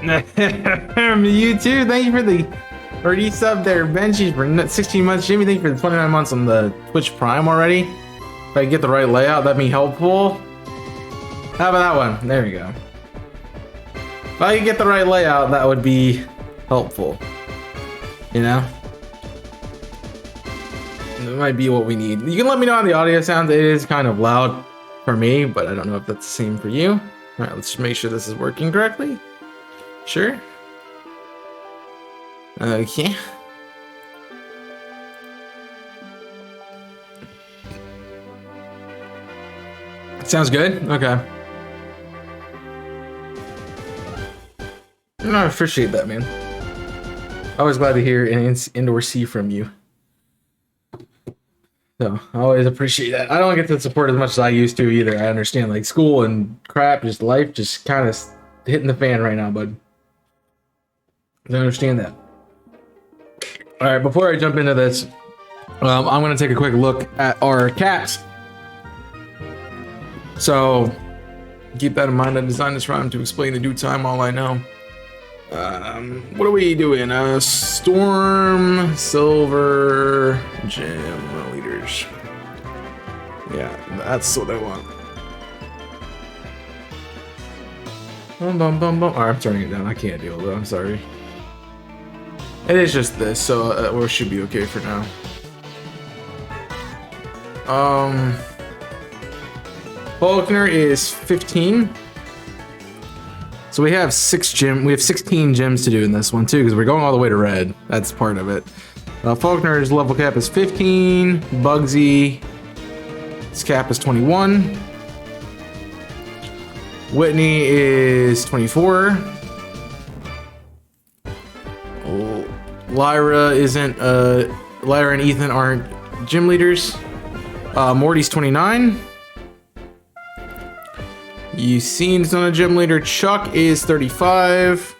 You too. Thank you for the 30 sub there, Benji, for 16 months. Jimmy, thank you for the 29 months on the Twitch Prime already. If I get the right layout, that'd be helpful. How about that one? There we go. If I could get the right layout, that would be helpful. You know? It might be what we need. You can let me know how the audio sounds. It is kind of loud for me, but I don't know if that's the same for you. Alright, let's just make sure this is working correctly. Sure. Okay. Sounds good? Okay. No, I appreciate that, man. Always glad to hear an indoor C from you. So, I always appreciate that. I don't get to support as much as I used to either. I understand, like, school and crap, just life, just kind of hitting the fan right now, bud. I understand that. Alright, before I jump into this, I'm going to take a quick look at our caps. So, keep that in mind. I designed this rhyme to explain in due time all I know. What are we doing? StormSilver gym leaders. Yeah, that's what I want. Bum, bum, bum, bum. Alright, I'm turning it down. I can't deal with it. I'm sorry. It is just this, so we should be okay for now. Faulkner is 15. So we have 16 gyms to do in this one too, because we're going all the way to red. That's part of it. Faulkner's level cap is 15. Bugsy, his cap is 21. Whitney is 24. Lyra isn't. Lyra and Ethan aren't gym leaders. Morty's 29. Eugene's not a gym leader. Chuck is 35.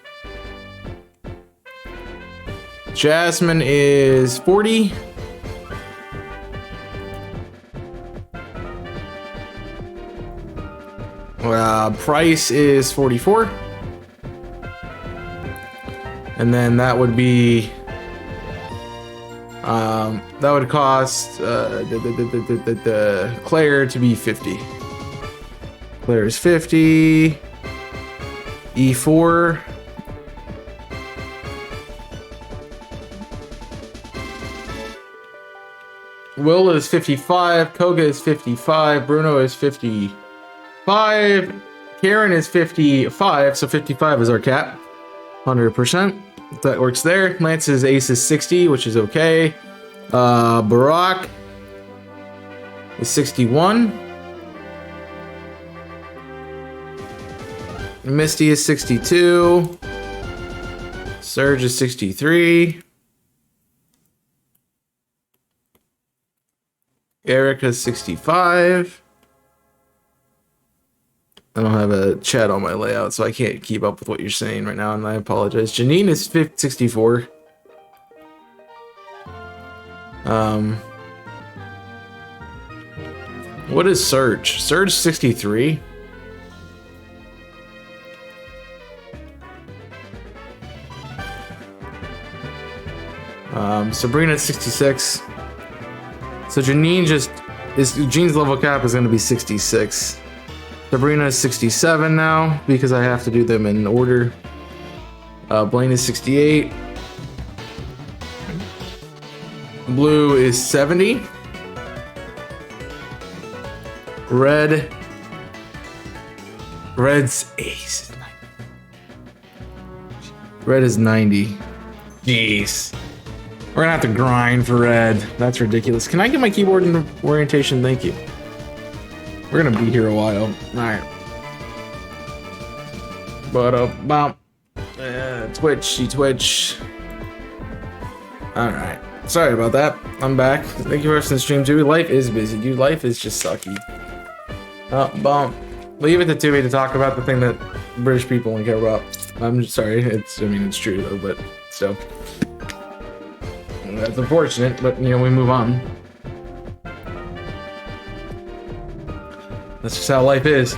Jasmine is 40. Price is 44. And then that would be that would cost Claire to be 50. Claire is 50. E4. Will is 55. Koga is 55. Bruno is 55. Karen is 55. So 55 is our cap. 100%. That works there. Lance's ace is 60, which is okay. Barack is 61. Misty is 62. Surge is 63. Eric is 65. I don't have a chat on my layout, so I can't keep up with what you're saying right now, and I apologize. Janine is 64. What is Surge? Surge 63. Sabrina 66. So Jean's level cap is going to be 66. Sabrina is 67 now because I have to do them in order. Blaine is 68. Blue is 70. Red's ace. Red is 90. Jeez. We're gonna have to grind for red. That's ridiculous. Can I get my keyboard in orientation? Thank you. We're gonna be here a while. Alright. But Twitch. Alright. Sorry about that. I'm back. Thank you for watching the stream, too. Life is busy, dude. Life is just sucky. Leave it to Tubby to talk about the thing that British people don't care about. I'm just sorry. It's true though, but still. That's unfortunate, but we move on. That's just how life is.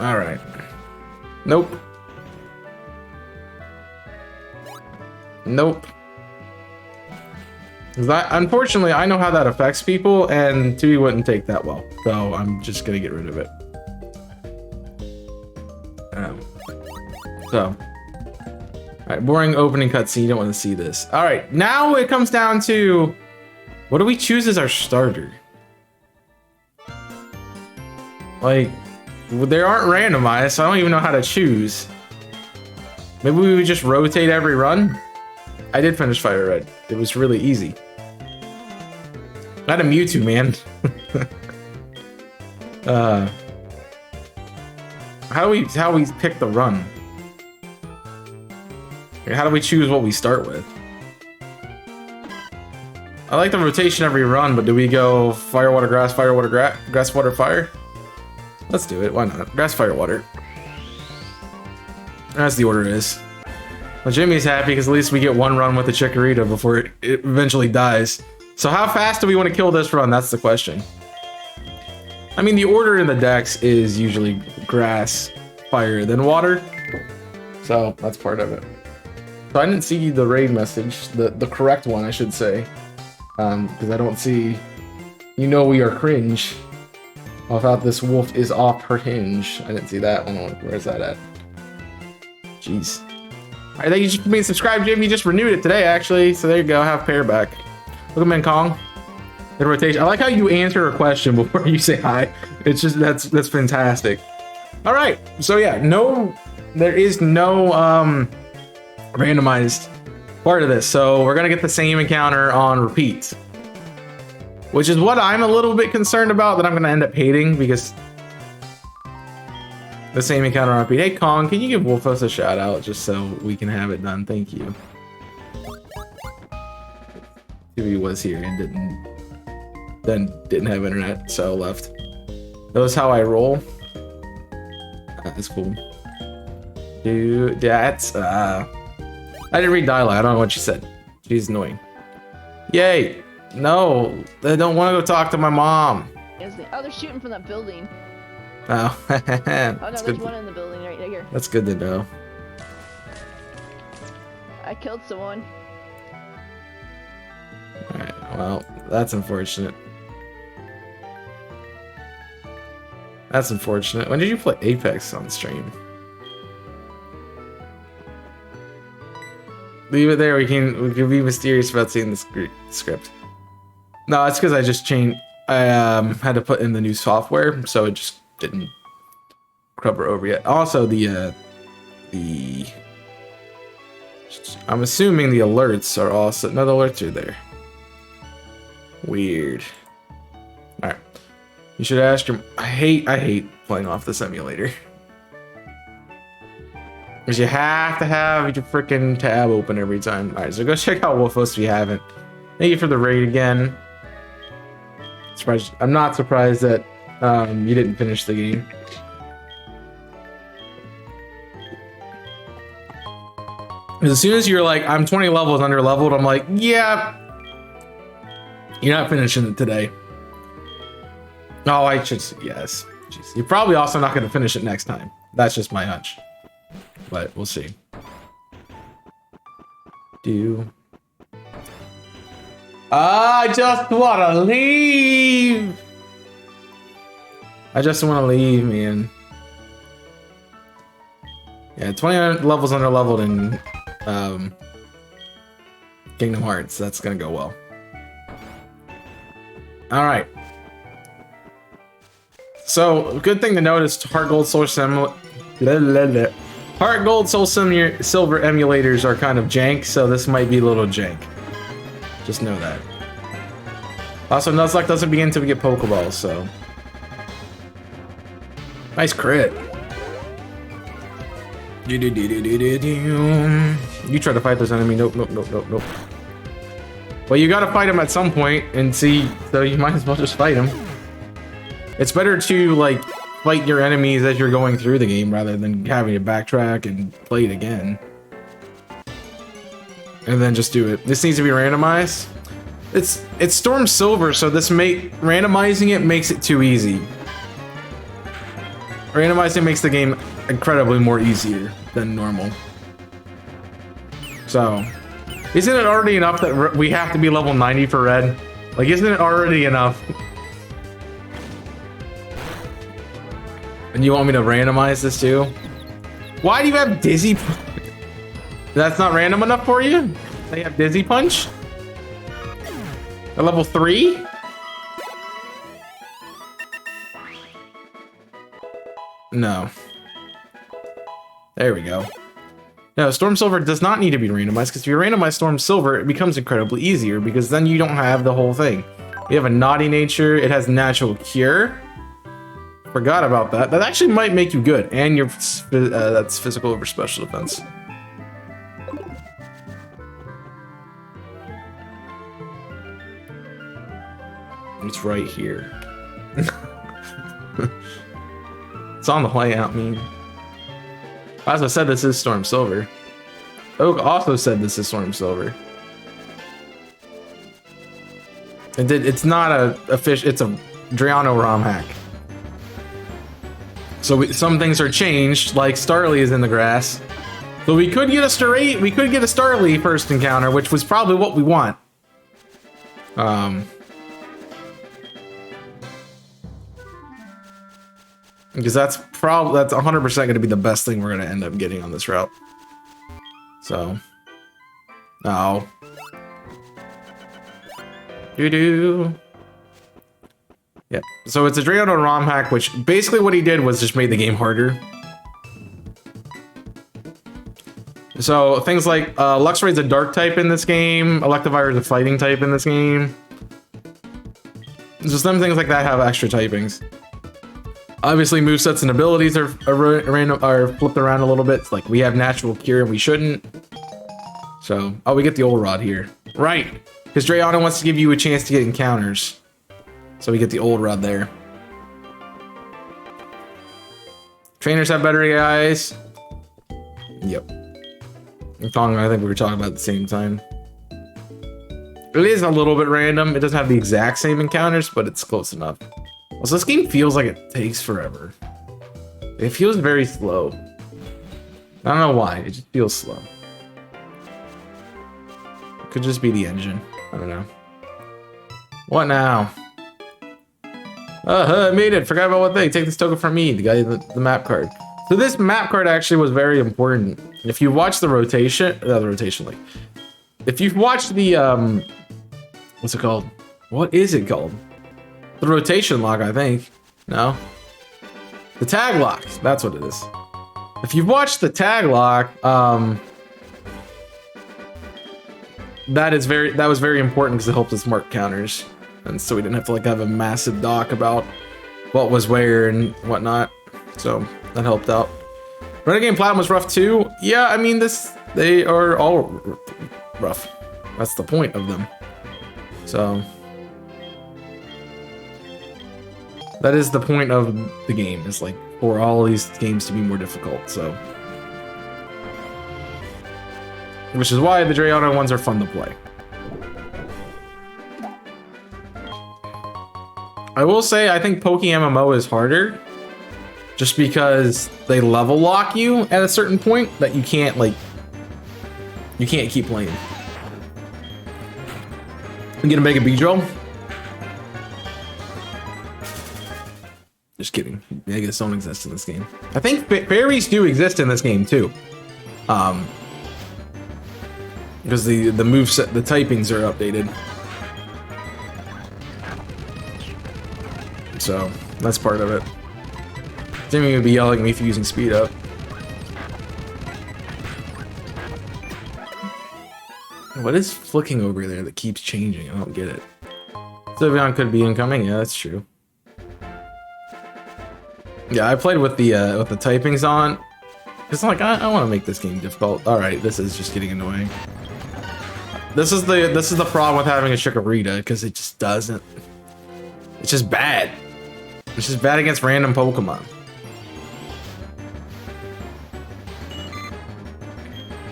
All right. Nope. Nope. Unfortunately, I know how that affects people, and 2 wouldn't take that well. So I'm just gonna get rid of it. All right, boring opening cutscene. You don't want to see this. All right, now it comes down to what do we choose as our starter? Like, they aren't randomized, so I don't even know how to choose. Maybe we would just rotate every run. I did finish Fire Red. It was really easy. Not a Mewtwo, man. How do we pick the run? How do we choose what we start with? I like the rotation every run, but do we go fire, water, grass, grass, water, fire? Let's do it. Why not? Grass, fire, water. As the order is. Well, Jimmy's happy because at least we get 1 run with the Chikorita before it eventually dies. So how fast do we want to kill this run? That's the question. I mean, the order in the decks is usually grass, fire, then water. So that's part of it. So I didn't see the raid message, the correct one, I should say. Because I don't see, you know we are cringe. I thought this wolf is off her hinge. I didn't see that one. Where's that at? Jeez. All right, thank you for being subscribed, Jim. You just renewed it today, actually. So there you go, have pair back. Look at Min Kong. The rotation. I like how you answer a question before you say hi. It's just, that's fantastic. All right, so yeah, there is no randomized part of this. So we're gonna get the same encounter on repeat, which is what I'm a little bit concerned about, that I'm gonna end up hating, because the same encounter on repeat. Hey Kong, can you give Wolfos a shout out just so we can have it done? Thank you. He was here and didn't have internet, so left. That was how I roll. That's cool. Dude, that's I didn't read dialogue. I don't know what she said. She's annoying. Yay! No, I don't want to go talk to my mom. Oh, they're shooting from that building. Oh, oh no, there's one in the building right here. That's good to know. I killed someone. Alright, well, that's unfortunate. That's unfortunate. When did you play Apex on stream? Leave it there. We can be mysterious about seeing the script. No, it's because I just changed. I had to put in the new software, so it just didn't cover over yet. Also, I'm assuming the alerts are also, no, the alerts are there. Weird. All right, you should ask your. I hate playing off the simulator. Because you have to have your freaking tab open every time. All right, so go check out Wolfos if you haven't. Thank you for the raid again. I'm not surprised that you didn't finish the game. As soon as you're like, I'm 20 levels under leveled, I'm like, yeah, you're not finishing it today. Oh, I should, yes. Jeez. You're probably also not going to finish it next time. That's just my hunch. But we'll see. I just want to leave. I just want to leave, man. Yeah, 20 levels under leveled in Kingdom Hearts. That's gonna go well. All right. So, good thing to notice: Heart Gold, Soul Silver emulators are kind of jank, so this might be a little jank. Just know that. Also, Nuzlocke doesn't begin until we get Pokeballs, so. Nice crit. You try to fight this enemy. Nope. Well, you gotta fight him at some point and see, so you might as well just fight him. It's better to, like, fight your enemies as you're going through the game rather than having to backtrack and play it again. And then just do it. This needs to be randomized. It's StormSilver, so randomizing it makes it too easy. Randomizing makes the game incredibly more easier than normal. So, isn't it already enough that we have to be level 90 for red? Like, isn't it already enough? And you want me to randomize this too? Why do you have Dizzy? That's not random enough for you? They have Dizzy Punch? At level 3? No. There we go. No, StormSilver does not need to be randomized, because if you randomize StormSilver, it becomes incredibly easier, because then you don't have the whole thing. You have a naughty nature, it has natural cure. Forgot about that. That actually might make you good, and your that's physical over special defense. It's right here. It's on the layout, mean. As I said, this is StormSilver. Oak also said this is StormSilver. It's not a fish, it's a Drayano ROM hack. So some things are changed, like Starly is in the grass. So we could get a Starly first encounter, which was probably what we want. Because that's 100% going to be the best thing we're going to end up getting on this route. So, oh, yep. So it's a Drayano ROM hack, which basically what he did was just made the game harder. So things like Luxray's a dark type in this game, Electivire is a fighting type in this game. So some things like that have extra typings. Obviously, movesets and abilities are flipped around a little bit. It's like we have natural cure and we shouldn't. So, oh, we get the old rod here. Right, because Drayano wants to give you a chance to get encounters. So we get the old rod there. Trainers have better AIs. Yep. Thong, I think we were talking about at the same time. It is a little bit random. It doesn't have the exact same encounters, but it's close enough. Also, this game feels like it takes forever. It feels very slow. I don't know why, it just feels slow. It could just be the engine. I don't know. What now? I made it. Forgot about what thing. Take this token from me, the guy with the map card. So this map card actually was very important. If you watch the rotation, like, if you've watched the, what's it called? What is it called? The rotation lock, I think. No? The tag lock. That's what it is. If you've watched the tag lock, that was very important because it helped us mark counters. And so we didn't have to like have a massive doc about what was where and whatnot. So that helped out. Renegade Platinum was rough too. Yeah, I mean they are all rough. That's the point of them. So that is the point of the game, is like for all these games to be more difficult, so. Which is why the Drayano ones are fun to play. I will say, I think Poke MMO is harder, just because they level lock you at a certain point that you can't, like, you can't keep playing. I'm gonna make a Beedrill. Just kidding. Megas don't exist in this game. I think fairies do exist in this game too. Because the moveset, the typings are updated. So that's part of it. Jimmy would be yelling at me for using speed up. What is flicking over there that keeps changing? I don't get it. Sylveon could be incoming. Yeah, that's true. Yeah, I played with the typings on. It's like I want to make this game difficult. All right, this is just getting annoying. This is the problem with having a Chikorita, because it just doesn't. It's just bad. It's just bad against random Pokemon.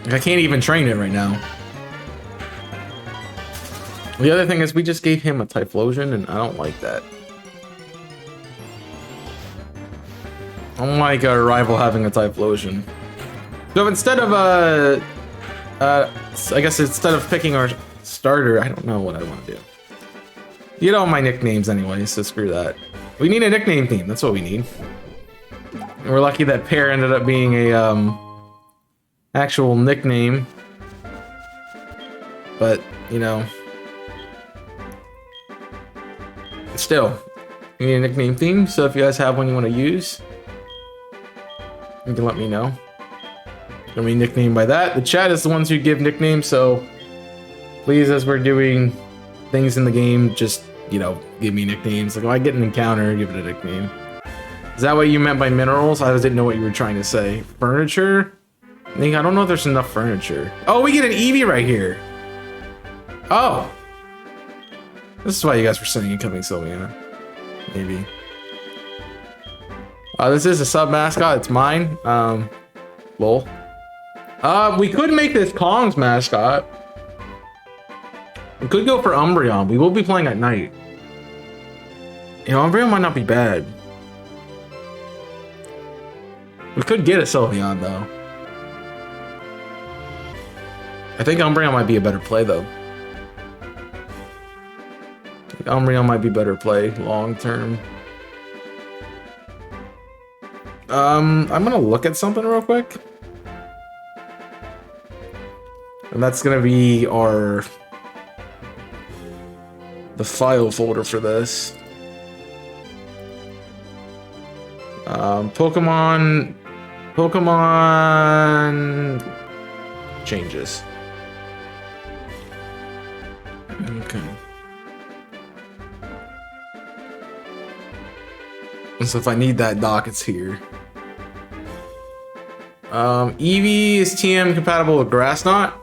I can't even train it right now. The other thing is we just gave him a Typhlosion, and I don't like that. don't like our rival having a Typhlosion. So instead of I guess instead of picking our starter, I don't know what I want to do. You know my nicknames anyway, so screw that. We need a nickname theme. That's what we need. And we're lucky that Pear ended up being a actual nickname. But you know, still, we need a nickname theme. So if you guys have one you want to use, you can let me know. Gonna be nicknamed by that. The chat is the ones who give nicknames, so please, as we're doing things in the game, just, you know, give me nicknames. Like, if I get an encounter, give it a nickname. Is that what you meant by minerals? I didn't know what you were trying to say. Furniture? I don't know if there's enough furniture. Oh, we get an Eevee right here. Oh. This is why you guys were saying incoming Sylveon. Maybe. This is a sub mascot. It's mine. Lol. We could make this Kong's mascot. We could go for Umbreon. We will be playing at night. You know, Umbreon might not be bad. We could get a Sylveon, though. I think Umbreon might be a better play, though. I think Umbreon might be better play long term. I'm gonna look at something real quick. And that's gonna be the file folder for this. Pokemon changes. Okay. So if I need that doc, it's here. Eevee is TM compatible with Grass Knot.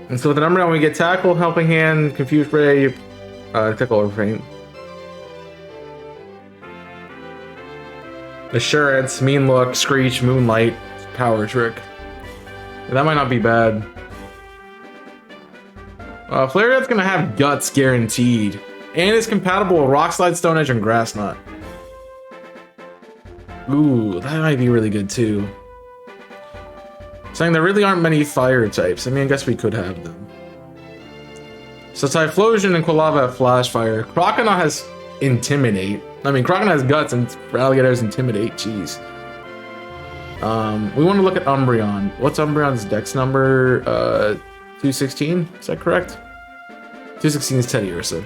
And so with the Umbreon, we get Tackle, Helping Hand, Confused Ray, Tickle or Faint. Assurance, Mean Look, Screech, Moonlight, Power Trick. Yeah, that might not be bad. Flareon's gonna have Guts guaranteed. And is compatible with Rock Slide, Stone Edge, and Grass Knot. Ooh, that might be really good too. Saying there really aren't many fire types. I mean, I guess we could have them. So Typhlosion and Quilava have Flash Fire. Croconaw has Intimidate. I mean, Croconaw has Guts and Alligator has Intimidate. Jeez. We want to look at Umbreon. What's Umbreon's dex number? 216? Is that correct? 216 is Teddy Ursa.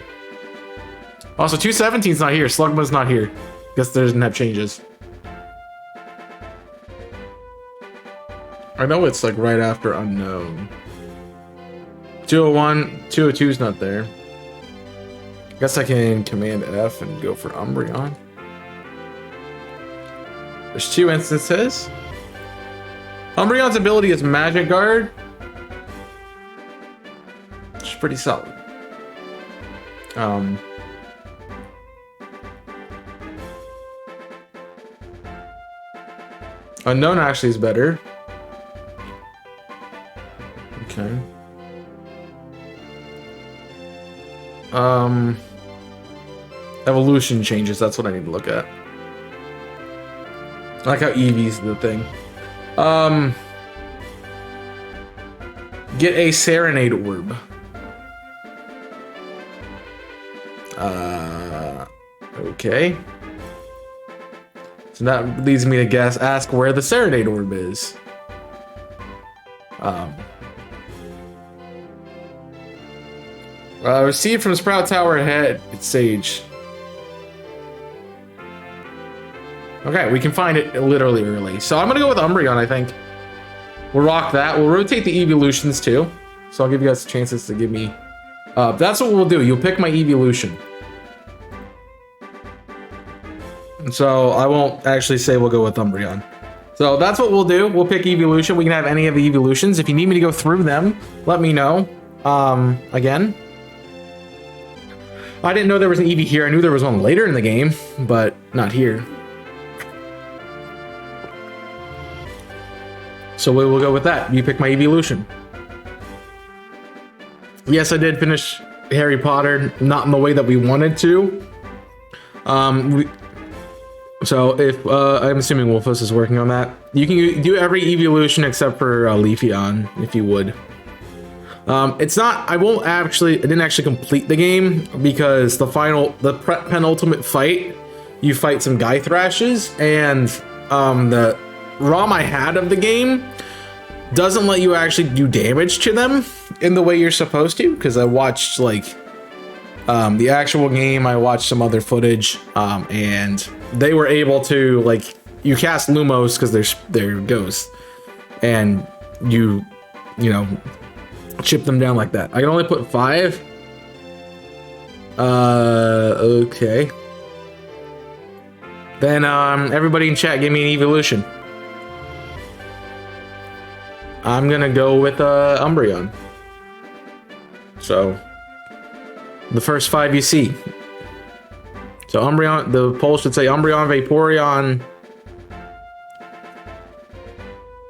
Also, 217 is not here. Slugma's not here. Guess there doesn't have changes. I know it's like right after Unknown. 201, 202 is not there. Guess I can Command F and go for Umbreon. There's two instances. Umbreon's ability is Magic Guard. Which is pretty solid. Unknown actually is better. Okay. Evolution changes, that's what I need to look at. I like how Eevee's the thing. Get a Serenade Orb. Okay. So that leads me to ask where the Serenade Orb is. Received from Sprout Tower ahead. It's Sage. Okay, we can find it literally early. So I'm gonna go with Umbreon, I think. We'll rock that. We'll rotate the evolutions too. So I'll give you guys chances to give me... that's what we'll do. You'll pick my evolution. So I won't actually say we'll go with Umbreon. So that's what we'll do. We'll pick evolution. We can have any of the evolutions. If you need me to go through them, let me know. Again, I didn't know there was an Eevee here. I knew there was one later in the game, but not here. So we will go with that. You pick my evolution. Yes, I did finish Harry Potter, not in the way that we wanted to. So if I'm assuming Wolfus is working on that, you can do every evolution except for Leafeon, if you would. It's not. I didn't actually complete the game because the penultimate fight, you fight some Guy Thrashes, and the ROM I had of the game doesn't let you actually do damage to them in the way you're supposed to. Because I watched like the actual game, I watched some other footage, and they were able to, like, you cast Lumos because they're ghosts, and you know, chip them down like that. I can only put 5. Okay. Then everybody in chat, give me an evolution. I'm gonna go with Umbreon. So the first 5 you see. So Umbreon, the poll should say Umbreon, Vaporeon.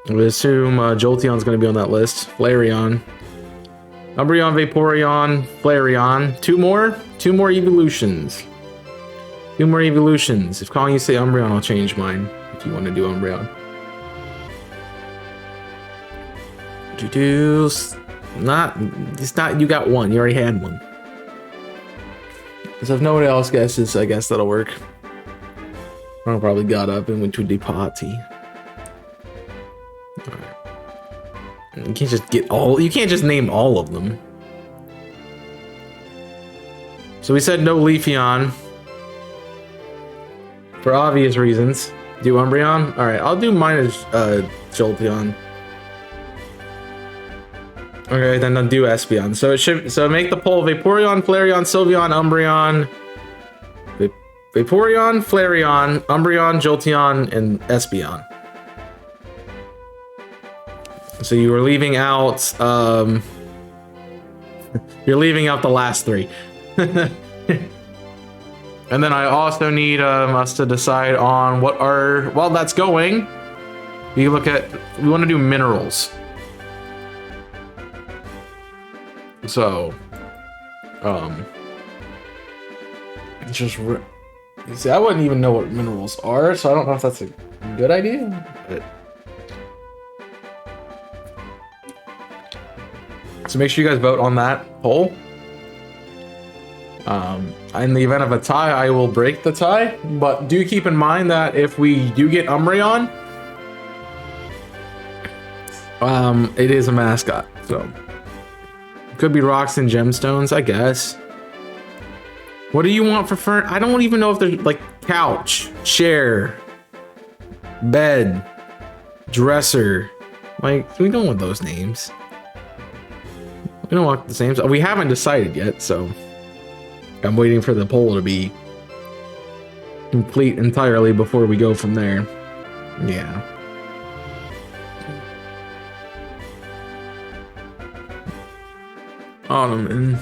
I would assume Jolteon's going to be on that list. Flareon. Umbreon, Vaporeon, Flareon. 2 more evolutions. 2 more evolutions. If calling you say Umbreon, I'll change mine. If you want to do Umbreon. It's not, you got 1. You already had 1. So if nobody else guesses, I guess that'll work. I probably got up and went to the party. Alright. You can't just you can't just name all of them. So we said no Leafeon. For obvious reasons. Do Umbreon? Alright, I'll do mine as Jolteon. Okay, then I'll do Espeon. So make the poll Vaporeon, Flareon, Sylveon, Umbreon. Vaporeon, Flareon, Umbreon, Jolteon, and Espeon. So you are leaving out you're leaving out the last 3. And then I also need us to decide on what are, while that's going, we want to do minerals. So, see, I wouldn't even know what minerals are, so I don't know if that's a good idea. But... So make sure you guys vote on that poll. In the event of a tie, I will break the tie, but do keep in mind that if we do get Umbreon, it is a mascot, so. Could be rocks and gemstones, I guess. What do you want for furniture? I don't even know if there's like couch, chair, bed, dresser. Like, we don't want those names. We don't want the same. We haven't decided yet, so I'm waiting for the poll to be complete entirely before we go from there. Yeah. Ottoman.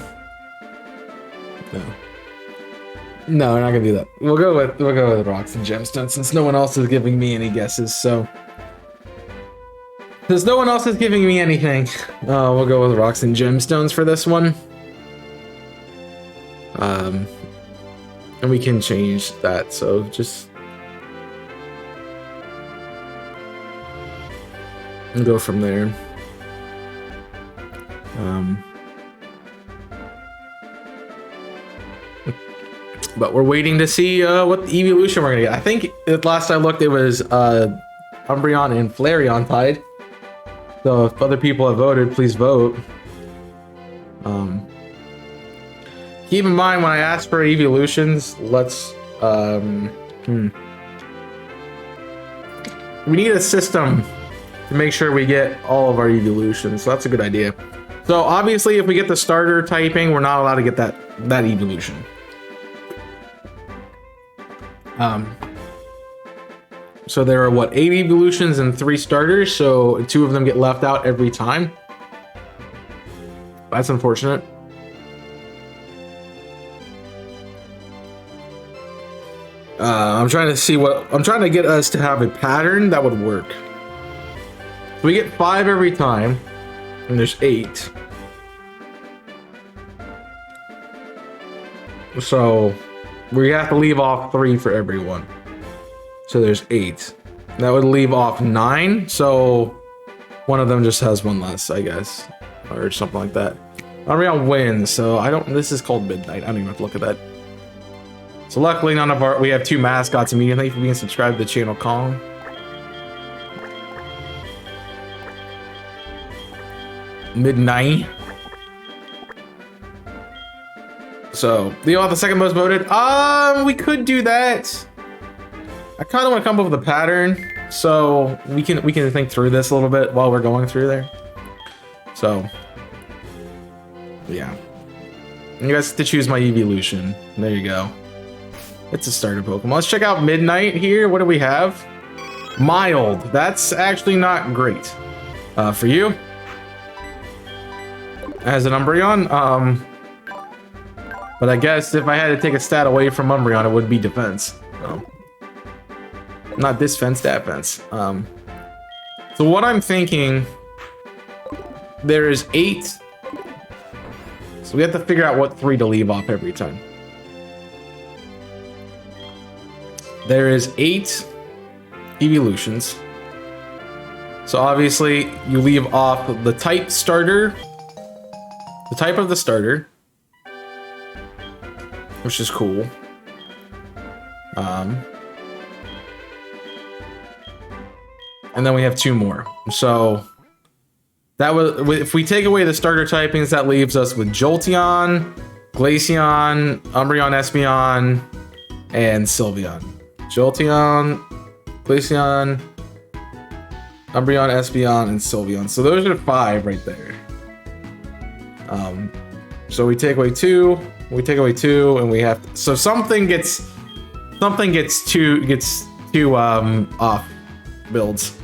No, we're not gonna do that. We'll go with rocks and gemstones since no one else is giving me any guesses. So since no one else is giving me anything, we'll go with rocks and gemstones for this one. And we can change that. So just go from there. But we're waiting to see what the evolution we're gonna get. I think last I looked, it was Umbreon and Flareon tied. So if other people have voted, please vote. Keep in mind when I ask for evolutions, let's we need a system to make sure we get all of our evolutions. So that's a good idea. So obviously, if we get the starter typing, we're not allowed to get that evolution. So there are what, 8 evolutions and 3 starters, so 2 of them get left out every time. That's unfortunate. I'm trying to get us to have a pattern that would work. So we get 5 every time, and there's 8. So We have to leave off 3 for everyone. So there's 8. That would leave off 9. So one of them just has one less, I guess, or something like that. Umbreon wins. So I don't. This is called Midnight. I don't even have to look at that. So luckily, none of our. We have 2 mascots immediately for being subscribed to the channel. Kong. Midnight. So, do you want the second most voted? We could do that. I kind of want to come up with a pattern, so we can think through this a little bit while we're going through there. So, yeah. You guys get to choose my evolution. There you go. It's a starter Pokemon. Let's check out Midnight here. What do we have? Mild. That's actually not great. For you, as an Umbreon, but I guess if I had to take a stat away from Umbreon, it would be defense. Not this fence, that fence. So what I'm thinking, there is 8. So we have to figure out what 3 to leave off every time. There is 8 evolutions. So obviously you leave off the type starter, the type of the starter, which is cool. And then we have 2 more. So that was, if we take away the starter typings, that leaves us with Jolteon, Glaceon, Umbreon, Espeon, and Sylveon. Jolteon, Glaceon, Umbreon, Espeon, and Sylveon. So those are 5 right there. So we take away 2. We take away 2, and we have to, so something gets two off builds.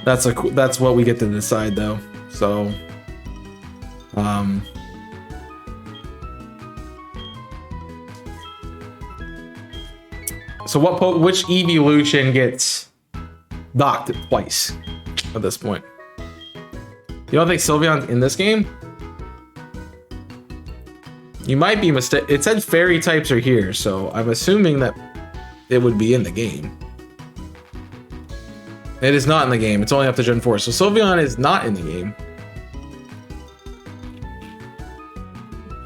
That's what we get to decide though. So so which evolution gets docked twice at this point? You don't think Sylveon's in this game? You might be mistaken. It said fairy types are here, so I'm assuming that it would be in the game. It is not in the game. It's only up to Gen 4. So Sylveon is not in the game.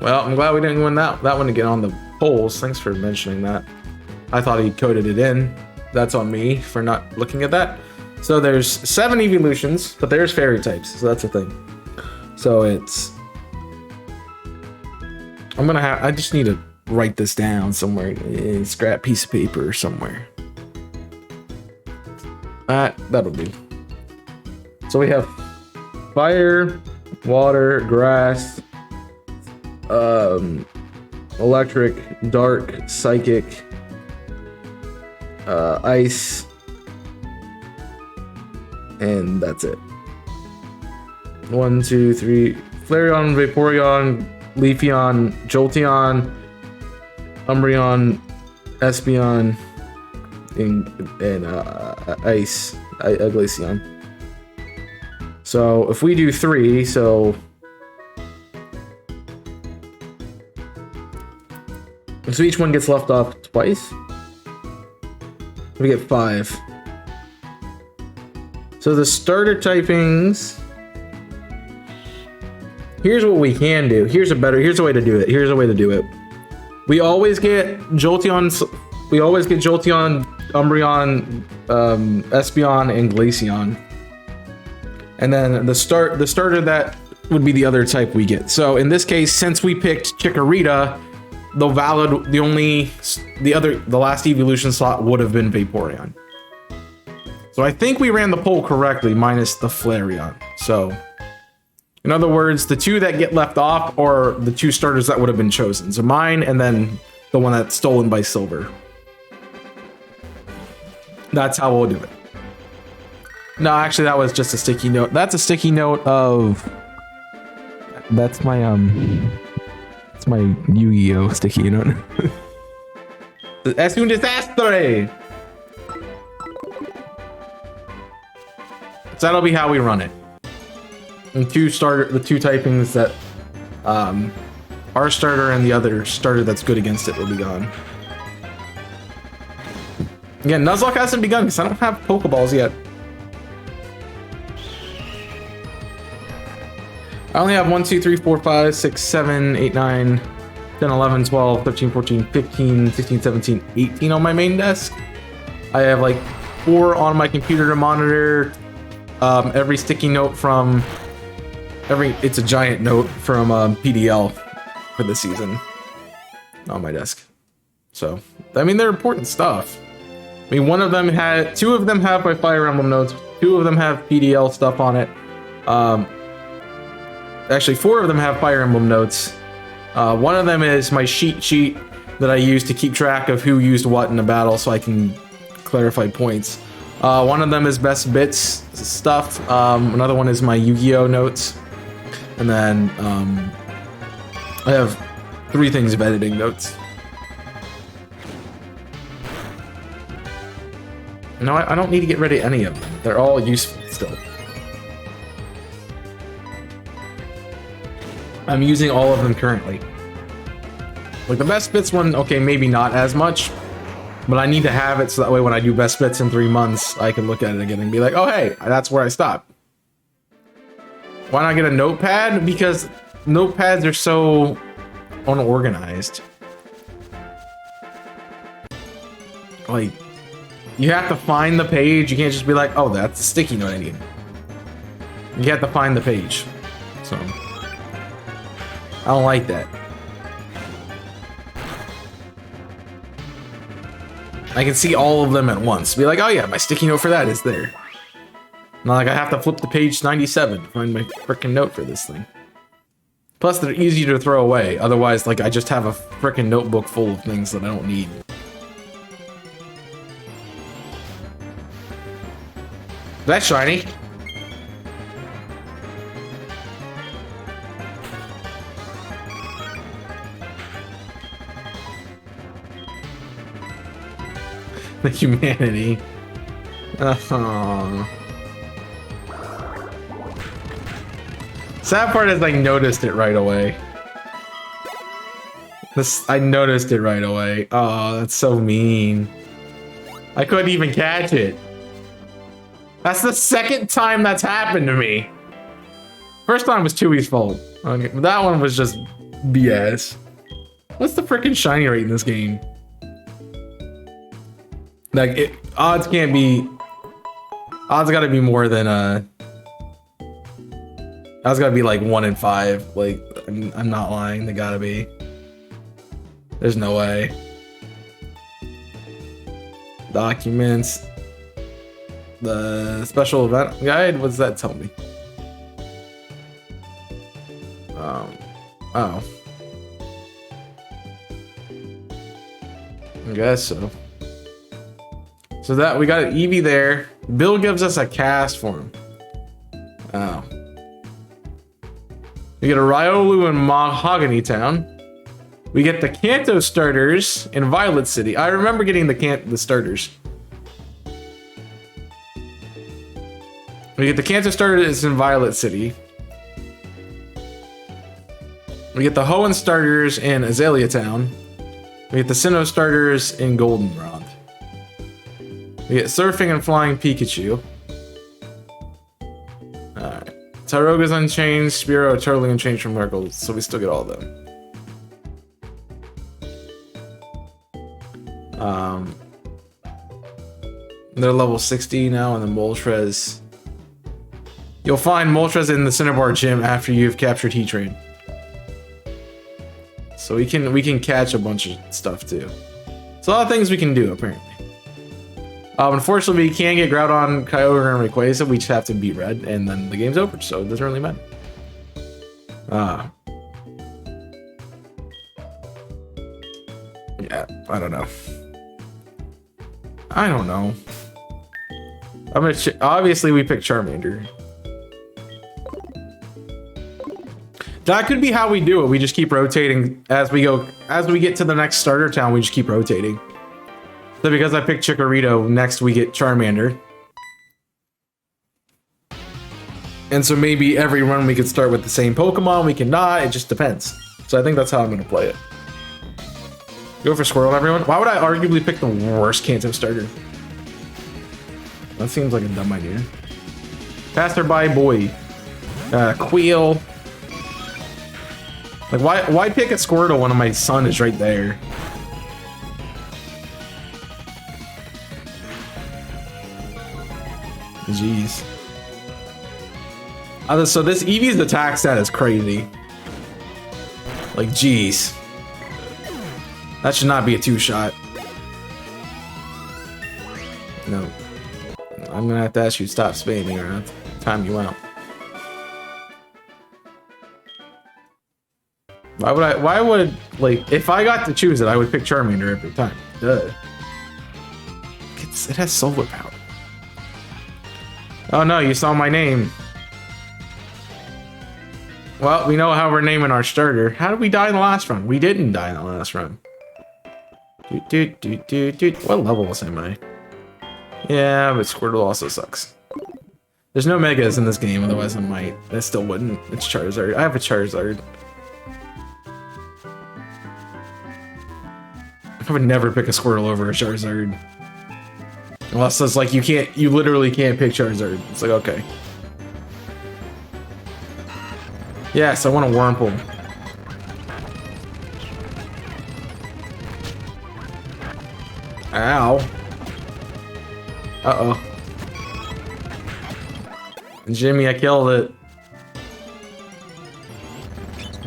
Well, I'm glad we didn't win that one to get on the polls. Thanks for mentioning that. I thought he coded it in. That's on me for not looking at that. So there's 7 evolutions, but there's fairy types. So that's the thing. So it's... I just need to write this down somewhere. Scrap piece of paper somewhere. That'll do. So we have fire, water, grass, electric, dark, psychic, ice, and that's it. 1, 2, 3. Flareon, Vaporeon, Leafeon, Jolteon, Umbreon, Espeon, and Ice, Glaceon. So if we do 3, so each one gets left off twice. We get 5. So the starter typings. Here's what we can do. Here's a way to do it. Here's a way to do it. We always get Jolteon, Umbreon, Espeon, and Glaceon. And then the starter that would be the other type we get. So in this case, since we picked Chikorita, the last evolution slot would have been Vaporeon. So I think we ran the poll correctly, minus the Flareon. So in other words, the 2 that get left off are the 2 starters that would have been chosen. So mine, and then the one that's stolen by Silver. That's how we'll do it. No, actually, that was just a sticky note. That's a sticky note of... That's my, It's my Yu-Gi-Oh! Sticky note. Es un desastre! So that'll be how we run it. And the 2 typings that our starter and the other starter that's good against it will be gone. Again, Nuzlocke hasn't begun because I don't have Pokeballs yet. I only have 1, 2, 3, 4, 5, 6, 7, 8, 9, 10, 11, 12, 13, 14, 15, 16, 17, 18 on my main desk. I have like 4 on my computer to monitor. Every sticky note from it's a giant note from PDL for the season on my desk. So, I mean, they're important stuff. I mean, 2 of them have my Fire Emblem notes. 2 of them have PDL stuff on it. Actually, 4 of them have Fire Emblem notes. One of them is my sheet that I use to keep track of who used what in the battle so I can clarify points. One of them is best bits stuff. Another one is my Yu-Gi-Oh notes. And then I have 3 things of editing notes. No, I don't need to get rid of any of them. They're all useful still. I'm using all of them currently. Like the best bits one, okay, maybe not as much, but I need to have it so that way when I do best bits in 3 months, I can look at it again and be like, oh hey, that's where I stopped. Why not get a notepad? Because notepads are so unorganized. Like, you have to find the page. You can't just be like, oh, that's a sticky note I need. You have to find the page. So, I don't like that. I can see all of them at once. Be like, oh yeah, my sticky note for that is there. Not like I have to flip to page 97 to find my frickin' note for this thing. Plus, they're easy to throw away. Otherwise, like, I just have a frickin' notebook full of things that I don't need. That's shiny. The humanity. Sad part is I noticed it right away. I noticed it right away. Oh, that's so mean. I couldn't even catch it. That's the 2nd time that's happened to me. First time was Tui's fault. Okay, that one was just BS. What's the freaking shiny rate in this game? Like, odds can't be... Odds gotta be more than, odds gotta be like 1 in 5. Like, I'm not lying, they gotta be. There's no way. Documents. The special event guide? What does that tell me? Oh. I guess so. So that, we got an Eevee there. Bill gives us a cast form. Oh. We get a Riolu in Mahogany Town. We get the Kanto starters in Violet City. I remember getting the starters. We get the Kanto starters in Violet City. We get the Hoenn starters in Azalea Town. We get the Sinnoh starters in Goldenrod. We get Surfing and Flying Pikachu. Alright. Tyroga's Unchanged, Spearow totally unchanged from Miracle, so we still get all of them. They're level 60 now, and the Moltres. You'll find Moltres in the Cinnabar Gym after you've captured Heatran. So we can catch a bunch of stuff too. It's a lot of things we can do apparently. Unfortunately, we can't get Groudon, Kyogre, and Rayquaza. We just have to beat Red, and then the game's over. So it doesn't really matter. Yeah, I don't know. I'm gonna obviously we picked Charmander. That could be how we do it. We just keep rotating as we go. As we get to the next starter town, we just keep rotating. So because I picked Chikorito, next we get Charmander. And so maybe every run we could start with the same Pokemon, we can not. It just depends. So I think that's how I'm gonna play it. Go for Squirtle, everyone. Why would I arguably pick the worst Kanto starter? That seems like a dumb idea. Passerby boy. Queel. Like, why pick a Squirtle when my son is right there? Jeez. So this Eevee's attack stat is crazy. Like, jeez. That should not be a two-shot. No. I'm gonna have to ask you to stop spamming or I'll time you out. Why would, like, if I got to choose it, I would pick Charmander every time. Duh. It has solar power. Oh no, you saw my name. Well, we know how we're naming our starter. How did we die in the last run? We didn't die in the last run. What levels am I? Yeah, but Squirtle also sucks. There's no Megas in this game, otherwise I might. I still wouldn't. It's Charizard. I have a Charizard. I would never pick a Squirtle over a Charizard. Unless it's like you literally can't pick Charizard. It's like, okay. Yes, I want a Wurmple. Ow. Uh-oh. Jimmy, I killed it.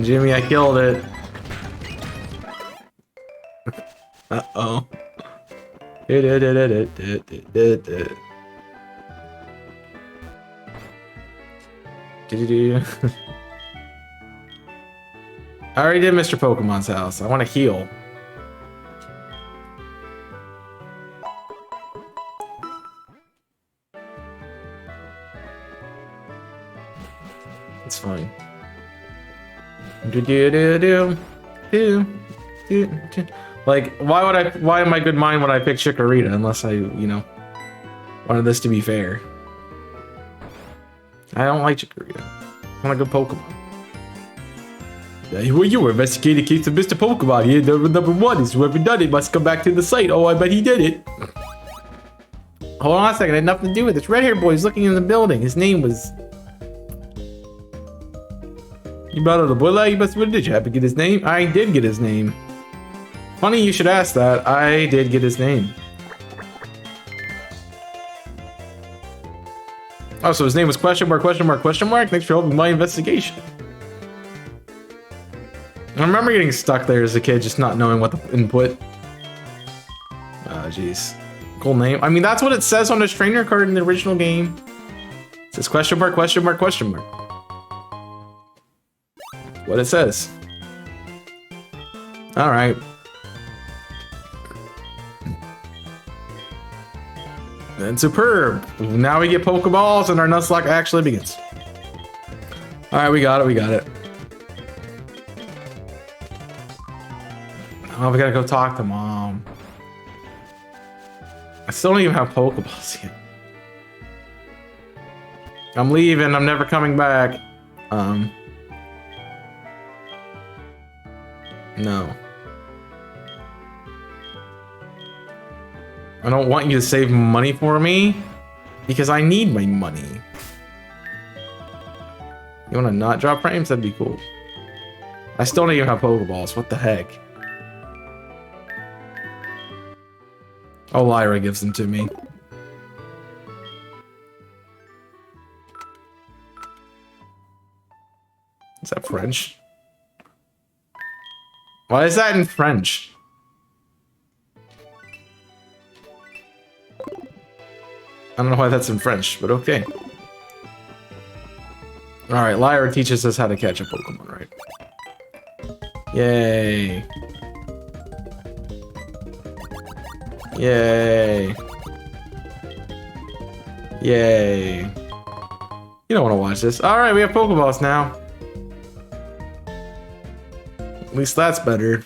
Jimmy, I killed it. Uh-oh. I already did Mr. Pokemon's house. I want to heal. It's fine. Like, why am I good mind when I pick Chikorita unless I, you know, wanted this to be fair? I don't like Chikorita. I want a good Pokemon. Well, you were investigating the case of Mr. Pokemon. Here, number one is whoever done it must come back to the site. Oh, I bet he did it. Hold on a second. It had nothing to do with this. Red hair boy is looking in the building. His name was... You brought out the bullet? You must have did. You happen to get his name? I did get his name. Funny you should ask that. I did get his name. Oh, so his name was question mark, question mark, question mark? Thanks for helping my investigation. I remember getting stuck there as a kid, just not knowing what the input. Oh, jeez. Cool name. I mean, that's what it says on his trainer card in the original game. It says question mark, question mark, question mark. What it says. All right. And superb. Now we get Pokeballs and our Nuzlocke actually begins. All right, we got it. We got it. Oh, we gotta go talk to Mom. I still don't even have Pokeballs yet. I'm leaving. I'm never coming back. No. I don't want you to save money for me because I need my money. You wanna not drop frames? That'd be cool. I still don't even have Pokeballs. What the heck? Oh, Lyra gives them to me. Is that French? Why is that in French? I don't know why that's in French, but okay. Alright, Lyra teaches us how to catch a Pokemon, right? Yay. Yay. Yay. You don't want to watch this. Alright, we have Pokeballs now. At least that's better.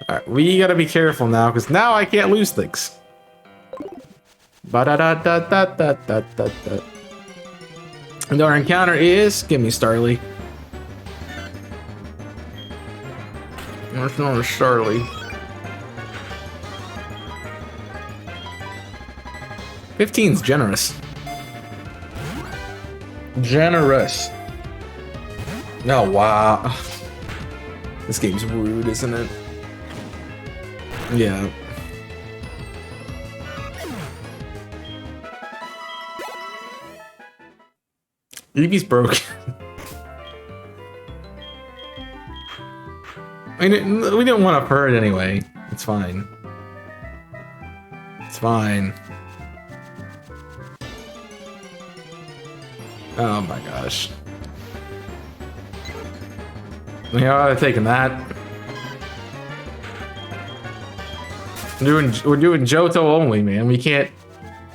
Alright, we gotta be careful now, because now I can't lose things. Ba-da-da-da-da-da-da-da. And our encounter is... Give me Starly. That's known as Charlie. 15's generous. Generous. Oh, wow. This game's rude, isn't it? Yeah. Eevee's broken. I mean, we didn't want to hurt anyway. It's fine. It's fine. Oh my gosh. You know, I'd have taken that. We're doing Johto only, man. We can't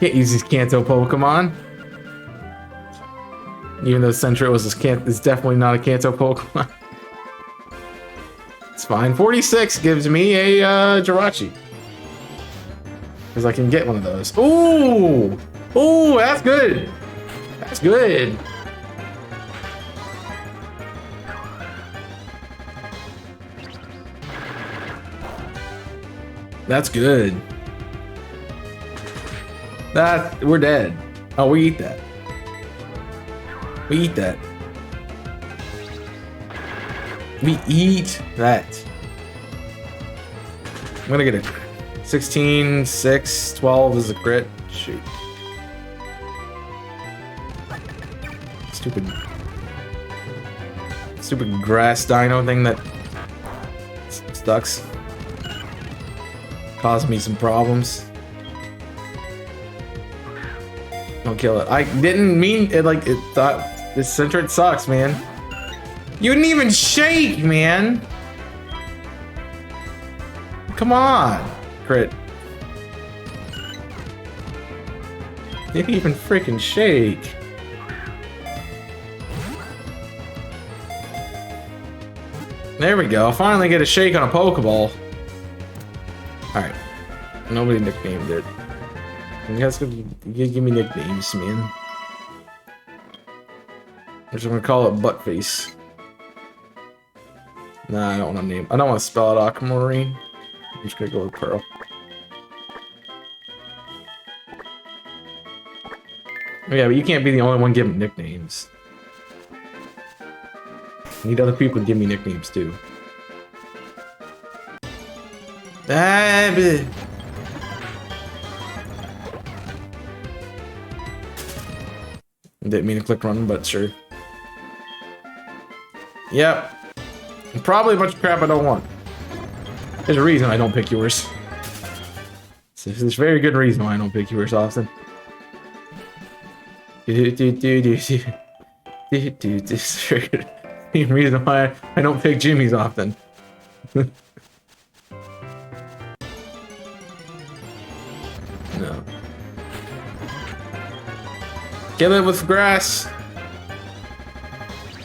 use these Kanto Pokemon. Even though Sentret is definitely not a Kanto Pokemon. It's fine. 46 gives me a Jirachi. Because I can get one of those. Ooh! Ooh, that's good! That's good! That's good. We're dead. Oh, we eat that. We eat that. We eat that. I'm gonna get it. 16, 6, 12 is a crit. Shoot. Stupid grass dino thing that sucks. Caused me some problems. Don't kill it. I didn't mean it, like, it thought this Sentret sucks, man. You didn't even shake, man. Come on. Crit. Didn't even freaking shake. There we go. Finally get a shake on a Pokeball. Alright. Nobody nicknamed it. You guys give me nicknames, man. I'm just gonna call it Buttface. Nah, I don't want to name. I don't want to spell it Aquamarine. I'm just gonna go with Pearl. Yeah, but you can't be the only one giving nicknames. I need other people to give me nicknames too. Didn't mean to click run, but sure. Yep. Probably a bunch of crap I don't want. There's a reason I don't pick yours. There's a very good reason why I don't pick yours often. There's a reason why I don't pick Jimmy's often. No. Kill it with grass.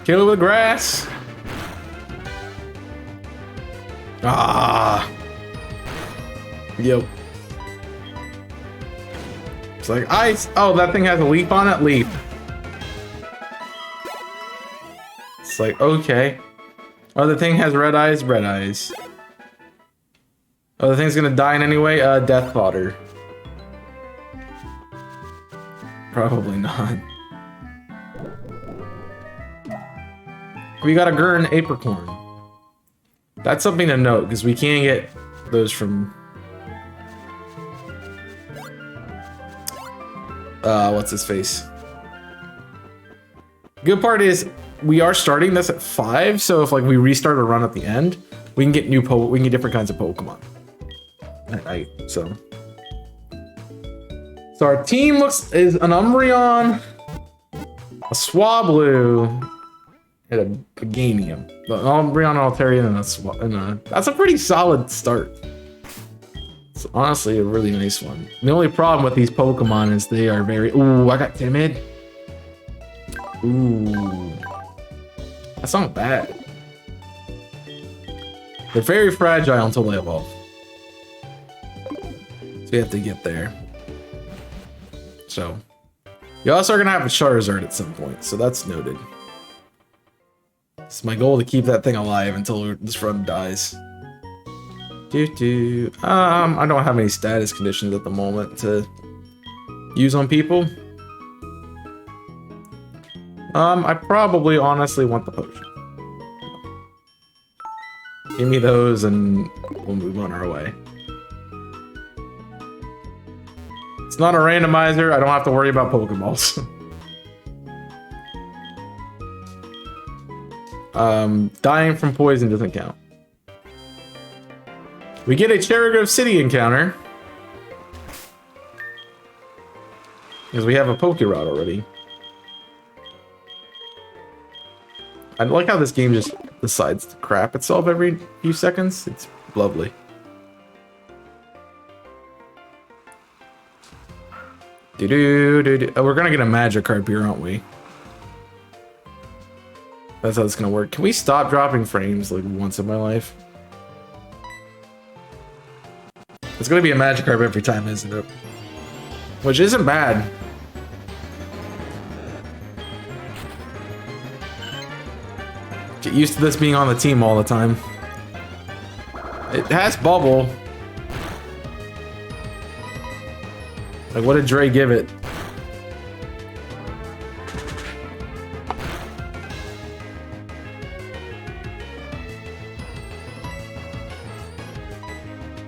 Kill it with grass. Ah. Yep. It's like ice. Oh, that thing has a leaf on it. Leaf. It's like, okay. Oh, the thing has red eyes. Red eyes. Oh, the thing's gonna die in anyway. Death fodder. Probably not. We got a Gurn Apricorn. That's something to note, because we can't get those from... what's his face? Good part is, we are starting this at 5, so if like we restart a run at the end, we can get we can get different kinds of Pokemon at night, so... So our team is an Umbreon, a Swablu, and a Paganium. The Umbreon, Altaria, and that's a pretty solid start. It's honestly a really nice one. The only problem with these Pokemon is they are very... Ooh, I got Timid. Ooh. That's not bad. They're very fragile until they evolve. So we have to get there. So, you also are going to have a Charizard at some point, so that's noted. It's my goal to keep that thing alive until this run dies. I don't have any status conditions at the moment to use on people. I probably honestly want the potion. Give me those and we'll move on our way. It's not a randomizer. I don't have to worry about Pokeballs. Dying from poison doesn't count. We get a Cherrygrove City encounter. Because we have a Pokerod already. I like how this game just decides to crap itself every few seconds. It's lovely. Oh, we're gonna get a Magikarp here, aren't we? That's how it's gonna work. Can we stop dropping frames like once in my life? It's gonna be a Magikarp every time, isn't it? Which isn't bad. Get used to this being on the team all the time. It has bubble. Like, what did Dre give it?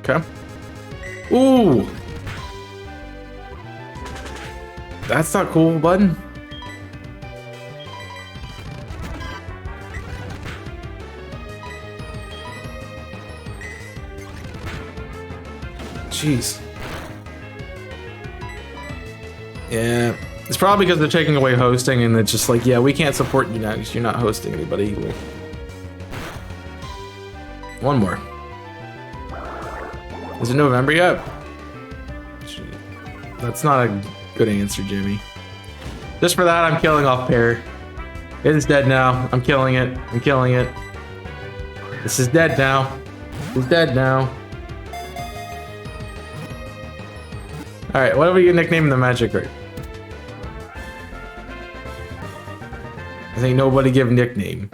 Okay. Ooh! That's not cool, bud. Jeez. Yeah. It's probably because they're taking away hosting and it's just like, yeah, we can't support you now because you're not hosting anybody. One more. Is it November yet? That's not a good answer, Jimmy. Just for that, I'm killing off Pear. It's dead now. I'm killing it. I'm killing it. This is dead now. It's dead now. Alright, what are we gonna nickname the Magikarp? I think nobody give nickname.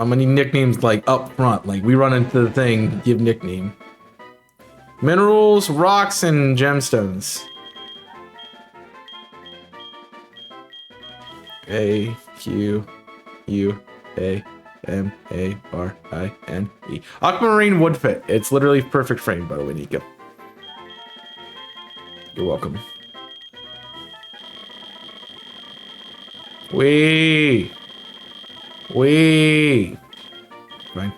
I'm gonna need nicknames like up front, like we run into the thing, give nickname. Minerals, rocks, and gemstones. A Q U A M A R I N E. Aquamarine would fit. It's literally perfect frame, by the way, Nico. You're welcome. Wee. Fine.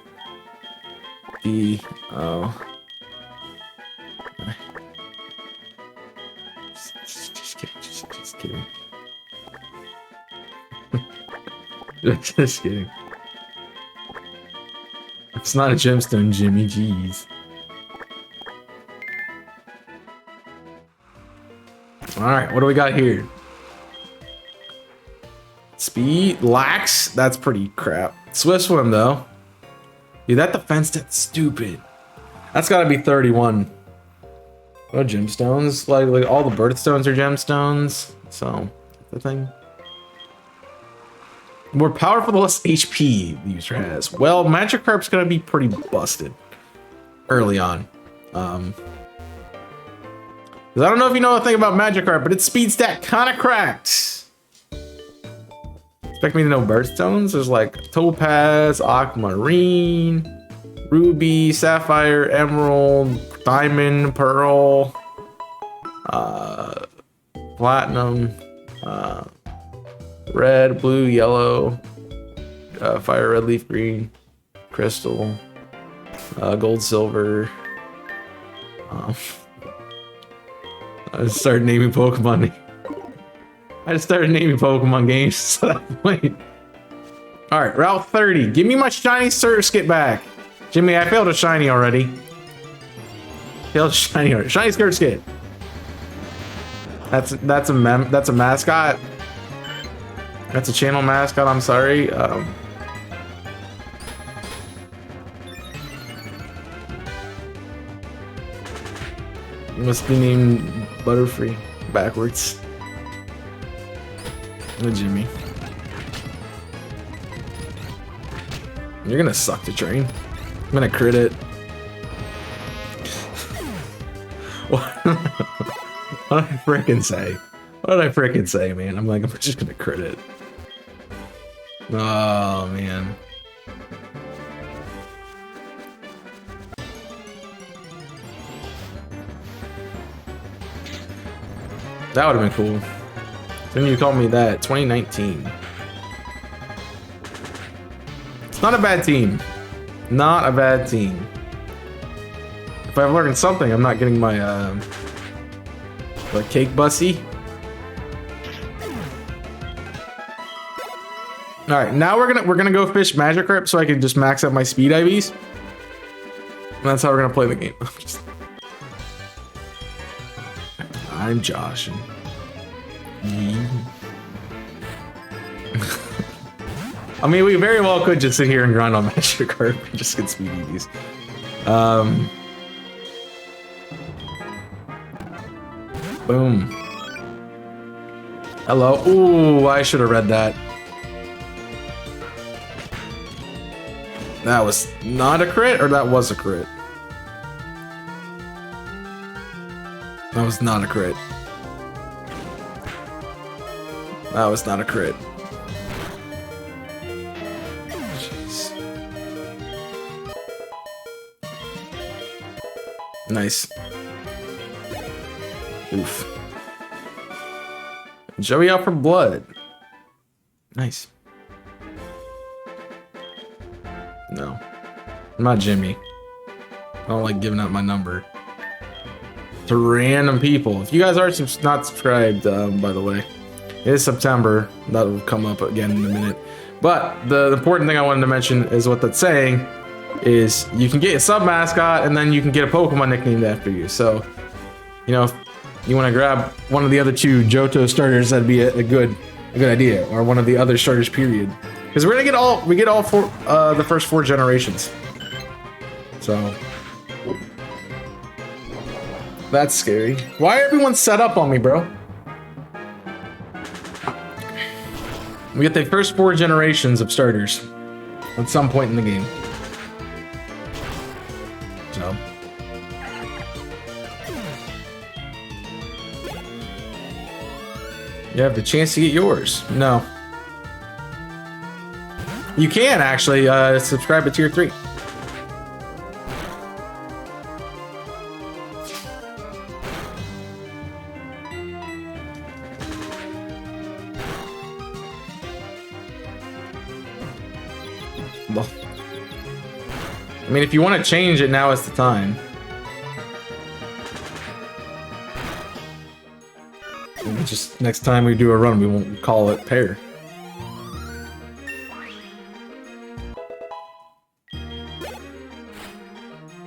D O. Just kidding. Just kidding. Just kidding. It's not a gemstone, Jimmy. Jeez. All right, what do we got here? Speed, lax. That's pretty crap. Swift swim though. Dude, that defense that's stupid. That's got to be 31. Oh, gemstones. Like all the birthstones are gemstones. So the thing. More powerful, the less HP the user has. Well, Magikarp's gonna be pretty busted early on. Because I don't know if you know a thing about Magikarp, but its speed stat kind of cracked. Expect me to know birthstones? There's like Topaz, Aquamarine, Ruby, Sapphire, Emerald, Diamond, Pearl, Platinum, Red, Blue, Yellow, Fire, Red, Leaf, Green, Crystal, Gold, Silver. I just started naming Pokemon. I just started naming Pokemon games at that point. Alright, Route 30. Give me my shiny Surskit back. Jimmy, I failed a shiny already. Failed a shiny already. Shiny Surskit. That's a mascot. That's a channel mascot, I'm sorry. Must be named Butterfree backwards. Oh, Jimmy. You're gonna suck the train. I'm gonna crit it. What did I frickin' say? What did I frickin' say, man? I'm like, I'm just gonna crit it. Oh, man. That would have been cool. Then you called me that. 2019. It's not a bad team. Not a bad team. If I've learned something, I'm not getting my cake bussy. All right, now we're gonna go fish Magikarp so I can just max out my speed IVs. And that's how we're gonna play the game. I'm Josh. I mean, we very well could just sit here and grind on Magikarp and just get speed EVs. Boom. Hello. Ooh, I should have read that. That was not a crit, or that was a crit? That was not a crit. That was not a crit. Jeez. Nice. Oof. Joey out for blood. Nice. No. I'm not Jimmy. I don't like giving out my number to random people. If you guys are not subscribed, by the way, it is September. That will come up again in a minute. But the important thing I wanted to mention is what that's saying is you can get a sub mascot and then you can get a Pokemon nicknamed after you. So, you know, if you want to grab one of the other two Johto starters, that'd be a good idea, or one of the other starters, period. Because we're gonna get all four, the first 4 generations. So that's scary. Why are everyone set up on me, bro? We get the first 4 generations of starters at some point in the game. So you have the chance to get yours. No. You can actually subscribe to tier 3. Well, I mean, if you want to change it, now is the time. Just next time we do a run, we won't call it pair.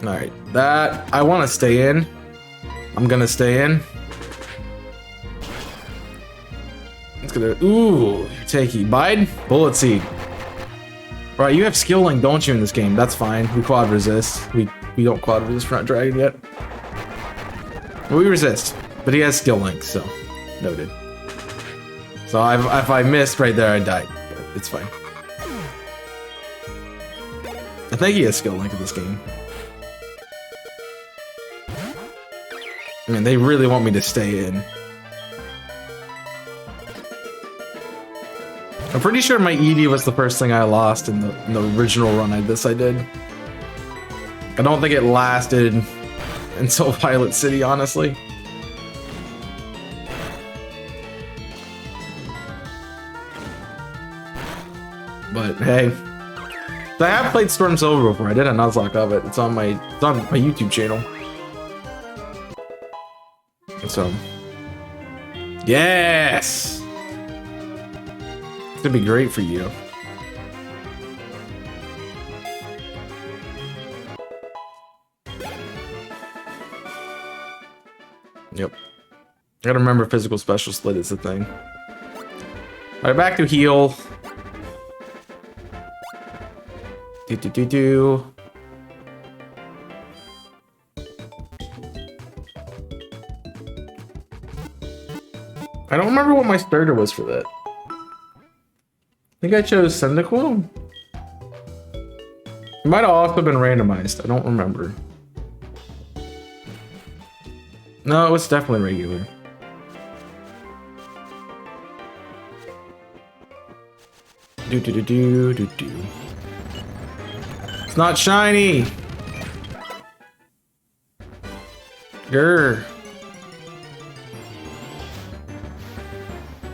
Alright, that I want to stay in. I'm gonna stay in. It's gonna. Ooh, takey. Bide? Bullet Seed. Right, you have Skill Link, don't you, in this game? That's fine. We quad resist. We don't quad resist Front Dragon yet. We resist, but he has Skill Link, so noted. So if I missed right there, I died. But it's fine. I think he has Skill Link in this game. I mean, they really want me to stay in. I'm pretty sure my ED was the first thing I lost in the original run I did. I don't think it lasted until Violet City, honestly. But hey, I have played StormSilver before. I did a Nuzlocke of it. It's on my YouTube channel. So, yes, it's gonna be great for you. Yep. I gotta remember physical special split is the thing. Alright, back to heal. Do. I don't remember what my starter was for that. I think I chose Cyndaquil. might have also been randomized. I don't remember. No, it was definitely regular. Do. It's not shiny. Grr.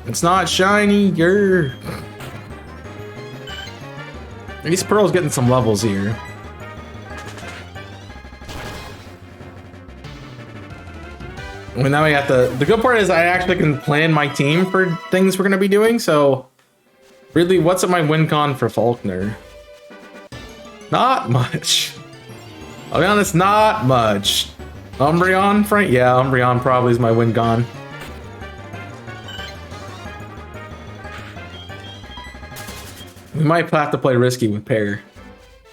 It's not shiny. Grr. At least Pearl's getting some levels here. Well, now we got the good part is I actually can plan my team for things we're gonna be doing. So, really, what's at my win con for Faulkner? Not much. I'll be honest, not much. Umbreon, Frank? Yeah, Umbreon probably is my win con. We might have to play risky with Pear.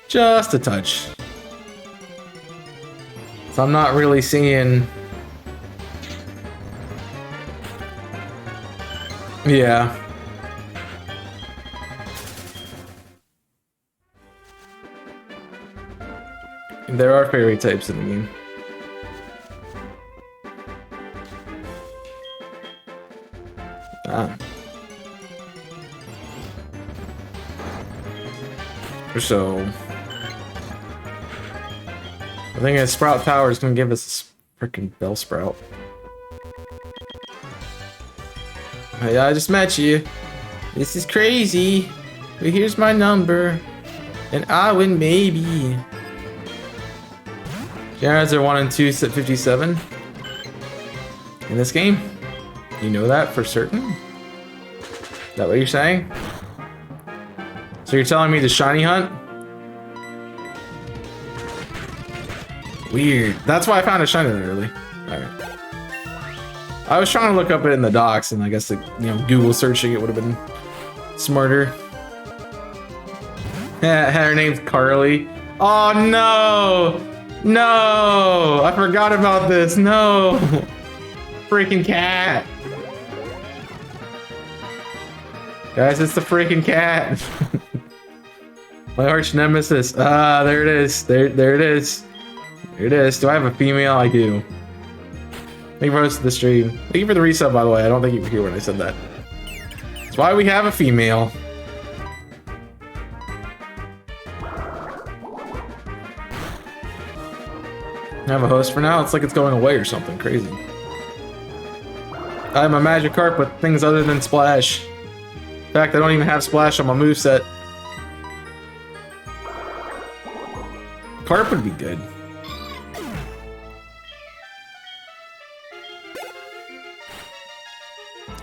Just a touch. So I'm not really seeing... Yeah. There are fairy types in the game. Ah. So, I think a Sprout Tower is gonna give us a freaking Bellsprout. Hey, I just met you. This is crazy. But here's my number, and I win maybe. Generals are 1 and 2 at 57 in this game. You know that for certain? Is that what you're saying? So you're telling me the shiny hunt? Weird. That's why I found a shiny that early. Alright. I was trying to look up it in the docs, and I guess Google searching it would have been smarter. Yeah, her name's Carly. Oh no! No! I forgot about this. No! Freaking cat. Guys, it's the freaking cat. My arch nemesis. Ah, there it is. There it is. There it is. Do I have a female? I do. Thank you for hosting the stream. Thank you for the resub, by the way. I don't think you were here when I said that. That's why we have a female. I have a host for now. It's like it's going away or something crazy. I have a Magikarp with things other than Splash. In fact, I don't even have Splash on my moveset. Carp would be good.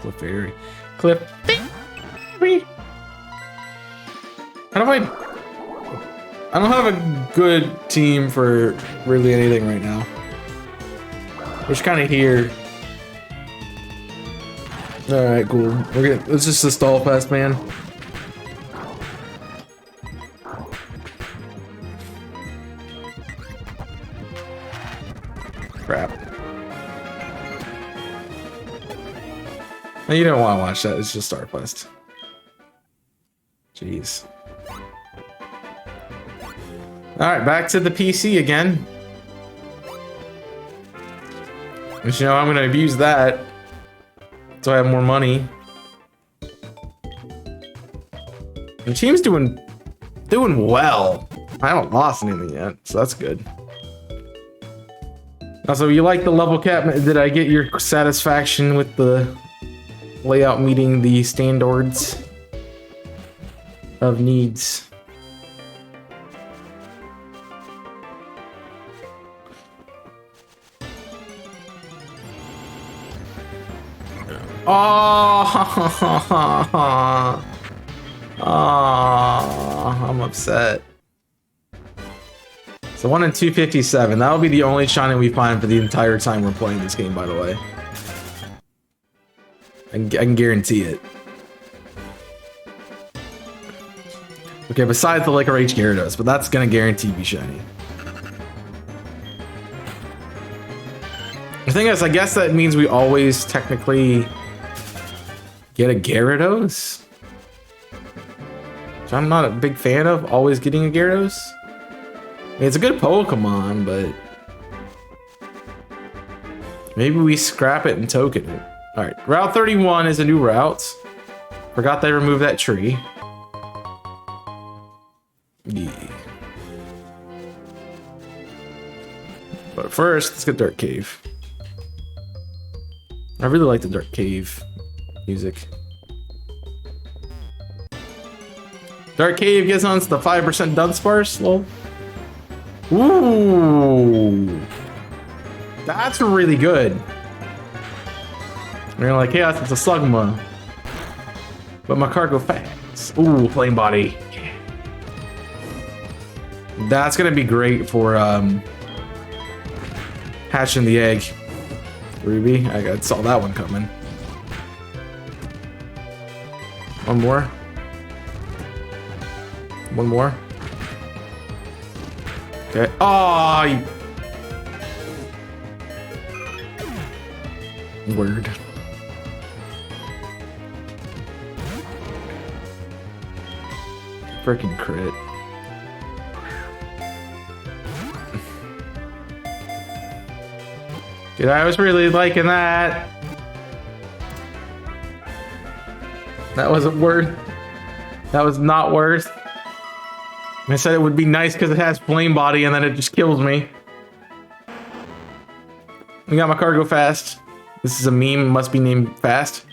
Clefairy. Clefairy! How do I don't have a good team for really anything right now. We're just kind of here. Alright, cool. It's just a stall fest, man. Crap. No, you don't want to watch that. It's just Starquest. Jeez. Alright, back to the PC again. Which, I'm going to abuse that. So I have more money. The team's doing well. I haven't lost anything yet, so that's good. Also, you like the level cap? Did I get your satisfaction with the layout meeting the standards of needs? Oh, I'm upset. So 1 and 257. That'll be the only shiny we find for the entire time we're playing this game, by the way. I can guarantee it. Okay, besides the Liquor H Gyarados, but that's gonna guarantee be shiny. The thing is, I guess that means we always technically get a Gyarados, which I'm not a big fan of, always getting a Gyarados. It's a good Pokemon, but maybe we scrap it and token it. All right, Route 31 is a new route. Forgot they removed that tree. Yeah. But first, let's get Dark Cave. I really like the Dark Cave music. Dark Cave gets on the 5% Dunsparce. Lol. Ooh. That's really good. You're like, Chaos, it's a Slugma. But my cargo fast. Ooh, Flame Body. That's gonna be great for hatching the egg. Ruby, I saw that one coming. One more. One more. Okay. Oh, word. Freaking crit. Dude, I was really liking that. That wasn't worth. That was not worth. I said it would be nice because it has Flame Body and then it just kills me. We got my cargo fast. This is a meme, must be named Fast.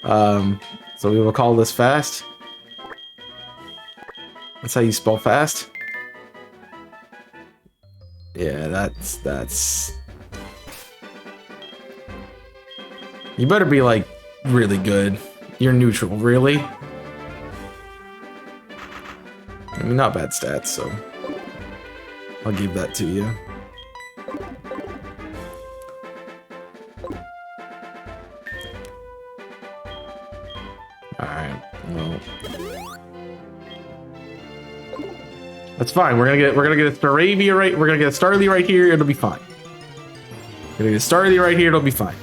So we will call this Fast. That's how you spell fast. Yeah, that's... You better be, like, really good. You're neutral, really? I mean, not bad stats, so... I'll give that to you. Alright, well... That's fine, we're gonna get a Staravia right... We're gonna get a Starly right here, it'll be fine. We're gonna get a Starly right here, it'll be fine.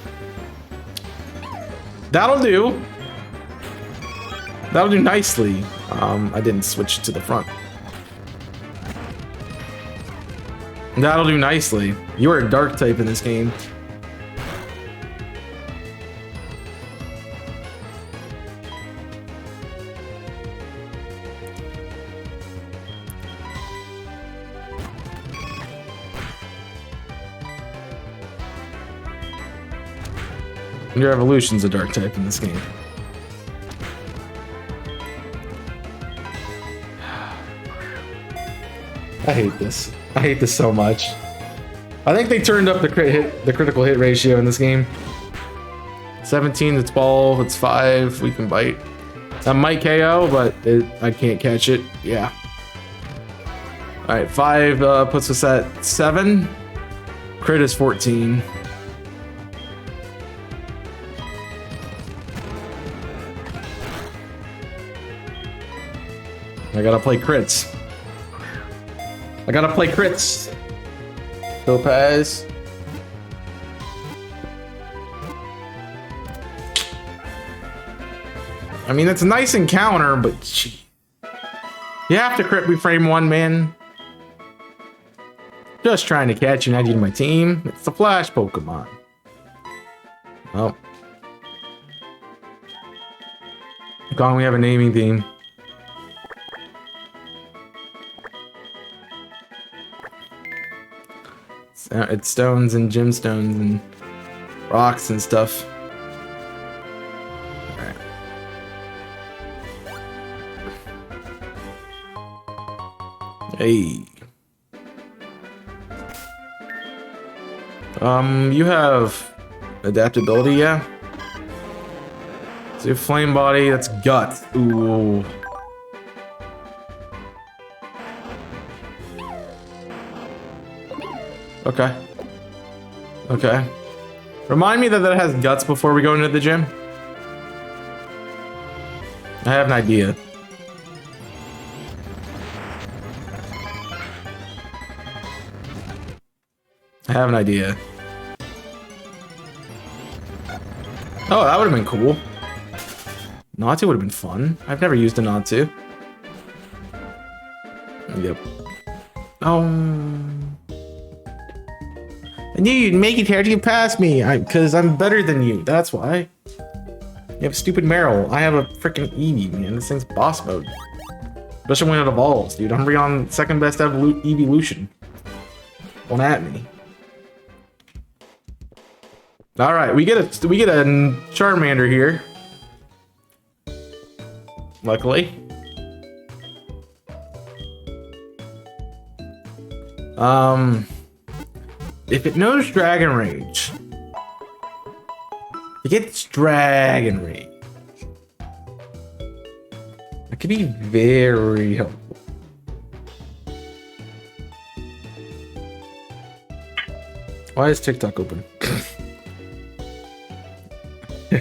That'll do. That'll do nicely. I didn't switch to the front. That'll do nicely. You are a dark type in this game. Your evolution's a dark type in this game. I hate this. I hate this so much. I think they turned up the critical hit ratio in this game. 17, it's 12, it's 5, we can bite. That might KO, but I can't catch it. Yeah. Alright, 5 puts us at 7. Crit is 14. I gotta play crits. I gotta play crits. Topaz. I mean, it's a nice encounter, but gee. You have to crit me frame 1, man. Just trying to catch you and add you to my team. It's the Flash Pokemon. Oh. Gone, we have a naming theme. It's stones and gemstones and rocks and stuff. Alright. Hey. You have adaptability, yeah? So flame body, that's gut. Ooh. Okay. Okay. Remind me that that has guts before we go into the gym. I have an idea. I have an idea. Oh, that would have been cool. Natu would have been fun. I've never used a Natu. Yep. Oh. I knew you'd make it here to get past me. Because I'm better than you. That's why. You have stupid Meryl. I have a freaking Eevee, man. This thing's boss mode. Especially when it evolves, dude. I'm on second best evolution. Don't at me. All right, we get a Charmander here. Luckily. If it knows Dragon Rage, it gets Dragon Rage. That could be very helpful. Why is TikTok open?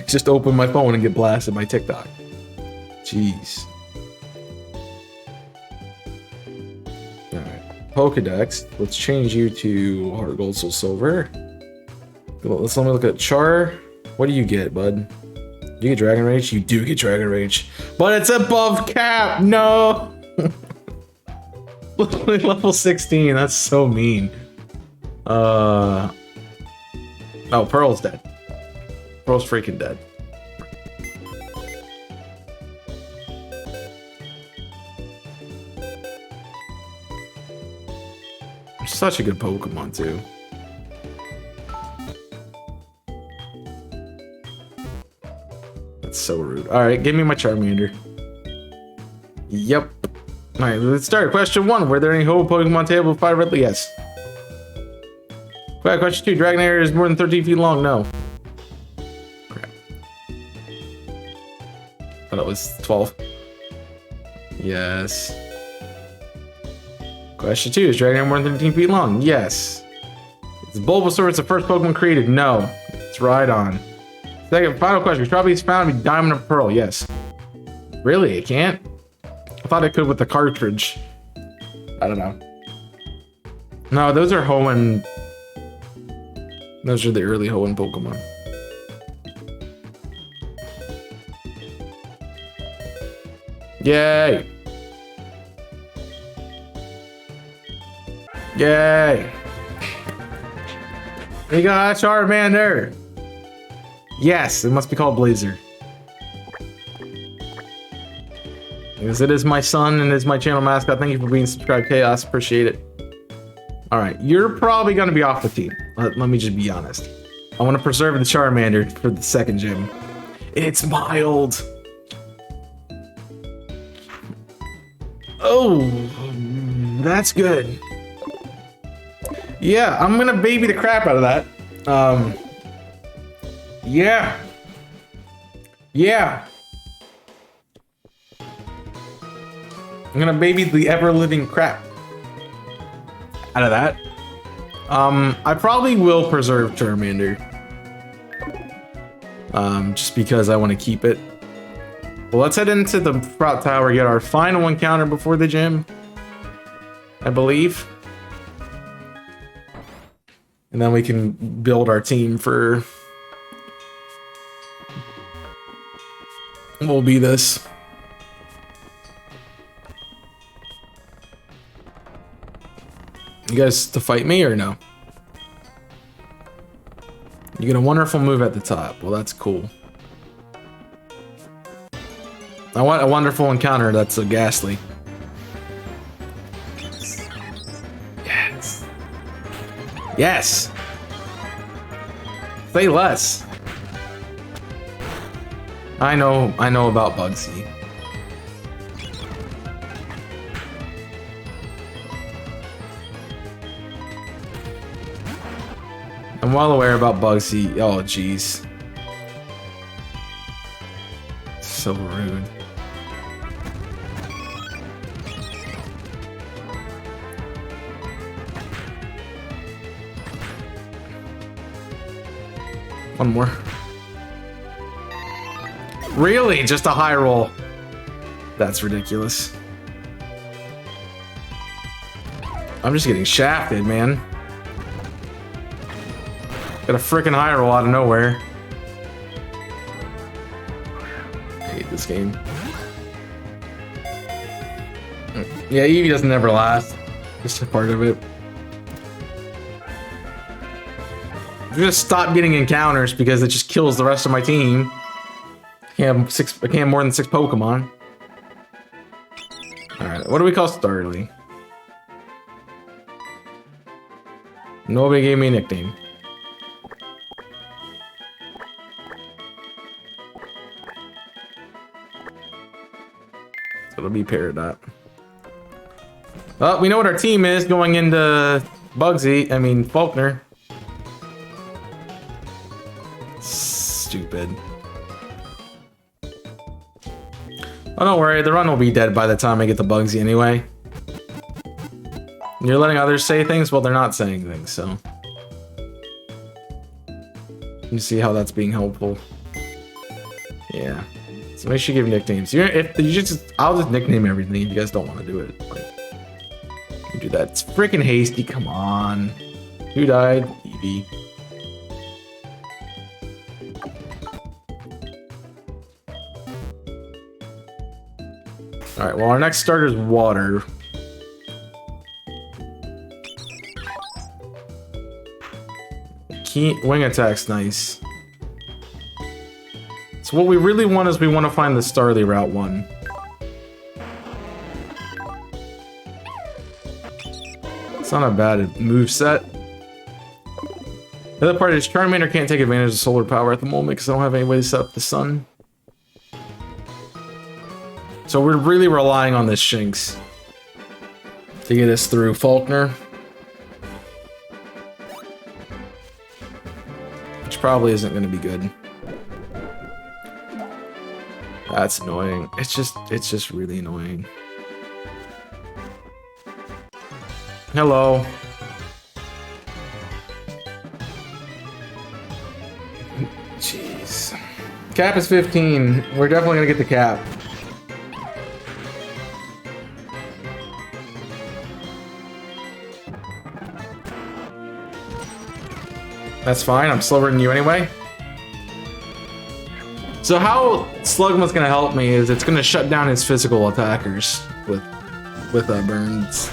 Just open my phone and get blasted by TikTok. Jeez. Alright. Pokedex. Let's change you to Heart Gold, Soul Silver. Let me look at Char. What do you get, bud? You get Dragon Rage? You do get Dragon Rage. But it's above cap! No! Level 16, that's so mean. Oh, Pearl's dead. Pearl's freaking dead. Such a good Pokemon, too. That's so rude. Alright, give me my Charmander. Yep. Alright, let's start. Question 1. Were there any Ho Pokemon table with 5 Ridley? Yes. Question 2. Dragonair is more than 13 feet long? No. Crap. Thought it was 12. Yes. Question 2. Is Dragonair more than 13 feet long? Yes. Is Bulbasaur the first Pokemon created? No. It's Rhydon. Second, final question. Strawberry's found to be Diamond or Pearl? Yes. Really? It can't? I thought it could with the cartridge. I don't know. No, those are Hoenn. Those are the early Hoenn Pokemon. Yay! Yay! We got Charmander! Yes, it must be called Blazer. Because it is my son and is my channel mascot. Thank you for being subscribed, Chaos. Appreciate it. Alright, you're probably going to be off the team. Let me just be honest. I want to preserve the Charmander for the second gym. It's mild. Oh, that's good. Yeah, I'm going to baby the crap out of that. Yeah. Yeah. I'm gonna baby the ever-living crap out of that. I probably will preserve Charmander. Just because I want to keep it. Well, let's head into the Sprout Tower, get our final encounter before the gym. I believe. And then we can build our team for... Will be this. You guys to fight me or no? You get a wonderful move at the top. Well, that's cool. I want a wonderful encounter that's a ghastly. Yes. Yes. Say less. I know about Bugsy. I'm well aware about Bugsy. Oh, jeez. So rude. One more. Really? Just a high roll? That's ridiculous. I'm just getting shafted, man. Got a freaking high roll out of nowhere. I hate this game. Yeah, Eevee doesn't ever last. Just a part of it. I just stop getting encounters because it just kills the rest of my team. I can't have more than 6 Pokemon. Alright, what do we call Starly? Nobody gave me a nickname. So it'll be Peridot. Well, we know what our team is going into Faulkner. Stupid. Oh, don't worry, the run will be dead by the time I get the Bugsy anyway. You're letting others say things? Well, they're not saying things, so. You see how that's being helpful. Yeah. So make sure you give nicknames. I'll just nickname everything if you guys don't want to do it. Like, you do that. It's freaking hasty, come on. Who died? Eevee. Alright, well our next starter is water. Wing attack's nice. So what we really want is we want to find the Starly Route 1. It's not a bad moveset. The other part is Charmander can't take advantage of solar power at the moment because I don't have any way to set up the sun. So we're really relying on this Shinx to get us through Faulkner. Which probably isn't going to be good. That's annoying. It's just really annoying. Hello. Jeez. Cap is 15. We're definitely going to get the cap. That's fine, I'm slower than you anyway. So how Slugma's gonna help me is it's gonna shut down his physical attackers with burns.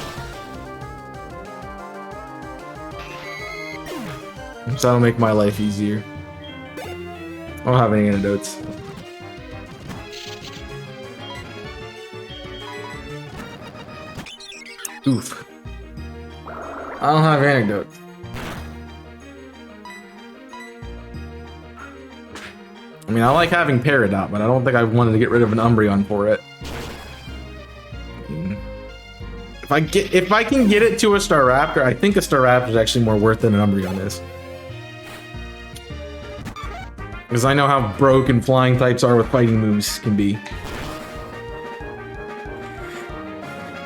So that'll make my life easier. I don't have any antidotes. Oof. I don't have antidotes. I mean, I like having Peridot, but I don't think I wanted to get rid of an Umbreon for it. If I can get it to a Staraptor, I think a Staraptor is actually more worth than an Umbreon is. Because I know how broken flying types are with fighting moves can be.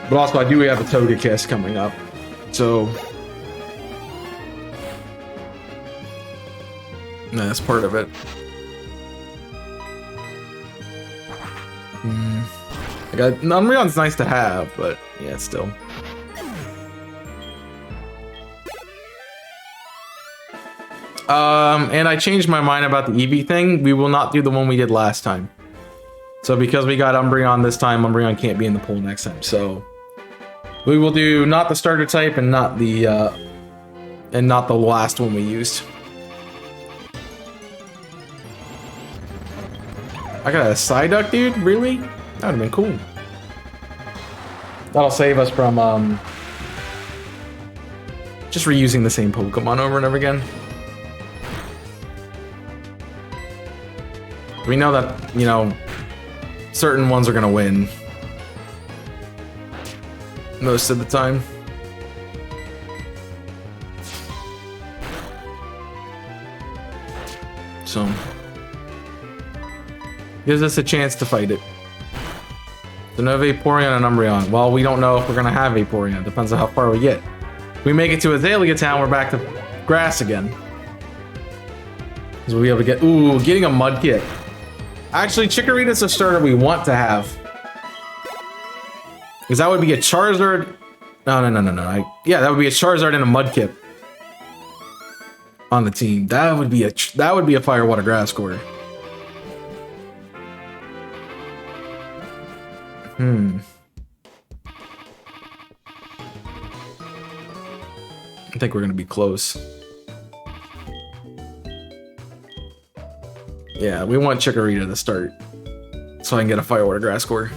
But also, I do have a Togekiss coming up, so that's part of it. Umbreon's nice to have, but yeah, still. And I changed my mind about the Eevee thing. We will not do the one we did last time. So because we got Umbreon this time, Umbreon can't be in the pool next time. So we will do not the starter type and not the last one we used. I got a Psyduck, dude? Really? That would have been cool. That'll save us from just reusing the same Pokemon over and over again. We know that, you know, certain ones are gonna win most of the time. So gives us a chance to fight it. So no Vaporeon and Umbreon. Well, we don't know if we're gonna have Vaporeon. Depends on how far we get. If we make it to Azalea Town, we're back to grass again. So we'll be able to get, ooh, getting a Mudkip. Actually, Chikorita's a starter we want to have. Because that would be a Charizard. No. Yeah, that would be a Charizard and a Mudkip on the team. That would be a Fire Water Grass core. I think we're gonna be close. Yeah, we want Chikorita to start so I can get a Fire Water Grass Core.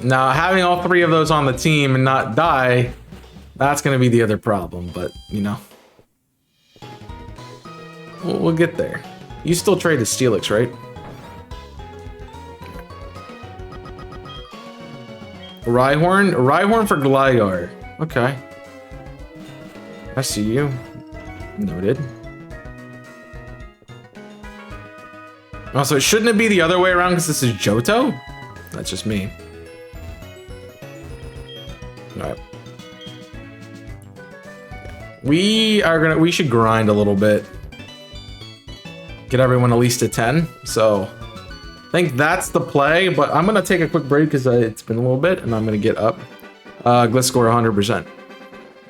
Now, having all three of those on the team and not die, that's gonna be the other problem, but, you know. We'll get there. You still trade the Steelix, right? Rhyhorn? Rhyhorn for Gligar. Okay. I see you. Noted. Also, shouldn't it be the other way around because this is Johto? That's just me. Alright. We should grind a little bit. Get everyone at least to 10. So I think that's the play, but I'm gonna take a quick break because it's been a little bit and I'm gonna get up. Gliscor 100%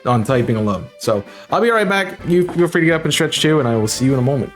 on typing alone. So I'll be right back. You feel free to get up and stretch too, and I will see you in a moment.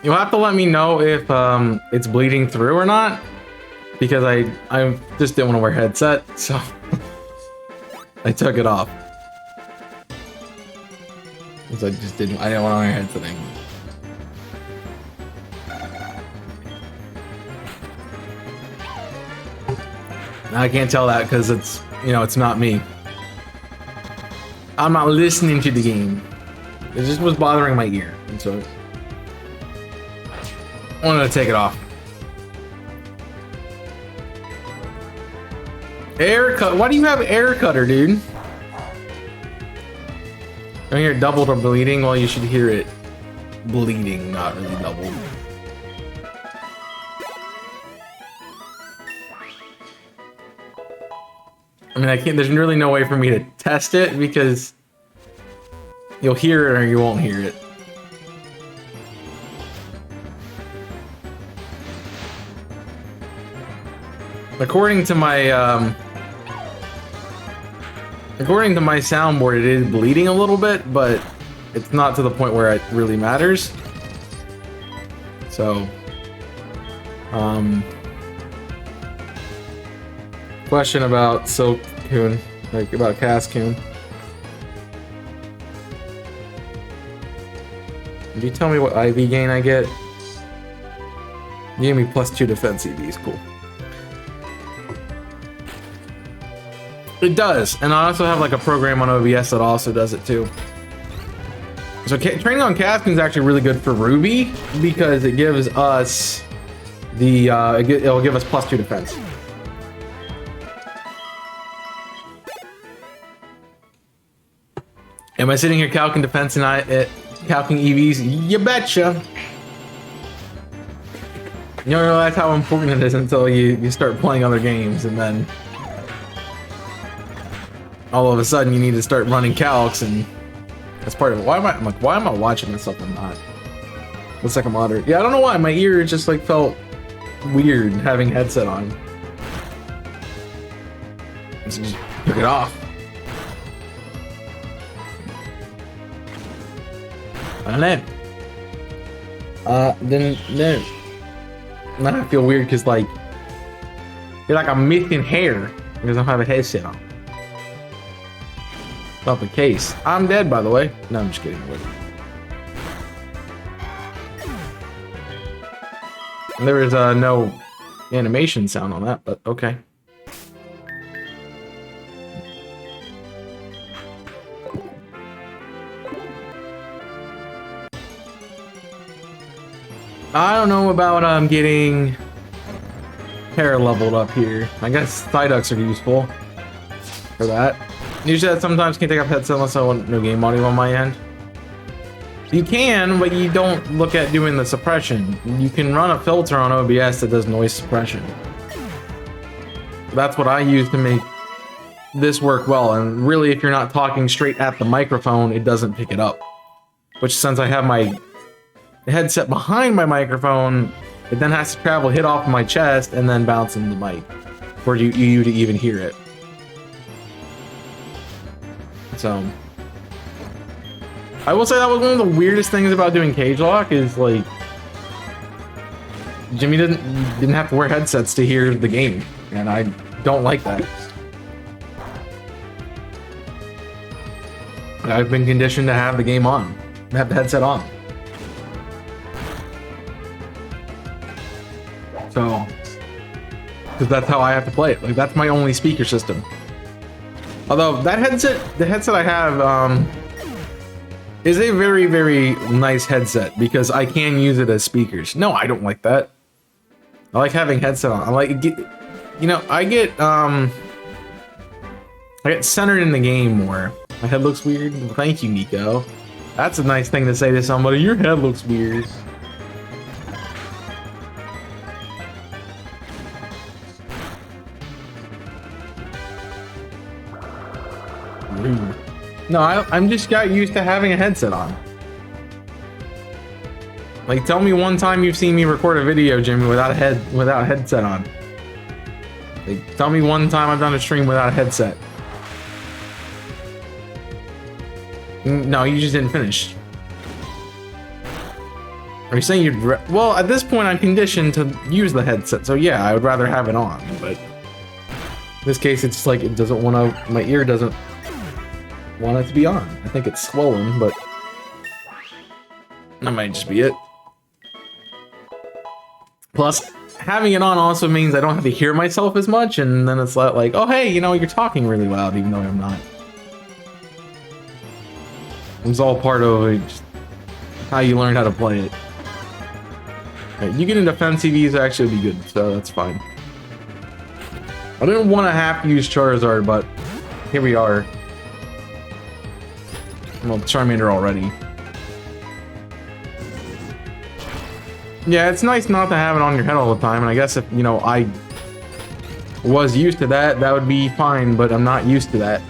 You'll have to let me know if it's bleeding through or not, because I just didn't want to wear a headset, so I took it off. Because I didn't want to wear a headset anymore. I can't tell that because it's, you know, it's not me. I'm not listening to the game. It just was bothering my ear, and so I wanted to take it off. Air cut. Why do you have air cutter, dude? I hear it doubled or bleeding. Well, you should hear it bleeding, not really doubled. I mean, I can't. There's really no way for me to test it because you'll hear it or you won't hear it. According to my soundboard, it is bleeding a little bit, but it's not to the point where it really matters. So, question about Silk Coon, like about Cascoon. Can you tell me what IV gain I get? You gave me +2 defense EVs, cool. It does, and I also have like a program on OBS that also does it too. So training on Cascoon is actually really good for Ruby because it gives us the it'll give us +2 defense. Am I sitting here calcing defense and calcing EVs? You betcha. You don't realize how important it is until you start playing other games, and then all of a sudden you need to start running calcs, and that's part of it. Why am I watching myself and not? Looks like a monitor. Yeah, I don't know why. My ear just like felt weird having headset on. Let's just pick it off. I don't know. Then no. Now I feel weird because like you're like I'm missing hair because I don't have a headset on. Not the case. I'm dead, by the way. No, I'm just kidding. There is no animation sound on that, but okay. I don't know about getting hair leveled up here. I guess Psyducks are useful for that. Usually I sometimes can't take off headset unless I want no game audio on my end. You can, but you don't look at doing the suppression. You can run a filter on OBS that does noise suppression. That's what I use to make this work well, and really if you're not talking straight at the microphone, it doesn't pick it up. Which since I have my headset behind my microphone, it then has to travel, hit off my chest, and then bounce into the mic for you to even hear it. So, I will say that was one of the weirdest things about doing cage lock is like Jimmy didn't have to wear headsets to hear the game, and I don't like that. I've been conditioned to have the game on, have the headset on. So, because that's how I have to play it. Like that's my only speaker system. Although that headset, the headset I have, is a very, very nice headset because I can use it as speakers. No, I don't like that. I like having headset on. I like, you know, I get centered in the game more. My head looks weird. Well, thank you, Nico. That's a nice thing to say to somebody. Your head looks weird. No, I'm just got used to having a headset on. Like, tell me one time you've seen me record a video, Jimmy, without a headset on. Like, tell me one time I've done a stream without a headset. No, you just didn't finish. Are you saying you'd... Well, at this point, I'm conditioned to use the headset, so yeah, I would rather have it on, but... In this case, it's like, it doesn't want to... My ear doesn't want it to be on. I think it's swollen, but... That might just be it. Plus, having it on also means I don't have to hear myself as much, and then it's like, oh hey, you know, you're talking really loud, even though I'm not. It's all part of just how you learn how to play it. Right, you get into defensive E's actually be good, so that's fine. I didn't want to have to use Charizard, but here we are. Well, Charmander already. Yeah, it's nice not to have it on your head all the time, and I guess if, you know, I was used to that, that would be fine, but I'm not used to that.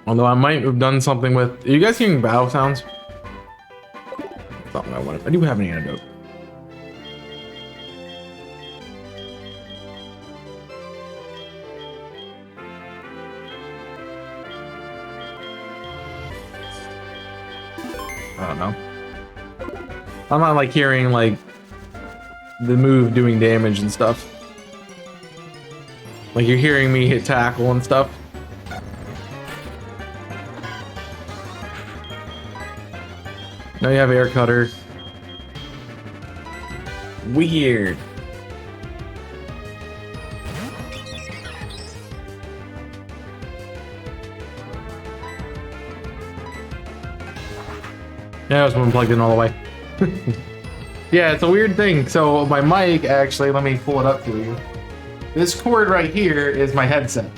Although I might have done something with... Are you guys hearing battle sounds? Something I wanted. I do have an antidote. I don't know. I'm not like hearing like the move doing damage and stuff. Like you're hearing me hit tackle and stuff. Now you have air cutter. Weird. Yeah, I was one plugged in all the way. Yeah, it's a weird thing. So my mic, actually, let me pull it up to you. This cord right here is my headset.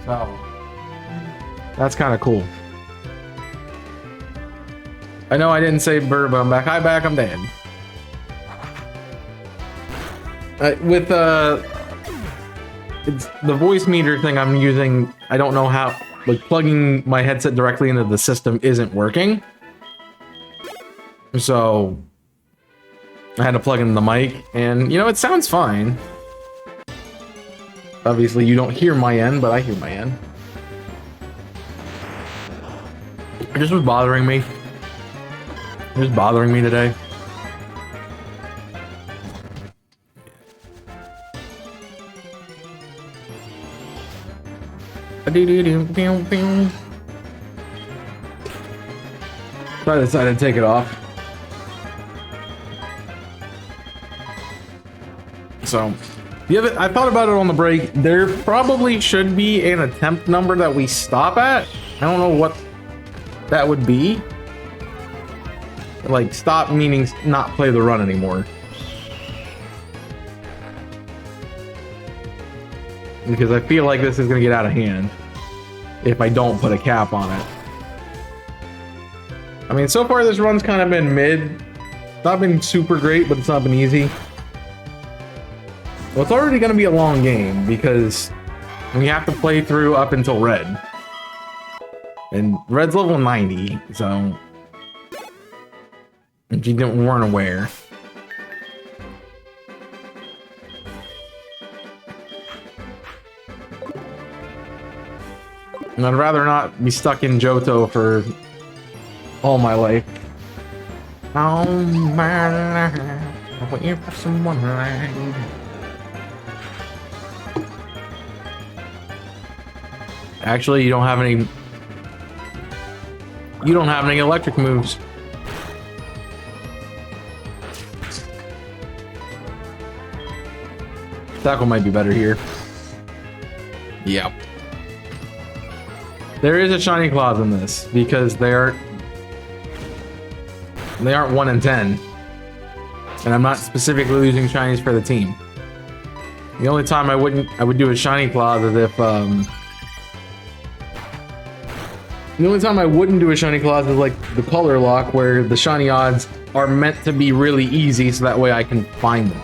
So that's kind of cool. I know I didn't say bird, but I'm back. Hi, back. I'm Dan. With it's the voice meter thing I'm using. I don't know how, like, plugging my headset directly into the system isn't working. So I had to plug in the mic, and you know, it sounds fine. Obviously, you don't hear my end, but I hear my end. It just was bothering me. It was bothering me today. So I decided to take it off. So, I thought about it on the break. There probably should be an attempt number that we stop at. I don't know what that would be. Like, stop meaning not play the run anymore. Because I feel like this is going to get out of hand if I don't put a cap on it. I mean, so far this run's kind of been mid. It's not been super great, but it's not been easy. Well, it's already going to be a long game because we have to play through up until Red. And Red's level 90, so if you weren't aware. And I'd rather not be stuck in Johto for all my life. Oh my life, waiting for someone like. Actually, you don't have any. You don't have any electric moves. Tackle might be better here. Yep. There is a shiny clause in this because they aren't 1 in 10, and I'm not specifically using shinies for the team. The only time I would do a shiny clause is if the only time I wouldn't do a shiny clause is like the color lock, where the shiny odds are meant to be really easy, so that way I can find them.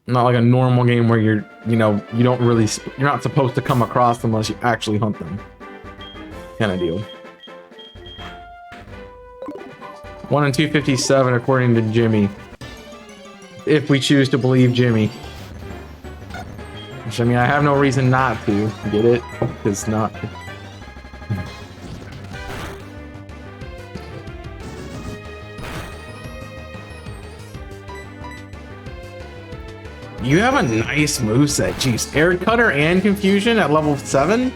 Not like a normal game where you're not supposed to come across them unless you actually hunt them. Kind of deal. 1 in 257 according to Jimmy. If we choose to believe Jimmy. Which, I mean, I have no reason not to get it, because not. You have a nice moveset. Jeez, Air Cutter and Confusion at level 7?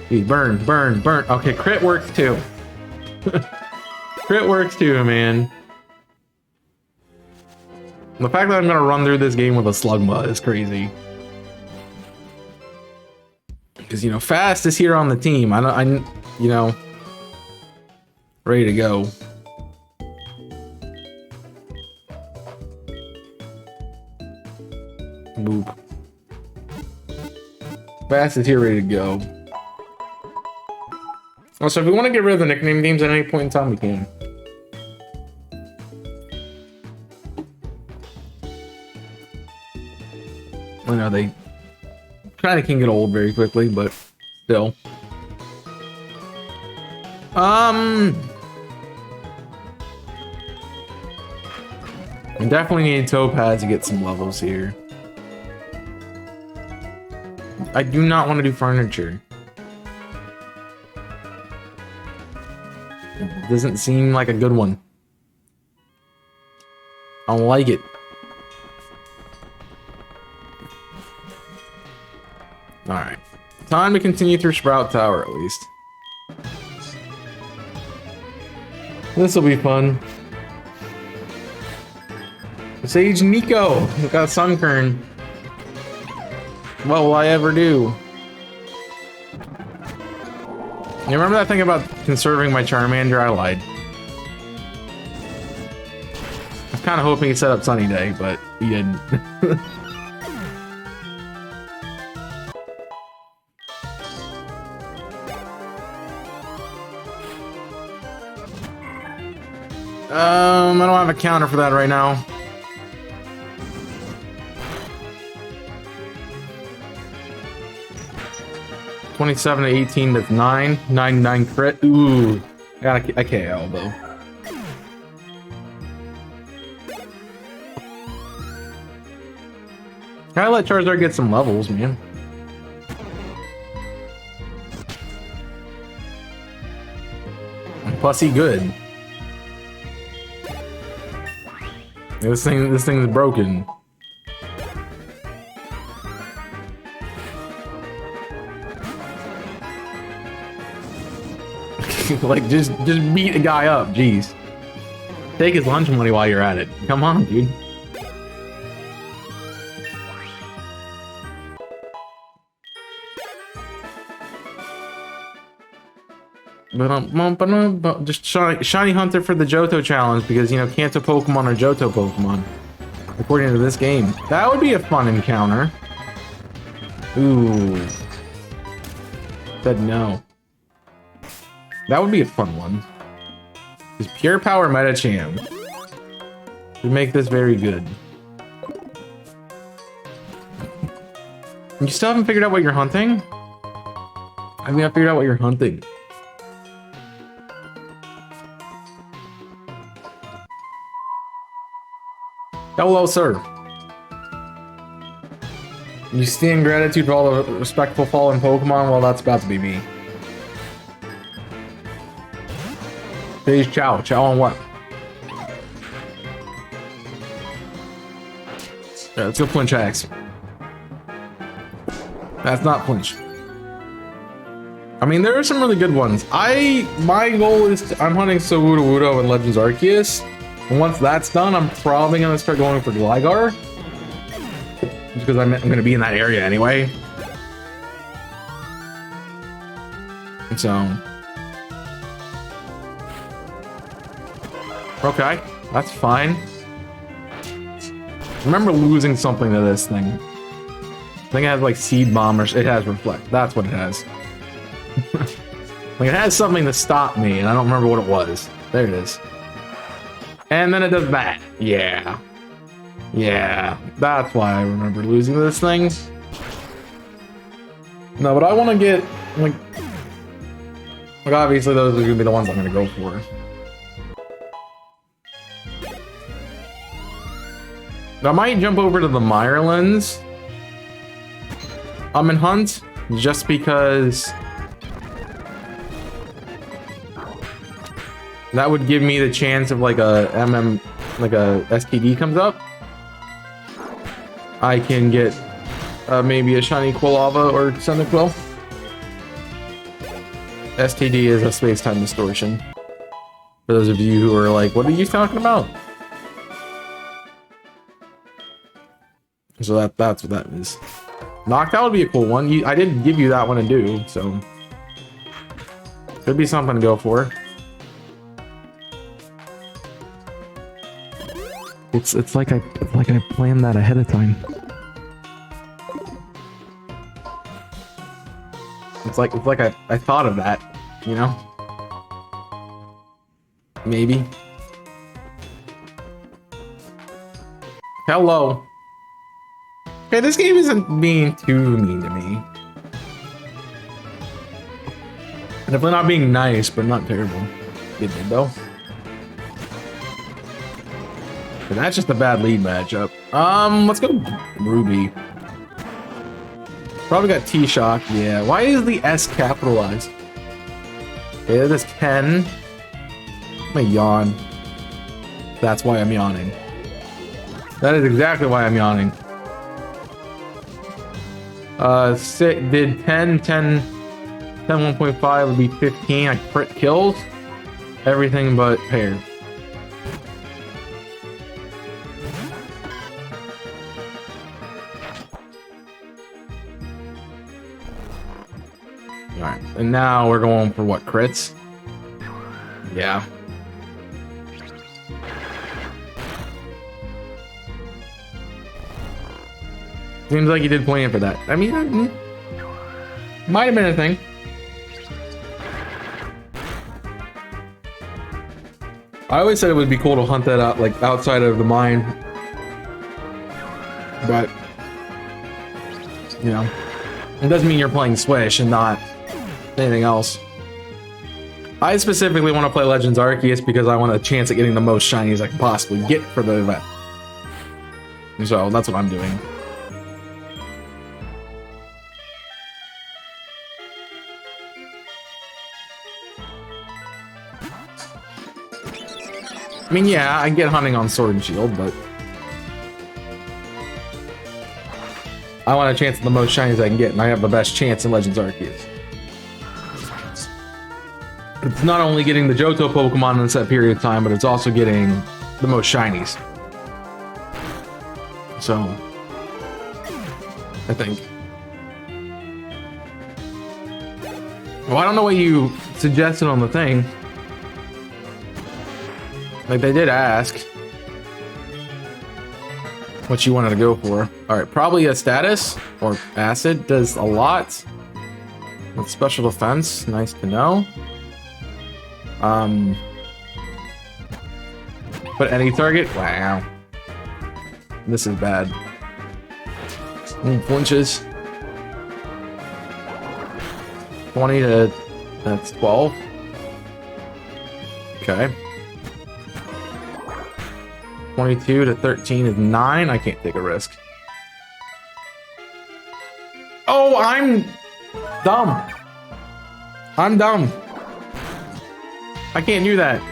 Dude, burn, burn, burn. Okay, crit works too. Crit works too, man. The fact that I'm gonna run through this game with a Slugma is crazy. Because, you know, Fast is here on the team. You know, ready to go. Boop. Fast is here, ready to go. Also, if we want to get rid of the nickname games at any point in time, we can. I know they kind of can get old very quickly, but still. I definitely need Topaz to get some levels here. I do not want to do furniture. It doesn't seem like a good one. I don't like it. Alright. Time to continue through Sprout Tower, at least. This will be fun. Sage Nico! Got Sunkern. What will I ever do? You remember that thing about conserving my Charmander? I lied. I was kind of hoping he set up Sunny Day, but he didn't. I don't have a counter for that right now. $27 to 18, that's 9. 9 crit. Ooh. I got a KO though. Gotta let Charizard get some levels, man. Plus he good. This thing's broken. Like just beat a guy up, jeez. Take his lunch money while you're at it. Come on, dude. Just shiny hunter for the Johto challenge because, you know, Kanto Pokemon are Johto Pokemon, according to this game. That would be a fun encounter. Ooh. Said no. That would be a fun one. Because Pure Power Metacham would make this very good. You still haven't figured out what you're hunting? I mean, I figured out what you're hunting. Hello, sir. You stand gratitude for all the respectful fallen Pokemon? Well, that's about to be me. Please, Chow. Chow on what? Yeah, let's go flinch X. That's not flinch. I mean, there are some really good ones. My goal is I'm hunting Sawudo and Legends Arceus. And once that's done, I'm probably gonna start going for Gligar. Just because I'm gonna be in that area anyway. And so. Okay, that's fine. I remember losing something to this thing. I think it has like Seed Bomb or it has Reflect. That's what it has. Like it has something to stop me, and I don't remember what it was. There it is. And then it does that. Yeah. Yeah. That's why I remember losing this thing. No, but I want to get, like obviously those are going to be the ones I'm going to go for. I might jump over to the Mirelands. I'm in Hunt, just because that would give me the chance of like a like a STD comes up. I can get maybe a shiny Quilava or Cyndaquil. STD is a space-time distortion. For those of you who are like, what are you talking about? So that's what that is. Knockout would be a cool one. I did give you that one to do, so could be something to go for. It's like I planned that ahead of time. It's like I thought of that, you know? Maybe. Hello. Okay, this game isn't being too mean to me. Definitely not being nice, but not terrible. It did though. But that's just a bad lead matchup. Let's go Ruby. Probably got T-Shock, yeah. Why is the S capitalized? Okay, that's 10. I'm gonna yawn. That's why I'm yawning. That is exactly why I'm yawning. Did 10, 1.5 would be 15. I crit kills. Everything but pair. Alright, and now we're going for what, crits? Yeah. Seems like you did plan for that. I mean, might have been a thing. I always said it would be cool to hunt that out, like outside of the mine. But, you know, it doesn't mean you're playing Swish and not anything else. I specifically want to play Legends Arceus because I want a chance at getting the most shinies I can possibly get for the event. So that's what I'm doing. I mean, yeah, I get hunting on Sword and Shield, but I want a chance at the most shinies I can get, and I have the best chance in Legends Arceus. It's not only getting the Johto Pokemon in a set period of time, but it's also getting the most shinies. So, I think. Well, I don't know what you suggested on the thing. Like, they did ask what you wanted to go for. Alright, probably a status or acid does a lot. With special defense, nice to know. But any target? Wow. This is bad. Flinches. 20 to... that's 12. Okay. 22 to 13 is 9. I can't take a risk. Oh, I'm dumb. I'm dumb. I can't do that.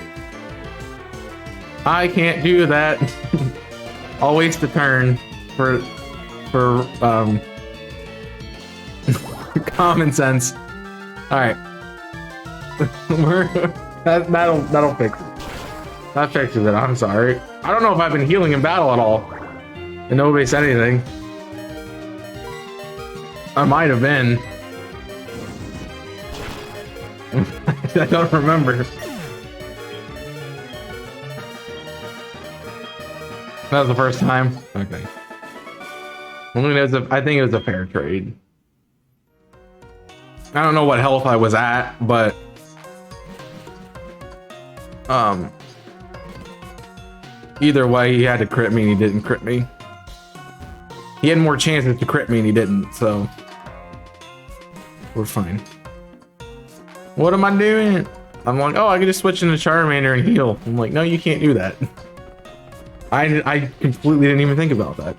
I can't do that. I'll waste a turn for common sense. All right. that'll fix it. That fixes it. I'm sorry. I don't know if I've been healing in battle at all, and nobody said anything. I might have been. I don't remember. That was the first time? Okay. I think it was a fair trade. I don't know what health I was at, but... either way, he had to crit me and he didn't crit me. He had more chances to crit me and he didn't, so... we're fine. What am I doing? I'm like, oh, I can just switch into Charmander and heal. I'm like, no, you can't do that. I completely didn't even think about that.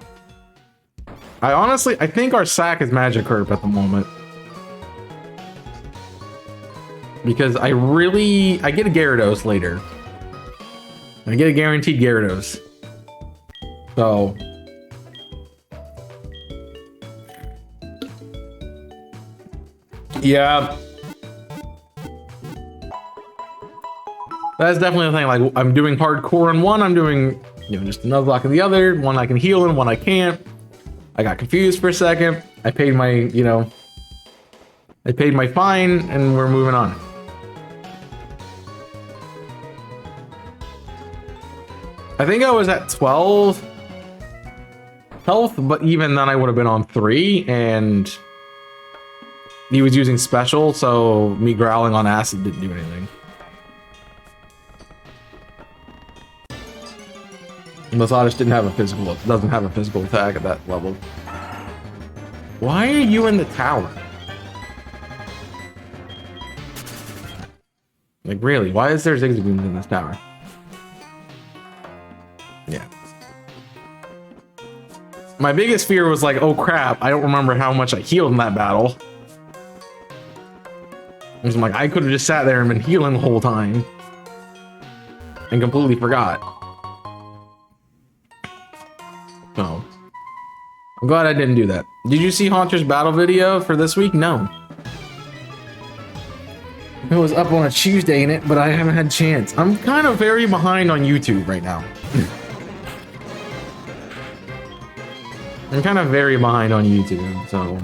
I think our sack is Magikarp at the moment. Because I get a Gyarados later. I get a guaranteed Gyarados. So Yeah. That's definitely the thing. Like, I'm doing hardcore in one, I'm doing, you know, just Nuzlocke in the other. One I can heal in, one I can't. I got confused for a second. I paid my, you know, I paid my fine, and we're moving on. I think I was at 12 health, but even then I would have been on 3, and he was using special, so me growling on acid didn't do anything. Unless Oddish didn't have a physical, doesn't have a physical attack at that level. Why are you in the tower? Like, really, why is there zigzagoons in this tower? Yeah. My biggest fear was like, oh crap, I don't remember how much I healed in that battle. I'm like, I could have just sat there and been healing the whole time. And completely forgot. So, I'm glad I didn't do that. Did you see Haunter's battle video for this week? No. It was up on a Tuesday in it, but I haven't had a chance. I'm kind of very behind on YouTube right now. I'm kind of very behind on YouTube, so...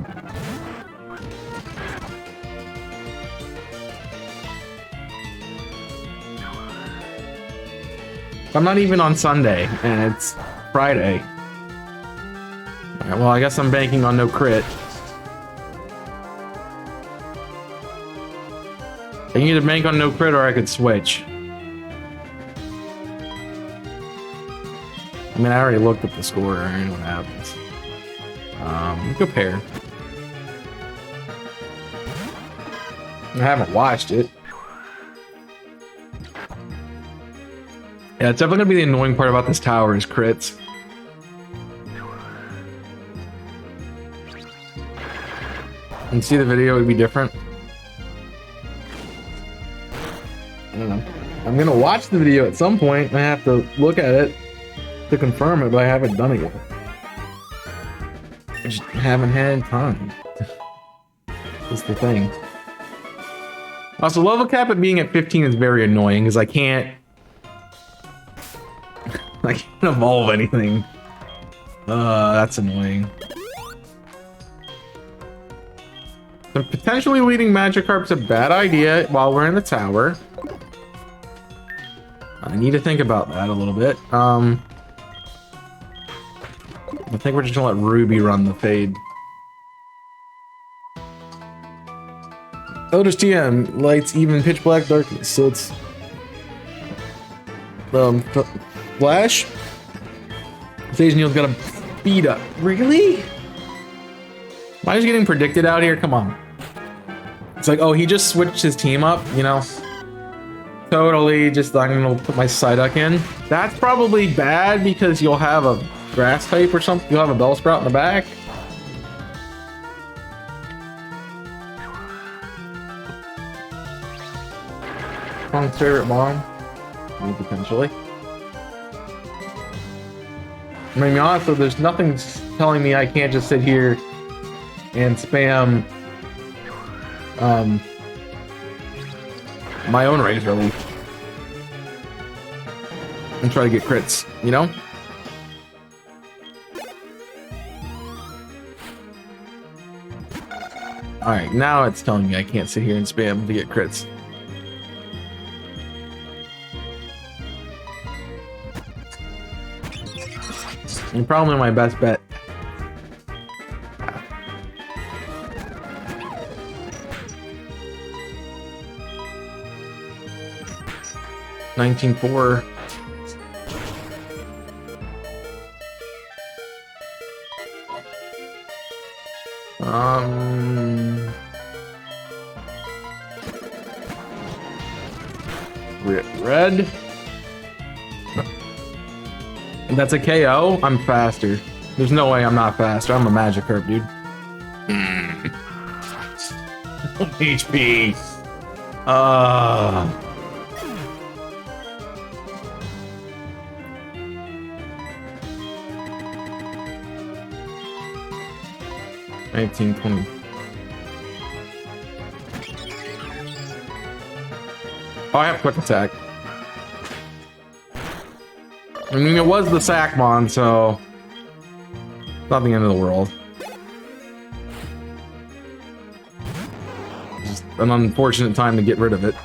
I'm not even on Sunday, and it's Friday. Alright, well, I guess I'm banking on no crit. I can either bank on no crit or I could switch. I mean, I already looked at the score. I know what happens. Compare. I haven't watched it. Yeah, it's definitely gonna be the annoying part about this tower is crits. And see the video would be different. I don't know. I'm gonna watch the video at some point. I have to look at it to confirm it, but I haven't done it yet. I just haven't had time. That's the thing. Also, level cap at being at 15 is very annoying because I can't evolve anything. That's annoying. So potentially leading Magikarp's a bad idea while we're in the tower. I need to think about that a little bit. I think we're just gonna let Ruby run the fade. Eldritch TM lights even pitch black darkness, so it's Flash. Sage Neil's got a beat up. Really? Am I just getting predicted out here? Come on. It's like, oh, he just switched his team up, you know? Totally, just I'm gonna put my Psyduck in. That's probably bad because you'll have a grass type or something. You'll have a Bellsprout in the back. Mom's favorite mom? Me, potentially. I mean, to be honest, though, there's nothing telling me I can't just sit here and spam my own Razor Leaf and try to get crits, you know? Alright, now it's telling me I can't sit here and spam to get crits. And probably my best bet. $19.4. Red. That's a KO. I'm faster. There's no way I'm not faster. I'm a Magikarp, dude. HP. $19.20. Oh, I have quick attack. I mean, it was the Sackmon, so not the end of the world. Just an unfortunate time to get rid of it.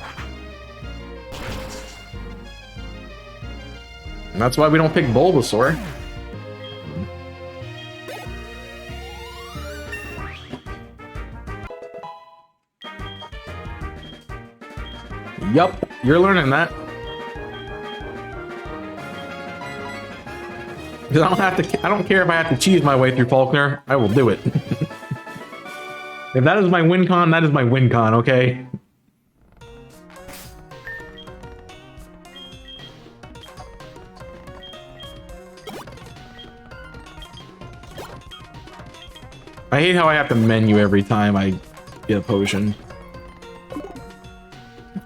And that's why we don't pick Bulbasaur. Yup, you're learning that. Because I don't have to. I don't care if I have to cheese my way through Faulkner. I will do it. If that is my win con, that is my win con. Okay. I hate how I have to menu every time I get a potion.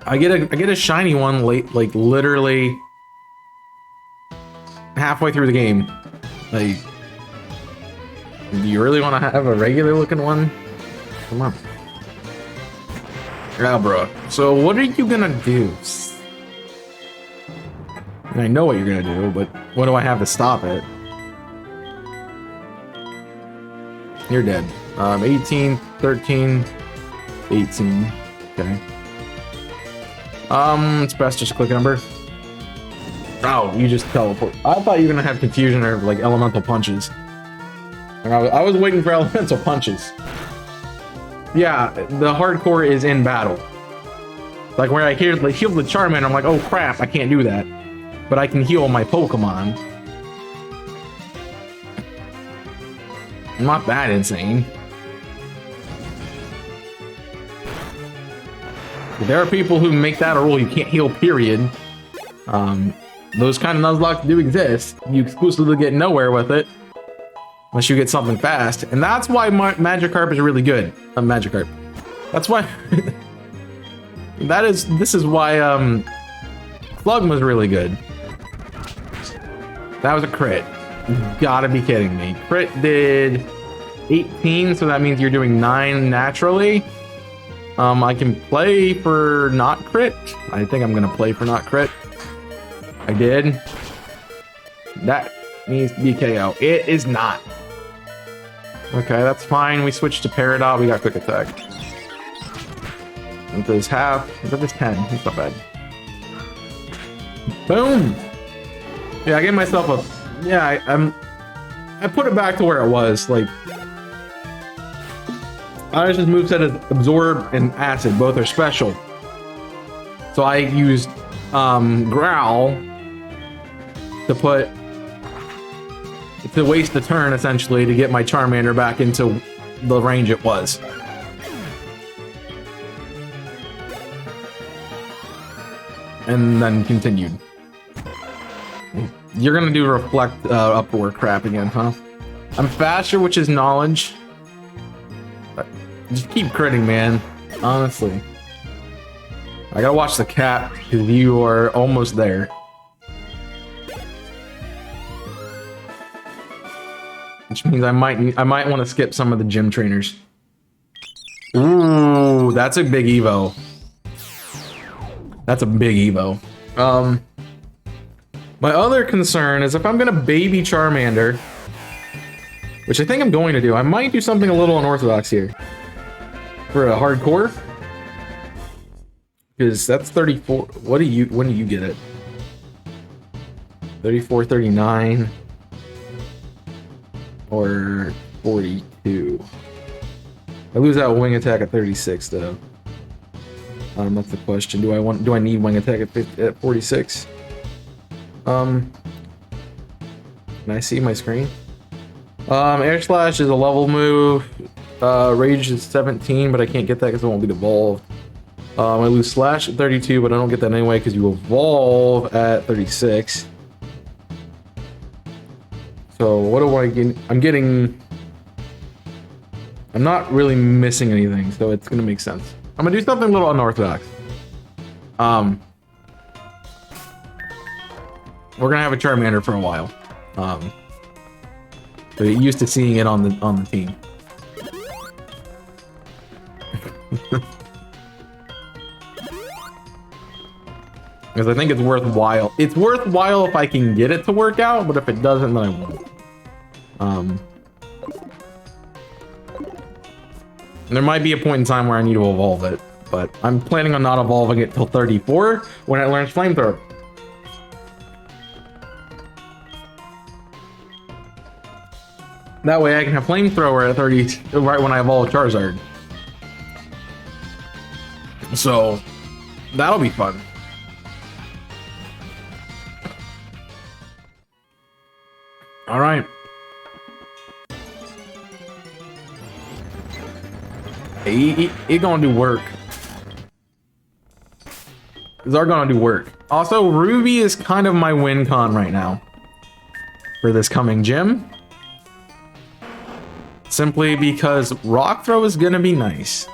I get a shiny one late, like literally halfway through the game. Like, do you really want to have a regular looking one? Come on. Yeah, bro. So what are you gonna do? And I know what you're gonna do, but what do I have to stop it? You're dead. 18, 13, 18. Okay. It's best just click number. Oh, you just teleport. I thought you were gonna have confusion or like elemental punches. I was waiting for elemental punches. Yeah, the hardcore is in battle. Like where I hear the heal the Charmander, I'm like, oh crap, I can't do that. But I can heal my Pokemon. I'm not that insane. There are people who make that a rule, you can't heal, period. Those kind of Nuzlocke do exist. You exclusively get nowhere with it. Unless you get something fast. And that's why Magikarp is really good. Magikarp. That's why... This is why, Slug was really good. That was a crit. You gotta be kidding me. Crit did 18, so that means you're doing 9 naturally. I can play for not crit. I think I'm gonna play for not crit. I did. That needs to be KO. It is not. Okay, that's fine. We switched to Peridot. We got quick attack. That is half. That is 10. It's not bad. Boom. Yeah, I gave myself a. Yeah, I put it back to where it was. Like, Irish's moveset is Absorb and Acid. Both are special. So I used Growl to waste the turn essentially to get my Charmander back into the range it was. And then continued. You're gonna do reflect upward crap again, huh? I'm faster, which is knowledge. Just keep critting, man. Honestly. I gotta watch the cap, because you are almost there. Which means I might want to skip some of the gym trainers. Ooh, that's a big Evo. That's a big Evo. My other concern is if I'm gonna baby Charmander, which I think I'm going to do, I might do something a little unorthodox here. For a hardcore. Because that's 34. When do you get it? 34, 39. Or 42. I lose that wing attack at 36 though. That's the question. Do I need wing attack at 46? Can I see my screen? Air Slash is a level move. Rage is 17, but I can't get that because it won't be evolved. I lose Slash at 32, but I don't get that anyway because you evolve at 36. So what do I get? I'm not really missing anything, so it's gonna make sense. I'm gonna do something a little unorthodox. We're gonna have a Charmander for a while. So you're used to seeing it on the team. Because I think it's worthwhile. It's worthwhile if I can get it to work out, but if it doesn't, then I won't. There might be a point in time where I need to evolve it, but I'm planning on not evolving it till 34 when it learns flamethrower. That way I can have flamethrower at 30 right when I evolve Charizard. So that'll be fun. All right. It gonna do work. They're gonna do work. Also, Ruby is kind of my win con right now for this coming gym. Simply because Rock Throw is gonna be nice.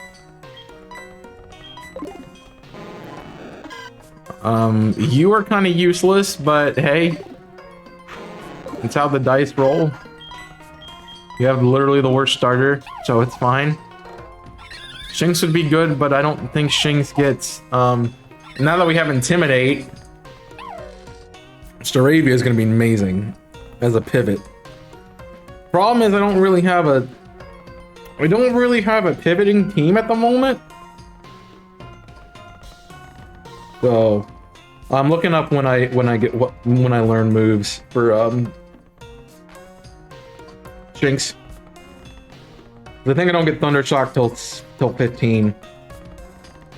You are kind of useless, but hey, it's how the dice roll. You have literally the worst starter, so it's fine. Shinx would be good, but I don't think Shinx gets, now that we have Intimidate, Staravia is going to be amazing as a pivot. Problem is I don't really have a pivoting team at the moment. So I'm looking up when I learn moves for Shinx. I think I don't get Thunder Shock till 15.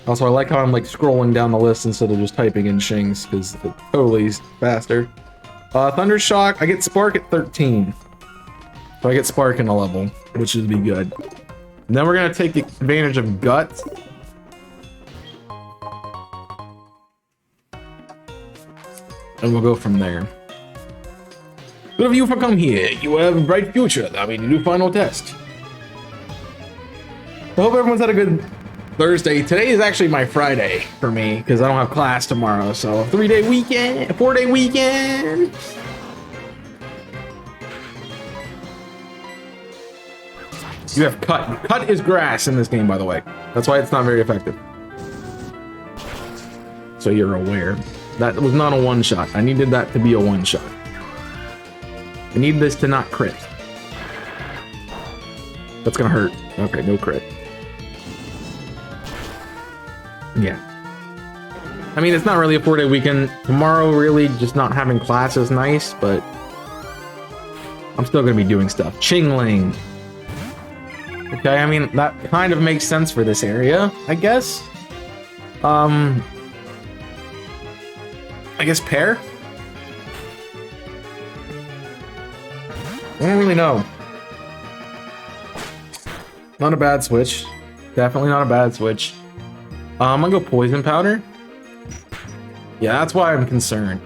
Also, I like how I'm like scrolling down the list instead of just typing in Shinx because it totally is faster. Thunder Shock, I get Spark at 13. So I get Spark in a level, which would be good. And then we're gonna take advantage of Gut. And we'll go from there. Good of you for come here. You have a bright future. That means you do final test. I hope everyone's had a good Thursday. Today is actually my Friday for me because I don't have class tomorrow. So 4-day weekend. You have cut. Cut is grass in this game, by the way. That's why it's not very effective. So you're aware. That was not a one-shot. I needed that to be a one-shot. I need this to not crit. That's gonna hurt. Okay, no crit. Yeah. I mean, it's not really a 4-day weekend. Tomorrow, really, just not having class is nice, but I'm still gonna be doing stuff. Chingling. Okay, I mean, that kind of makes sense for this area, I guess. I guess Pear? I don't really know. Not a bad switch. Definitely not a bad switch. I'm gonna go Poison Powder. Yeah, that's why I'm concerned.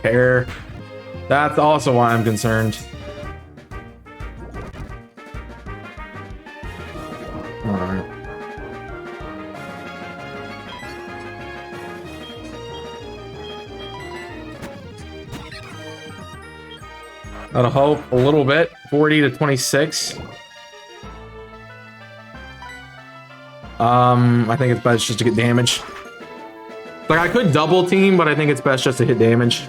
Pear. That's also why I'm concerned. Alright. That'll help a little bit. 40 to 26. I think it's best just to get damage. Like, I could double team, but I think it's best just to hit damage.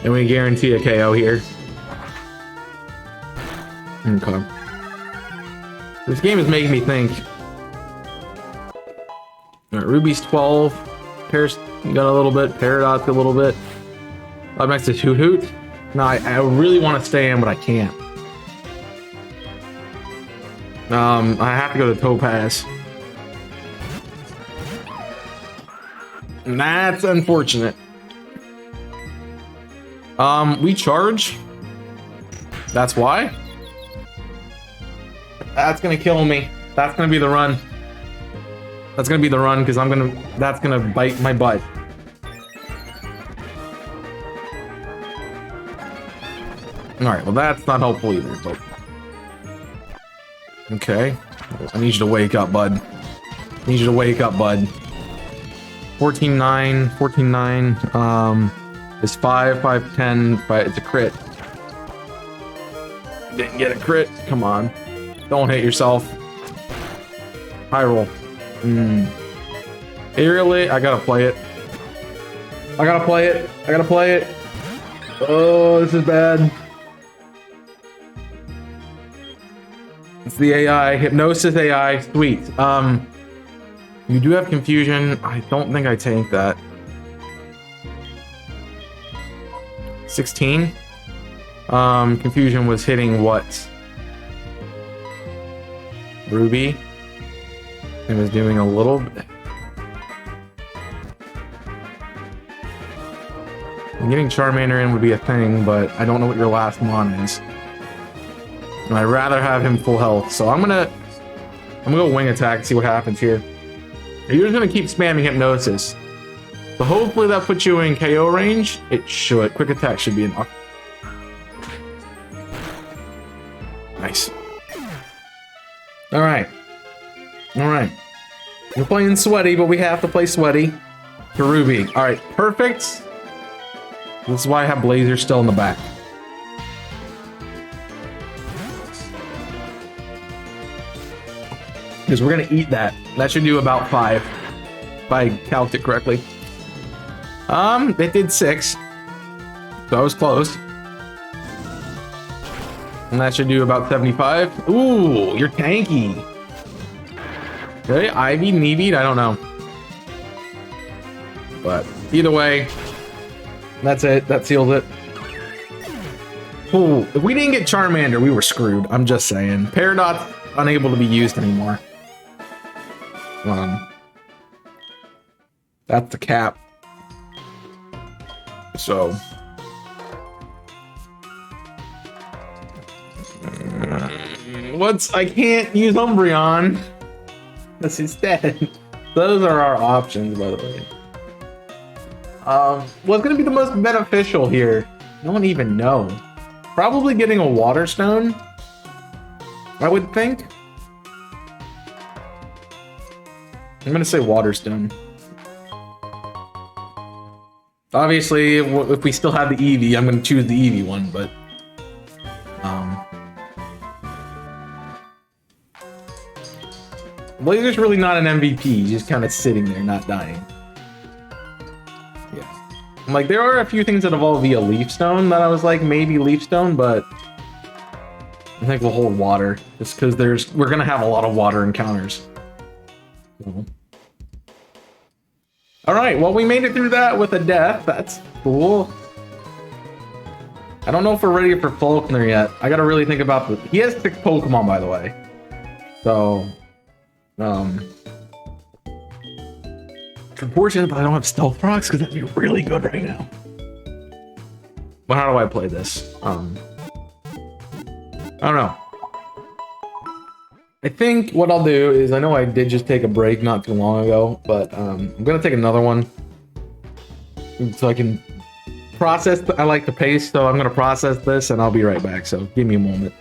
And we guarantee a KO here. Okay. This game is making me think. Alright, Ruby's 12. Pear's got a little bit. Peridot's a little bit. Up next to Hoot Hoot. No, I really want to stay in, but I can't. I have to go to Topaz. And that's unfortunate. We charge. That's why. That's gonna kill me. That's gonna be the run. That's gonna be the run because that's gonna bite my butt. Alright, well that's not helpful either, but... Okay. I need you to wake up, bud. I need you to wake up, bud. 14-9, 14-9, is 5, 5-10, but it's a crit. Didn't get a crit, come on. Don't hit yourself. High roll. Aerially, I gotta play it. I gotta play it. I gotta play it. Oh, this is bad. It's the AI. Hypnosis AI. Sweet. You do have confusion. I don't think I tank that. 16. Confusion was hitting what? Ruby. It was doing a little bit. Getting Charmander in would be a thing, but I don't know what your last mon is. And I'd rather have him full health, so I'm gonna go wing attack and see what happens here. You're just gonna keep spamming hypnosis. So hopefully that puts you in KO range. It should. Quick attack should be enough. Nice. Alright. Alright. We're playing sweaty, but we have to play sweaty for Ruby. Alright, perfect. This is why I have Blazer still in the back. Because we're gonna eat that. That should do about 5. If I calced it correctly. It did 6. So I was close. And that should do about 75. Ooh, you're tanky. Okay, Ivy, Neebeat, I don't know. But either way, that's it. That seals it. Ooh, if we didn't get Charmander, we were screwed. I'm just saying. Peridot's unable to be used anymore. That's the cap. So. I can't use Umbreon. This is dead. Those are our options, by the way. What's gonna be the most beneficial here? No one even know. Probably getting a Water Stone, I would think. I'm gonna say Water Stone. Obviously, if we still have the Eevee, I'm gonna choose the Eevee one, but Blazer's really not an MVP. He's just kind of sitting there, not dying. Yeah. Like, there are a few things that evolve via Leaf Stone that I was like, maybe Leaf Stone, but I think we'll hold Water, just because we're gonna have a lot of Water encounters. Alright, well, we made it through that with a death. That's cool. I don't know if we're ready for Faulkner yet. I gotta really think about this. He has 6 Pokemon, by the way. So, it's unfortunate that I don't have Stealth Rocks, because that'd be really good right now. But how do I play this? I don't know. I think what I'll do is, I know I did just take a break not too long ago, but I'm gonna take another one so I can process. I like the pace, so I'm gonna process this and I'll be right back. So give me a moment.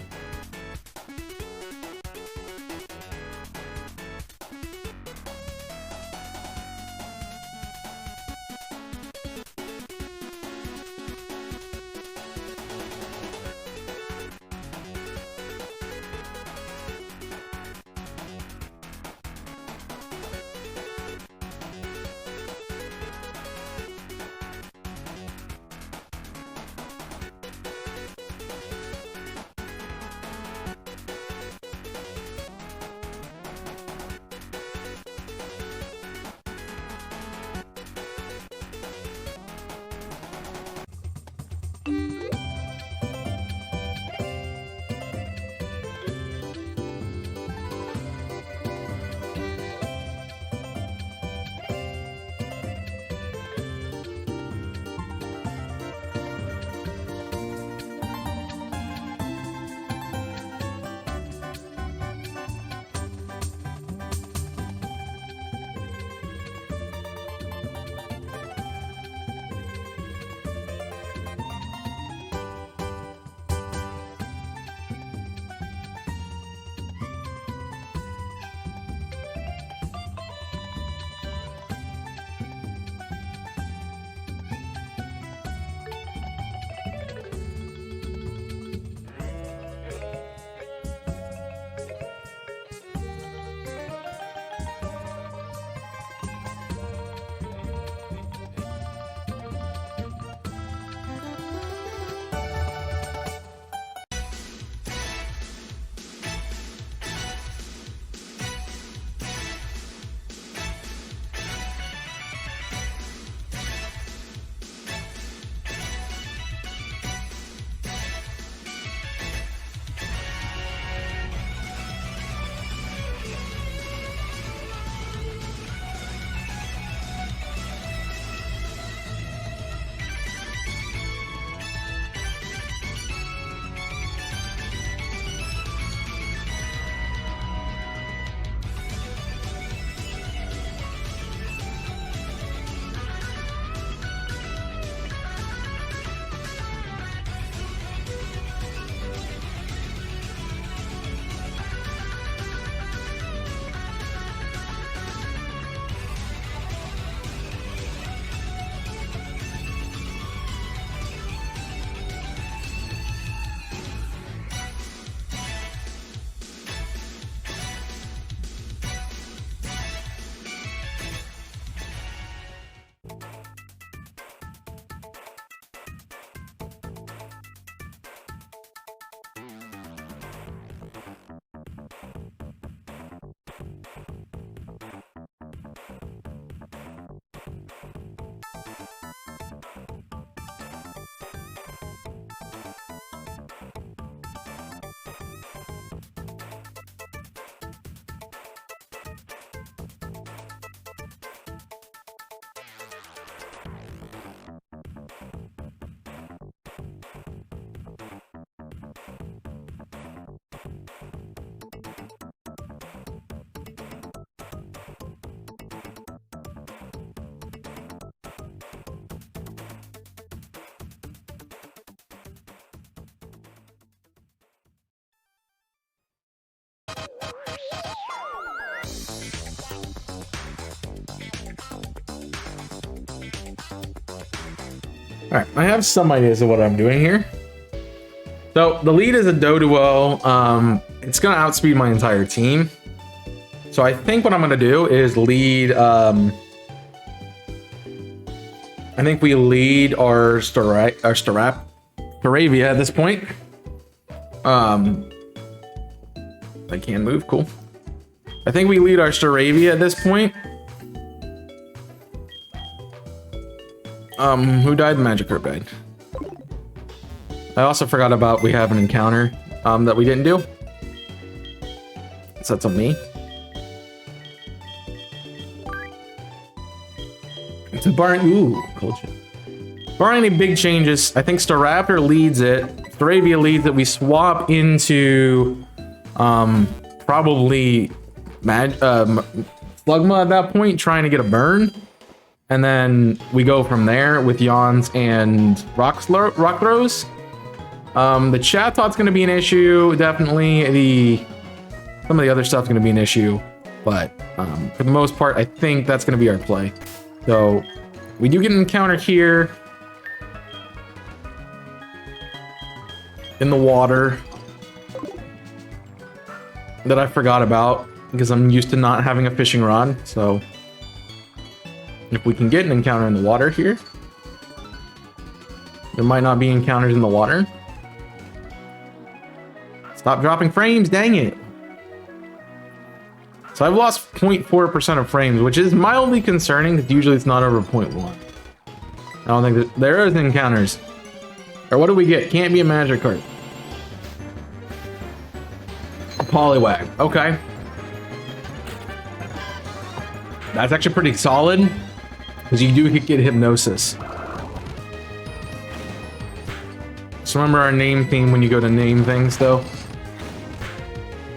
All right, I have some ideas of what I'm doing here. So the lead is a Doduo. It's gonna outspeed my entire team. So I think what I'm gonna do is lead. I think we lead our Staravia at this point. I can't move. Cool. I think we lead our Staravia at this point. Who died? Magikarp died. I also forgot about we have an encounter that we didn't do. So that's on me. It's a ooh, culture. Barring any big changes, I think Staraptor leads it. Staravia leads it. We swap into probably Slugma at that point, trying to get a burn. And then we go from there with Yawns and Rock Throws. The Chatot's going to be an issue. Definitely some of the other stuff's going to be an issue. But for the most part, I think that's going to be our play. So we do get an encounter here in the water that I forgot about because I'm used to not having a fishing rod. So if we can get an encounter in the water here, there might not be encounters in the water. Stop dropping frames, dang it. So I've lost 0.4% of frames, which is mildly concerning because usually it's not over 0.1. I don't think that there is encounters. Or what do we get? Can't be a Magikarp. A Poliwag. Okay. That's actually pretty solid because you do get Hypnosis. So remember our name theme when you go to name things, though.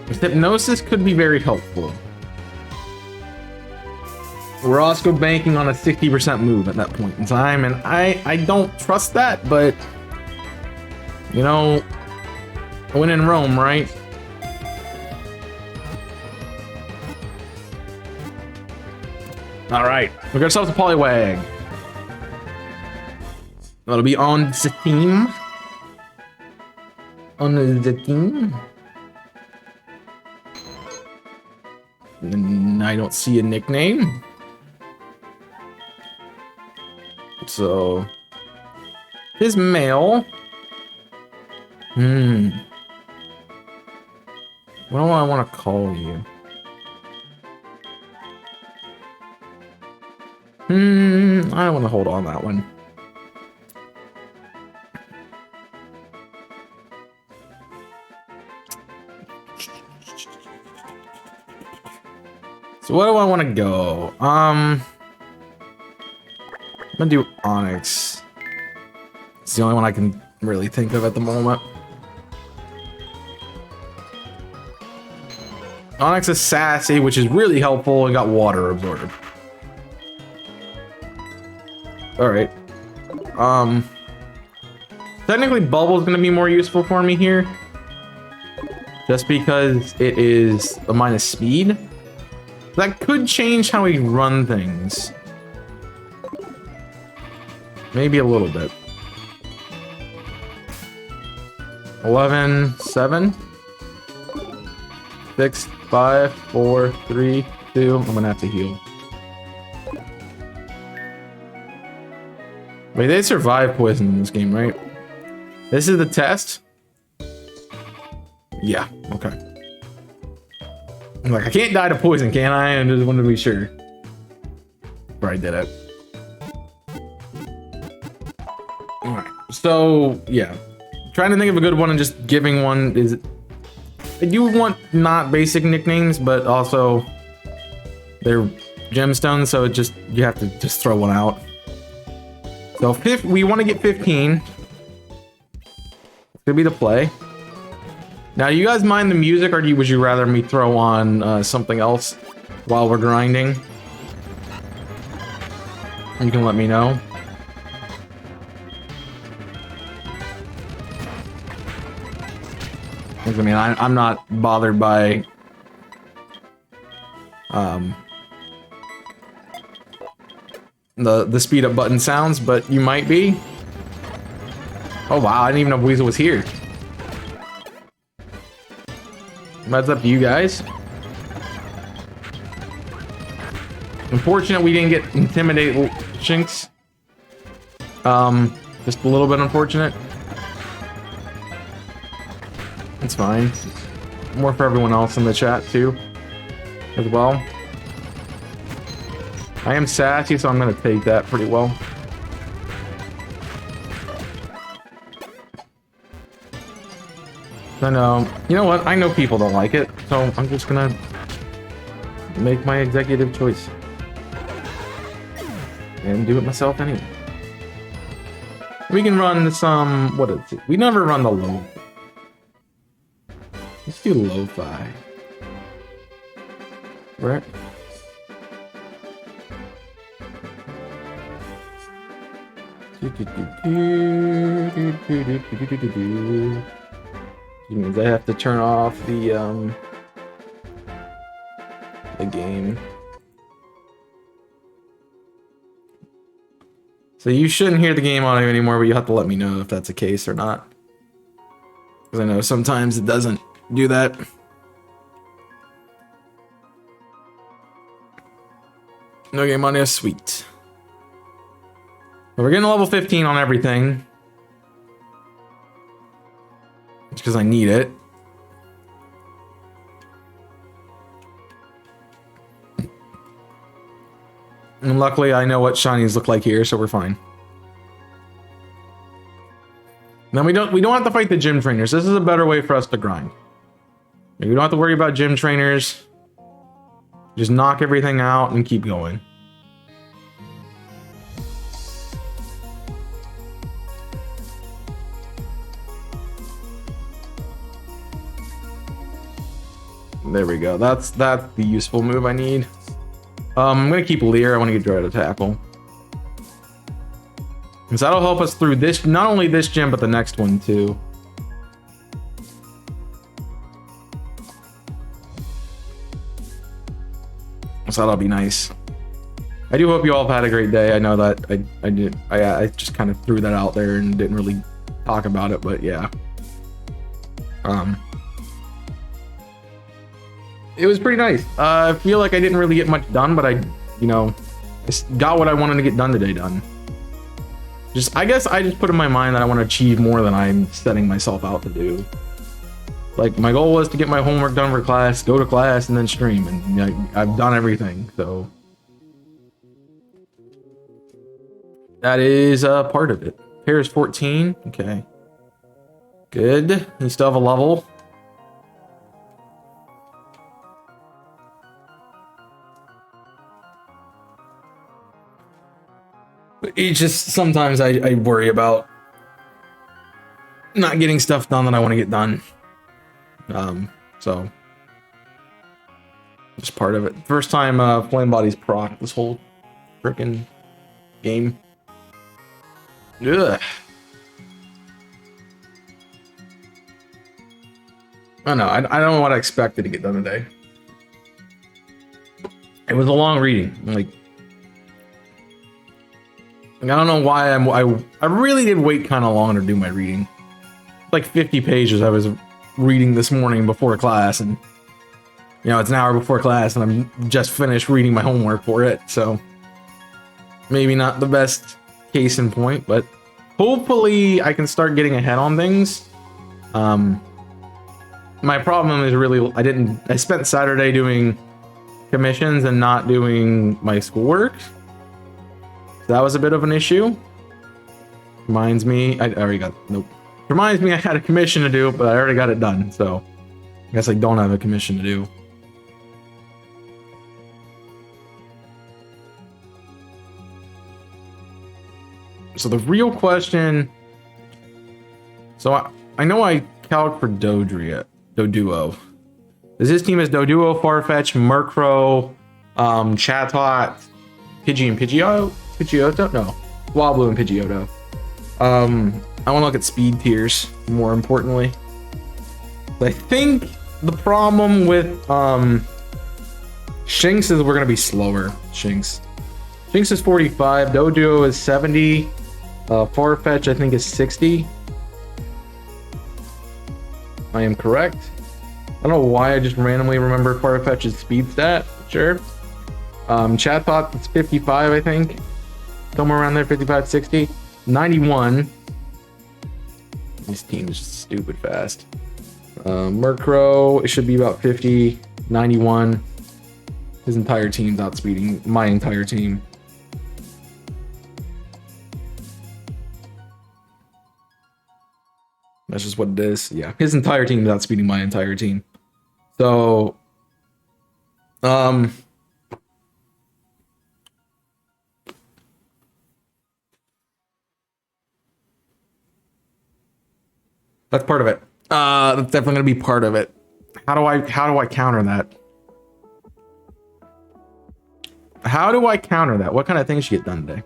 Hypnosis could be very helpful. We're also banking on a 60% move at that point in time, and I don't trust that, but you know, when in Rome, right? All right, we got ourselves a Poliwag. That'll be on the team. On the team. And I don't see a nickname. So his male. What do I want to call you? I don't want to hold on that one. So where do I want to go? I'm gonna do Onyx. It's the only one I can really think of at the moment. Onyx is sassy, which is really helpful, and got water absorbed. Alright. Technically Bubble's gonna be more useful for me here. Just because it is a minus speed. That could change how we run things. Maybe a little bit. 11, 7, 6, 5, 4, 3, 2. I'm gonna have to heal. Wait, they survive poison in this game, right? This is the test? Yeah, okay. I'm like, I can't die to poison, can I? I just wanted to be sure. Before I did it. So yeah, trying to think of a good one and just giving one is. You want not basic nicknames, but also they're gemstones, so it just you have to just throw one out. So we want to get 15. It's gonna be the play. Now, do you guys mind the music, or would you rather me throw on something else while we're grinding? You can let me know. I mean, I'm not bothered by the speed up button sounds, but you might be. Oh wow, I didn't even know Weasel was here. That's up to you guys. Unfortunate we didn't get intimidate Shinx. Just a little bit unfortunate. It's fine. More for everyone else in the chat too, as well. I am sassy, so I'm gonna take that pretty well. I know. You know what? I know people don't like it, so I'm just gonna make my executive choice and do it myself anyway. We can run some. What is it? We never run the low. Let's do lo-fi. Right? Which means I have to turn off the game. So you shouldn't hear the game audio anymore, but you have to let me know if that's the case or not. Because I know sometimes it doesn't do that. No game audio, sweet. But we're getting a level 15 on everything. It's because I need it. And luckily I know what shinies look like here, so we're fine. Now we don't have to fight the gym trainers. This is a better way for us to grind. We don't have to worry about gym trainers. Just knock everything out and keep going. There we go. That's the useful move I need. I'm gonna keep Leer. I want to get Dread to tackle. Because that'll help us through this, not only this gym, but the next one too. So that'll be nice. I do hope you all have had a great day. I know that I just kind of threw that out there and didn't really talk about it, but yeah. It was pretty nice. I feel like I didn't really get much done, but I got what I wanted to get done today done. I guess I just put in my mind that I want to achieve more than I'm setting myself out to do. Like, my goal was to get my homework done for class, go to class, and then stream, and I've done everything, so. That is part of it. Here is 14, okay. Good, you still have a level. It's just, sometimes I worry about not getting stuff done that I want to get done. So just part of it. First time Flame Body's proc this whole freaking game. Ugh. I don't know. I don't know what I expected to get done today. It was a long reading. Like I don't know why I really did wait kind of long to do my reading. Like 50 pages I was reading this morning before class, and it's an hour before class and I'm just finished reading my homework for it, so maybe not the best case in point, but hopefully I can start getting ahead on things. My problem is really I spent Saturday doing commissions and not doing my schoolwork. That was a bit of an issue. Reminds me, I already got, nope. Reminds me I had a commission to do, but I already got it done, so I guess I don't have a commission to do. So the real question, so I know I calc for Doduo. Does this team is Doduo, Farfetch, Murkrow, Chatot, Pidgey and Pidgeotto? No, Swablu and Pidgeotto. I want to look at speed tiers more importantly. I think the problem with Shinx is we're gonna be slower. Shinx is 45, Doduo is 70, Farfetch I think is 60. I am correct. I don't know why I just randomly remember Farfetch's speed stat. Sure. Chatbot is 55 I think. Somewhere around there, 55, 60. 91. This team is just stupid fast. Murkrow, it should be about 50, 91. His entire team's outspeeding my entire team. That's just what it is. Yeah, his entire team is outspeeding my entire team. So, that's part of it. That's definitely gonna be part of it. How do I counter that? How do I counter that? What kind of things should get done today?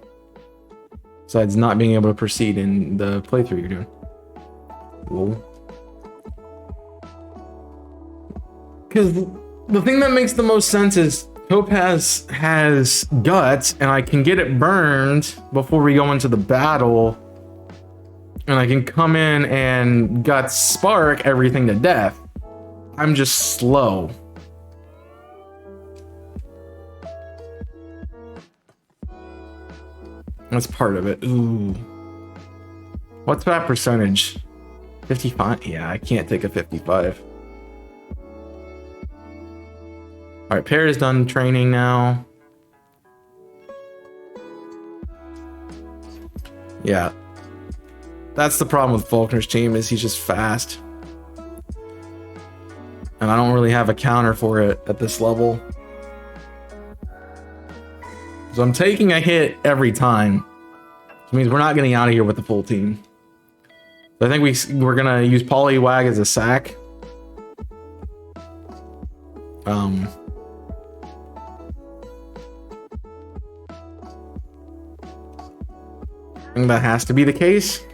Besides not being able to proceed in the playthrough you're doing. Cool. Because the thing that makes the most sense is Topaz has guts and I can get it burned before we go into the battle. And I can come in and guts spark everything to death. I'm just slow. That's part of it. Ooh. What's that percentage? 55? Yeah, I can't take a 55. Alright, Pear is done training now. Yeah. That's the problem with Faulkner's team, is he's just fast. And I don't really have a counter for it at this level. So I'm taking a hit every time. Which means we're not getting out of here with the full team. So I think we're gonna use Poliwag as a sack. I think that has to be the case.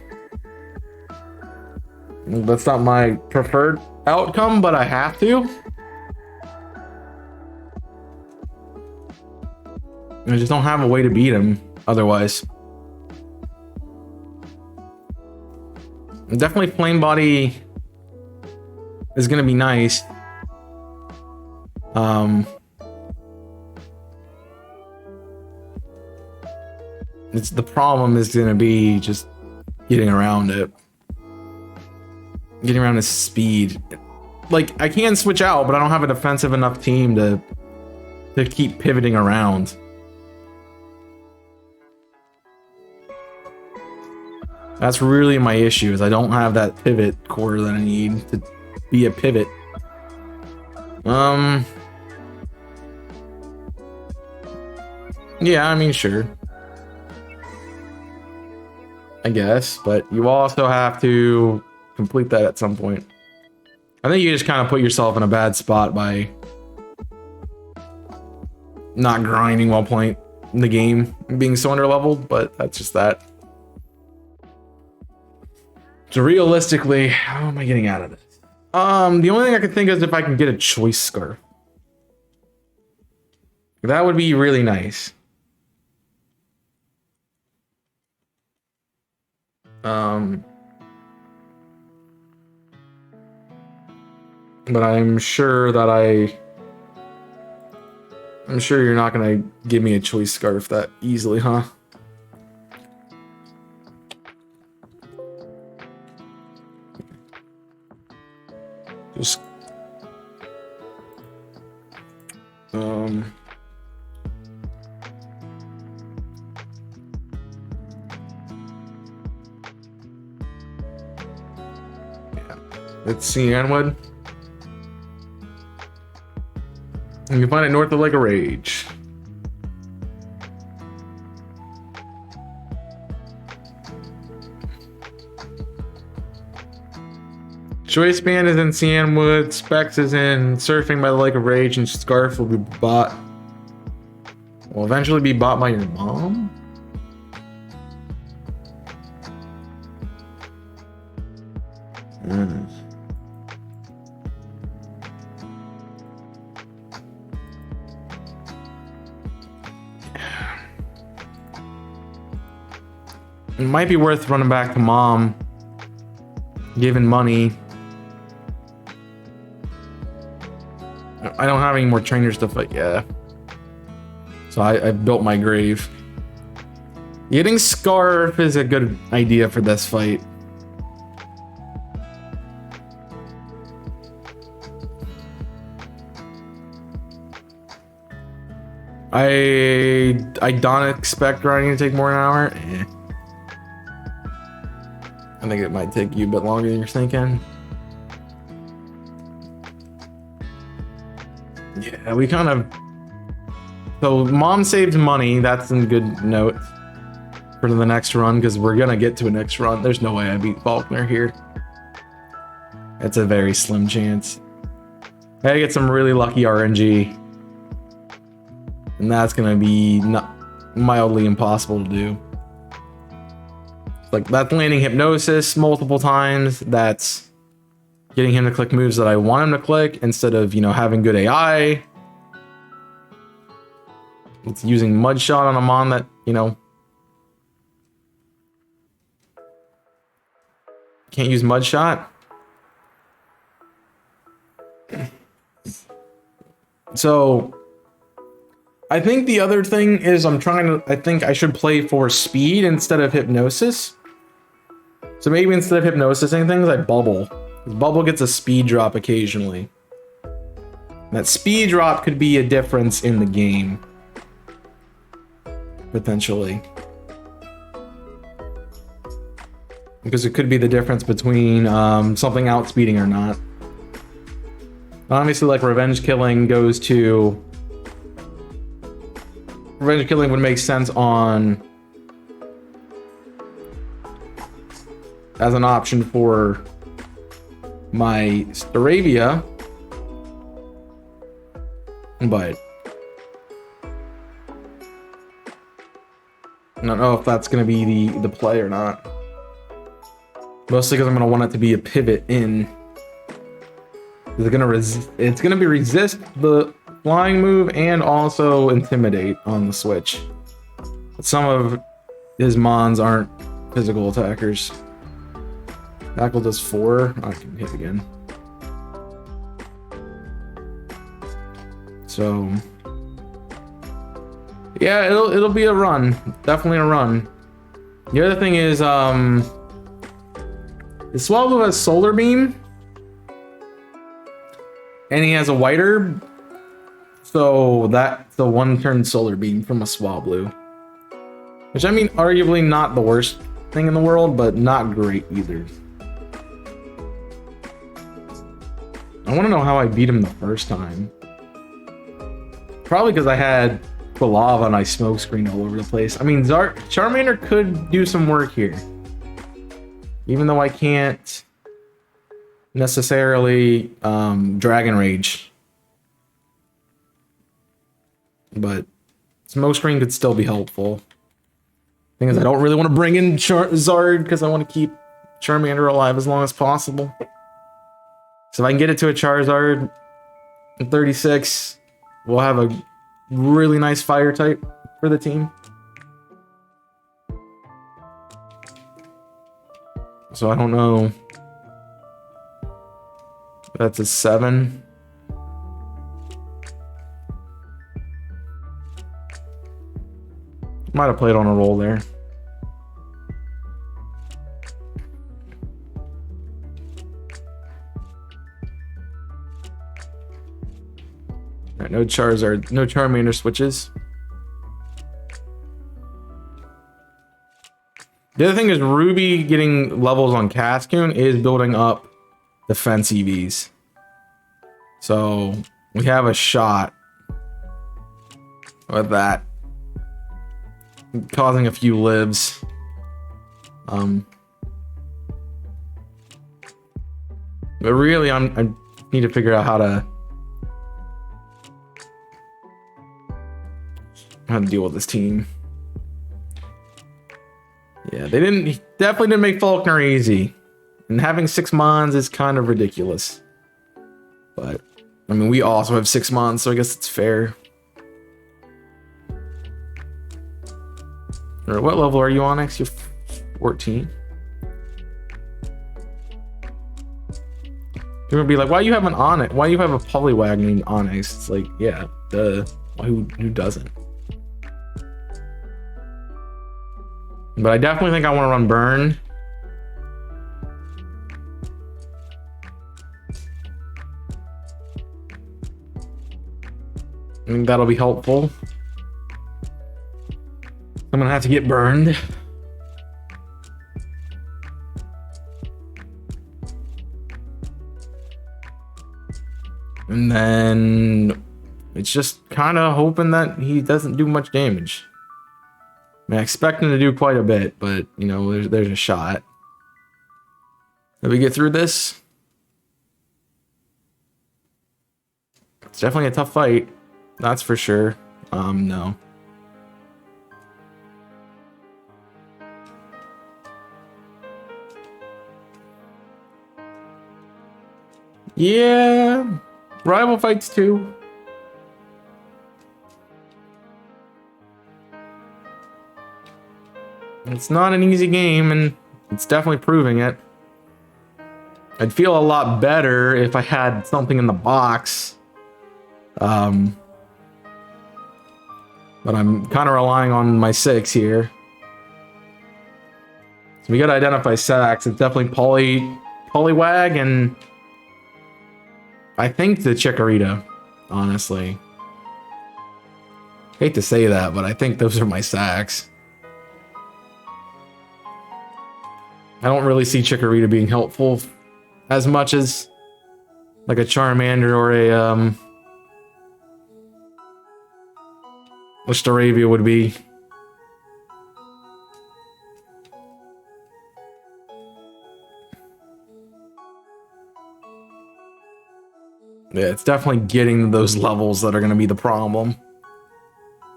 That's not my preferred outcome, but I have to. I just don't have a way to beat him otherwise. Definitely Flame Body is gonna be nice. It's the problem is gonna be just getting around it. Getting around his speed. Like, I can switch out, but I don't have a defensive enough team to keep pivoting around. That's really my issue, is I don't have that pivot core that I need to be a pivot. Yeah, I mean, sure. I guess, but you also have to complete that at some point. I think you just kind of put yourself in a bad spot by not grinding while playing the game, being so underleveled, but that's just that. So realistically, how am I getting out of this? The only thing I can think is if I can get a choice scarf. That would be really nice. But I'm sure that I'm sure you're not gonna give me a choice scarf that easily, huh? Just It's Cianwood. And you can find it north of Lake of Rage. Choice Band is in Cianwood, Specs is in Surfing by the Lake of Rage, and Scarf will eventually be bought by your mom? It might be worth running back to mom, giving money. I don't have any more trainers to fight, yeah. So I built my grave. Getting Scarf is a good idea for this fight. I don't expect riding to take more than an hour. I think it might take you a bit longer than you're thinking. Yeah, we kind of... So, mom saved money. That's a good note for the next run, because we're going to get to a next run. There's no way I beat Faulkner here. It's a very slim chance. I gotta get some really lucky RNG. And that's going to be mildly impossible to do. Like, that's landing Hypnosis multiple times. That's getting him to click moves that I want him to click instead of, you know, having good AI. It's using Mudshot on a Mon that, you know, can't use Mudshot. So, I think the other thing is I think I should play for speed instead of Hypnosis. So maybe instead of Hypnosising things, I Bubble. Bubble gets a speed drop occasionally. That speed drop could be a difference in the game. Potentially. Because it could be the difference between something outspeeding or not. Obviously, like Revenge Killing goes to... Revenge Killing would make sense on... as an option for my Staravia, but I don't know if that's going to be the play or not. Mostly because I'm going to want it to be a pivot in. It's going to be resist the flying move and also intimidate on the switch. But some of his Mons aren't physical attackers. Tackle does 4. I can hit again. So yeah, it'll be a run. Definitely a run. The other thing is the Swallow has Solar Beam. And he has a White Herb. So that's the 1-turn Solar Beam from a Swablu. Which, I mean, arguably not the worst thing in the world, but not great either. I want to know how I beat him the first time. Probably because I had the lava and I smokescreen all over the place. I mean, Charmander could do some work here. Even though I can't necessarily Dragon Rage. But smokescreen could still be helpful. Thing is, I don't really want to bring in Zard because I want to keep Charmander alive as long as possible. So if I can get it to a Charizard at 36, we'll have a really nice fire type for the team. So I don't know. That's a 7. Might have played on a roll there. Alright, no Charizard, no Charmander switches. The other thing is Ruby getting levels on Cascoon is building up defense EVs. So we have a shot with that, causing a few lives. But really, I need to figure out how to deal with this team. Yeah, he definitely didn't make Faulkner easy. And having 6 mons is kind of ridiculous. But, I mean, we also have 6 mons, so I guess it's fair. Or what level are you on next? You're 14. You're gonna be like, why you have an Onyx? Why you have a Poliwag named Onyx? It's like, yeah, duh. Who doesn't? But I definitely think I want to run Burn. I think that'll be helpful. I'm gonna have to get burned. And then it's just kind of hoping that he doesn't do much damage. I mean, I expect him to do quite a bit, but you know, there's a shot. Did we get through this? It's definitely a tough fight. That's for sure. No. Yeah. Rival fights too. It's not an easy game, and it's definitely proving it. I'd feel a lot better if I had something in the box. But I'm kind of relying on my 6 here. So we gotta identify sacks. It's definitely Poliwag, and I think the Chikorita, honestly. Hate to say that, but I think those are my sacks. I don't really see Chikorita being helpful as much as like a Charmander or a Staravia would be. Yeah, it's definitely getting those levels that are going to be the problem.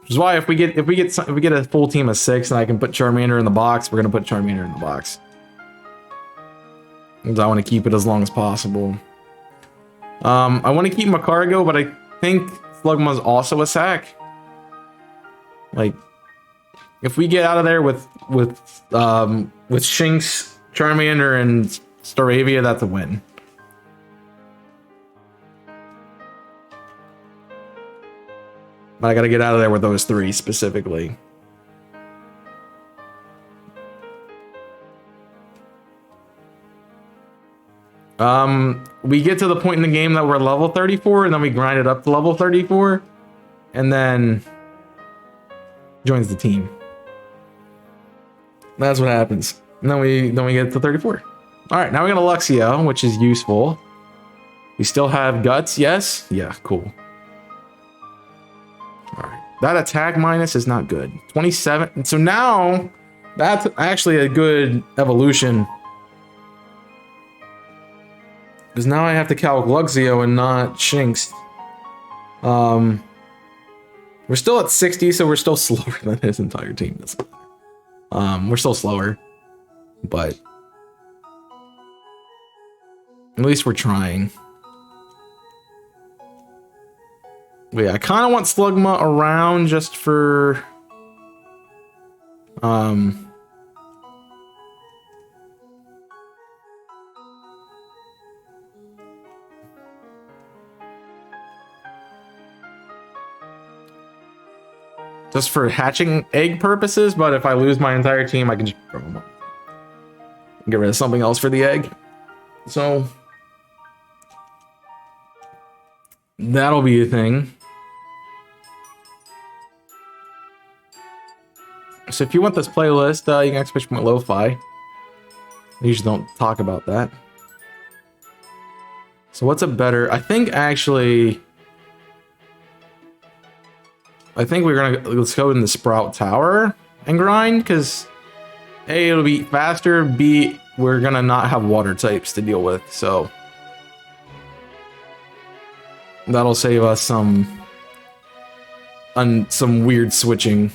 Which is why if we get a full team of 6 and I can put Charmander in the box, we're going to put Charmander in the box. Because I want to keep it as long as possible. I want to keep Macargo, but I think Slugma's also a sack. Like, if we get out of there with Shinx, Charmander, and Staravia, that's a win. But I gotta get out of there with those 3 specifically. We get to the point in the game that we're level 34, and then we grind it up to level 34, and then joins the team. That's what happens. And then we get to 34. All right, now we got a Luxio, which is useful. We still have Guts, yes? Yeah, cool. All right, that attack minus is not good. 27. So now that's actually a good evolution. Because now I have to calc Luxio and not Shinx. We're still at 60, so we're still slower than his entire team. Doesn't matter. We're still slower, but at least we're trying. But yeah, I kind of want Slugma around just for just for hatching egg purposes, but if I lose my entire team, I can just throw them up. Get rid of something else for the egg. So that'll be a thing. So if you want this playlist, you can expect my lo-fi. I usually don't talk about that. So what's a better... I think actually... I think we're gonna... Let's go in the Sprout Tower and grind, because A, it'll be faster, B, we're gonna not have water types to deal with, so... That'll save us some weird switching.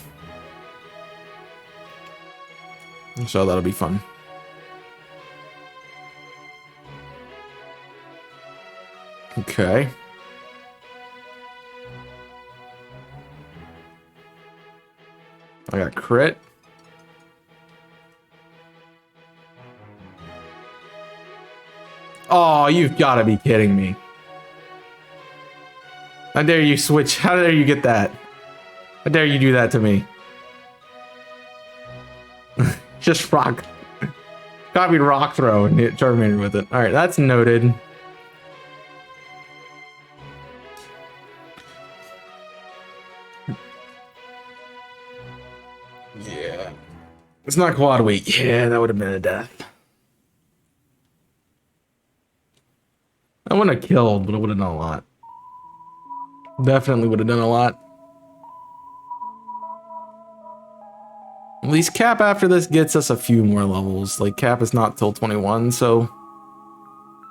So that'll be fun. Okay. I got crit. Oh, you've got to be kidding me. How dare you switch? How dare you get that? How dare you do that to me? Just rock. Copied rock throw and hit Charmander with it. Alright, that's noted. Yeah. It's not quad weight. Yeah, that would have been a death. I wouldn't have killed, but it would have done a lot. Definitely would have done a lot. At least Cap after this gets us a few more levels. Like, Cap is not till 21, so...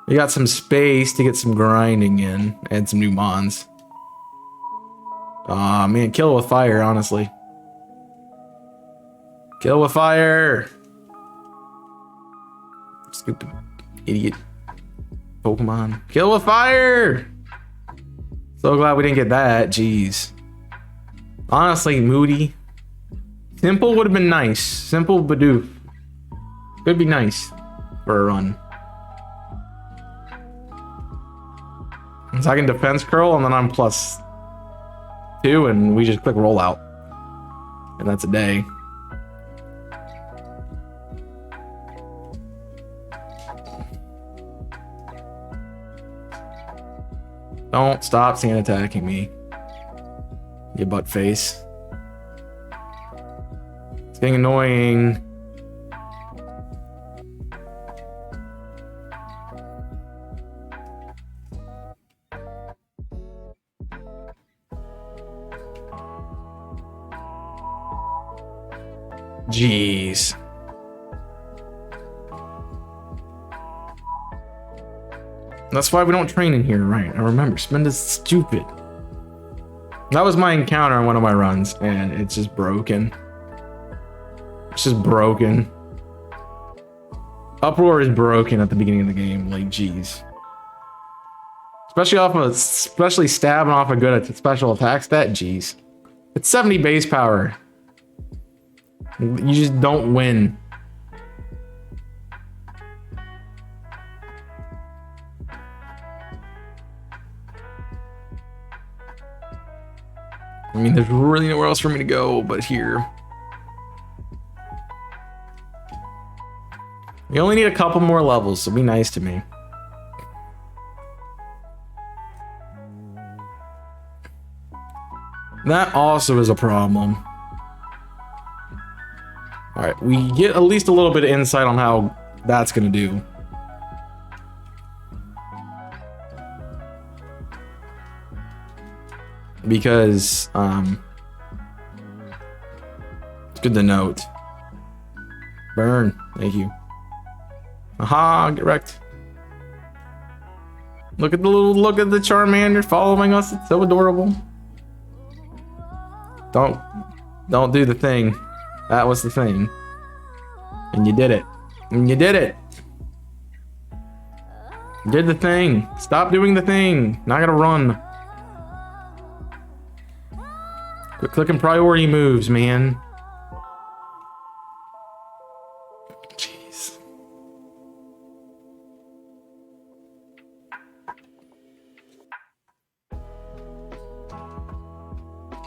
We got some space to get some grinding in. And some new mons. Aw, man, kill with fire, honestly. Kill with fire! Stupid idiot Pokemon. Kill with fire! So glad we didn't get that, jeez. Honestly, Moody. Simple would have been nice. Simple Bidoof. Could be nice for a run. So I can defense curl and then I'm +2 and we just click rollout. And that's a day. Don't stop sand attacking me. You butt face. It's getting annoying. Jeez. That's why we don't train in here, right? I remember, Spenda's stupid. That was my encounter on one of my runs, and it's just broken. It's just broken. Uproar is broken at the beginning of the game, like, jeez. Especially stabbing off a good special attack stat, jeez. It's 70 base power. You just don't win. I mean, there's really nowhere else for me to go but here. You only need a couple more levels, so be nice to me. That also is a problem. Alright, we get at least a little bit of insight on how that's gonna do. Because, it's good to note. Burn, thank you. Aha, get wrecked. Look at the the Charmander following us, it's so adorable. Don't do the thing. That was the thing. And you did it. And you did it. You did the thing. Stop doing the thing. Not gonna run. Quit clicking priority moves, man. Jeez.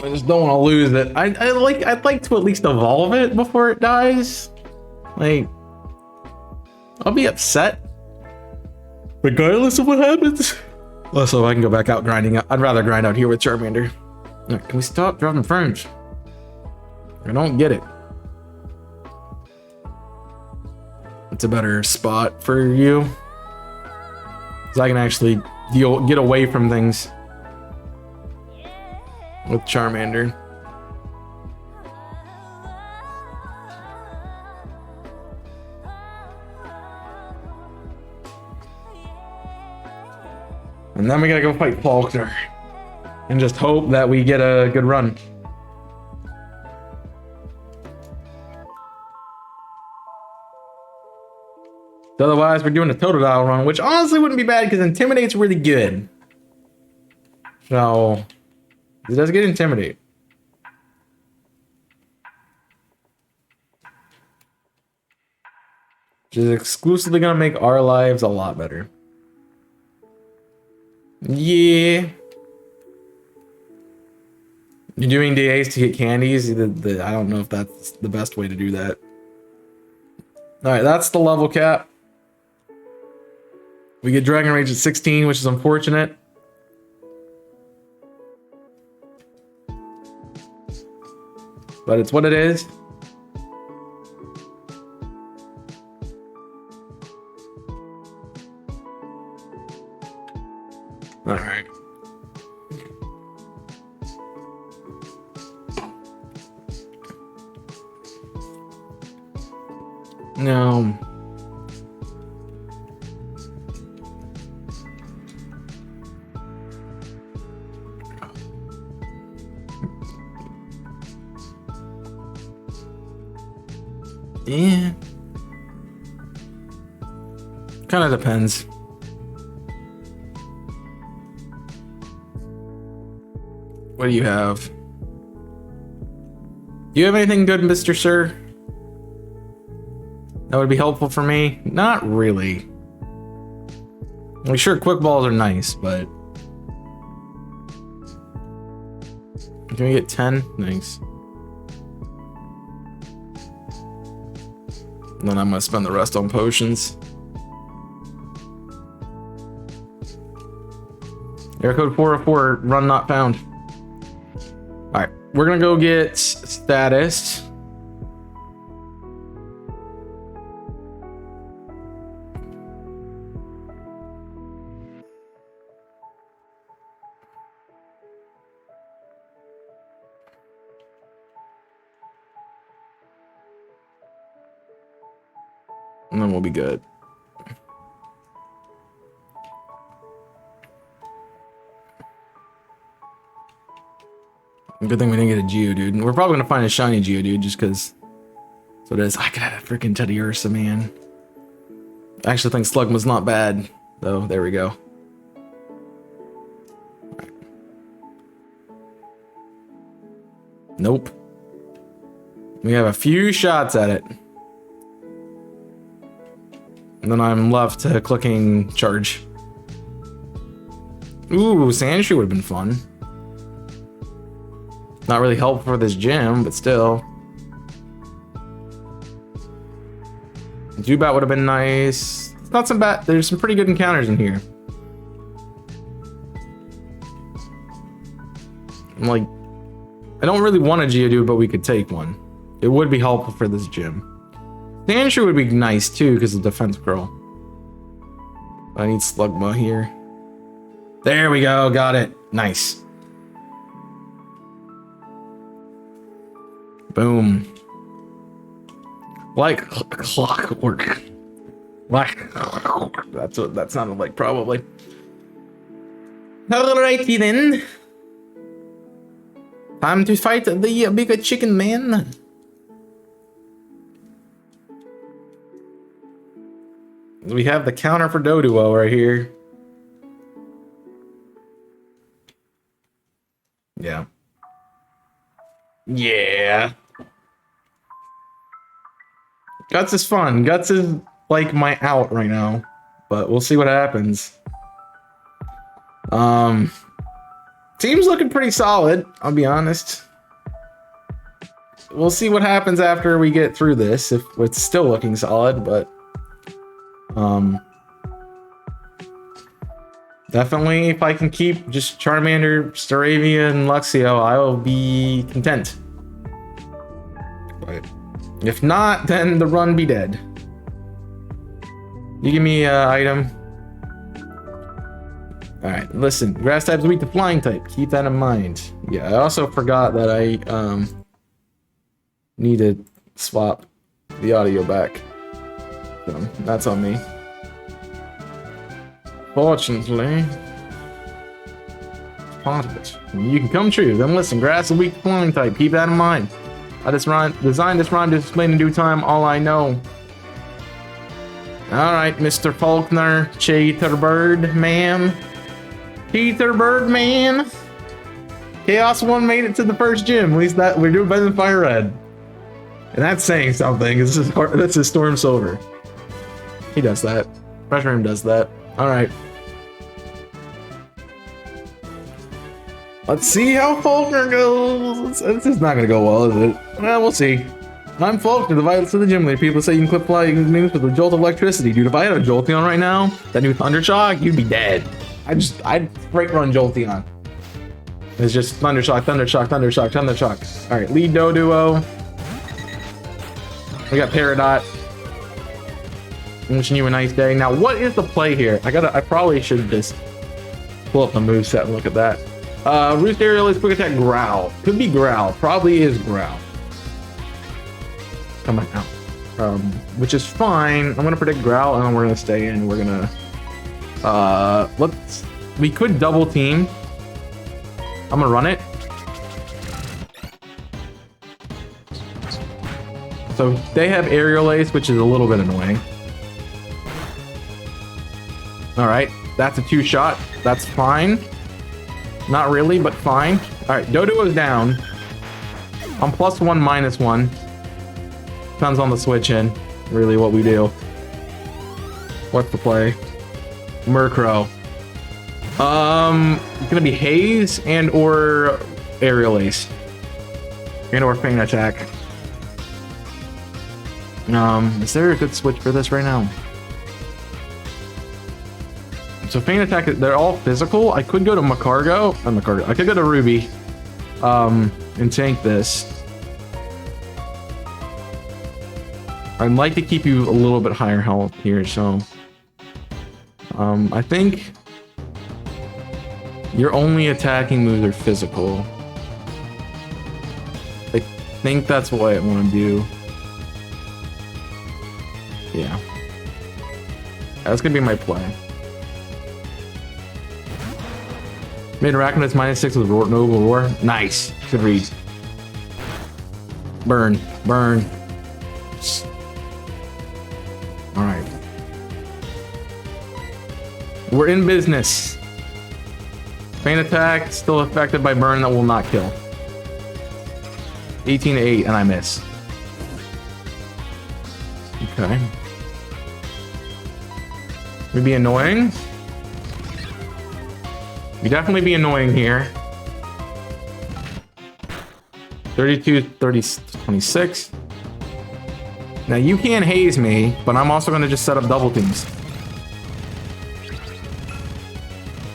I just don't want to lose it. I'd like to at least evolve it before it dies. Like, I'll be upset regardless of what happens. Also, I can go back out grinding. I'd rather grind out here with Charmander. Right, can we stop dropping frames? I don't get it. It's a better spot for you. So I can actually get away from things with Charmander. And then we gotta go fight Faulkner. And just hope that we get a good run. Otherwise, we're doing a Totodile run, which honestly wouldn't be bad because Intimidate's really good. So, it does get Intimidate. Which is exclusively gonna make our lives a lot better. Yeah. You're doing DAs to get candies. I don't know if that's the best way to do that. Alright, that's the level cap. We get Dragon Rage at 16, which is unfortunate. But it's what it is. Alright. No. Yeah. Kind of depends. What do you have? Do you have anything good, Mr. Sir? That would be helpful for me? Not really. Like, sure, quick balls are nice, but... Can we get 10? Thanks. And then I'm gonna spend the rest on potions. Error code 404, run not found. Alright, we're gonna go get status. And then we'll be good. Good thing we didn't get a Geodude. And we're probably gonna find a shiny Geodude just because that's what it is. I could have a freaking Teddy Ursa, man. I actually think Slugma's not bad, though. There we go. Right. Nope. We have a few shots at it. And then I'm left to clicking charge. Ooh, Sandshrew would have been fun. Not really helpful for this gym, but still. Zubat would have been nice. It's not some bad. There's some pretty good encounters in here. I'm like, I don't really want a Geodude, but we could take one. It would be helpful for this gym. Sandshrew would be nice too, because of Defense Curl. I need Slugma here. There we go, got it. Nice. Boom. Like clockwork. Like that's what that sounded like, probably. Alrighty then. Time to fight the big chicken man. We have the counter for Doduo right here. Yeah. Yeah. Guts is fun. Guts is like my out right now, but we'll see what happens. Team's looking pretty solid, I'll be honest. We'll see what happens after we get through this, if it's still looking solid, but definitely if I can keep just Charmander, Staravia, and Luxio, I will be content. But if not, then the run be dead. You give me an item. All right, listen. Grass type's weak to flying type. Keep that in mind. Yeah, I also forgot that I need to swap the audio back. So that's on me. Fortunately, part of it. You can come true. Then listen, grass is weak to flying type. Keep that in mind. I designed this rhyme to explain in due time all I know. All right, Mr. Faulkner, Cheaterbird man. Cheaterbird man. Chaos 1 made it to the first gym. At least that we're doing better than Fire Red. And that's saying something. This is StormSilver. He does that. Pressure Room does that. All right. Let's see how Faulkner goes. This is not gonna go well, is it? Well, we'll see. I'm Faulkner, the violence of the gym leader. People say you can clip flying moves with a jolt of electricity. Dude, if I had a Jolteon right now, that new Thunder Shock, you'd be dead. I'd break run Jolteon. It's just Thunder Shock, Thunder Shock, Thunder Shock, Thunder Shock. All right, lead Doduo. We got Peridot. Wishing you a nice day. Now, what is the play here? I probably should just pull up the moveset and look at that. Roost Aerial is quick attack Growl. Could be Growl. Probably is Growl. Coming out. Which is fine. I'm gonna predict Growl and then we're gonna stay in. We're gonna we could double team. I'm gonna run it. So they have Aerial Ace, which is a little bit annoying. All right, that's a 2-shot. That's fine. Not really, but fine. All right, Doduo's down. I'm +1, -1. Depends on the switch in, really what we do. What's the play? Murkrow. It's gonna be Haze and or Aerial Ace. And or Feint Attack. Is there a good switch for this right now? So Feint Attack, they're all physical. I could go to Macargo. I could go to Ruby. And tank this. I'd like to keep you a little bit higher health here, so I think your only attacking moves are physical. I think that's what I want to do. Yeah. That's gonna be my play. Mid Arachnids -6 with Noble Roar. Nice. Good read. Burn. Burn. Alright. We're in business. Feint Attack, still affected by burn that will not kill. 18 to 8, and I miss. Okay. Would be annoying. You definitely be annoying here. 32, 30, 26. Now you can't haze me, but I'm also gonna just set up double teams.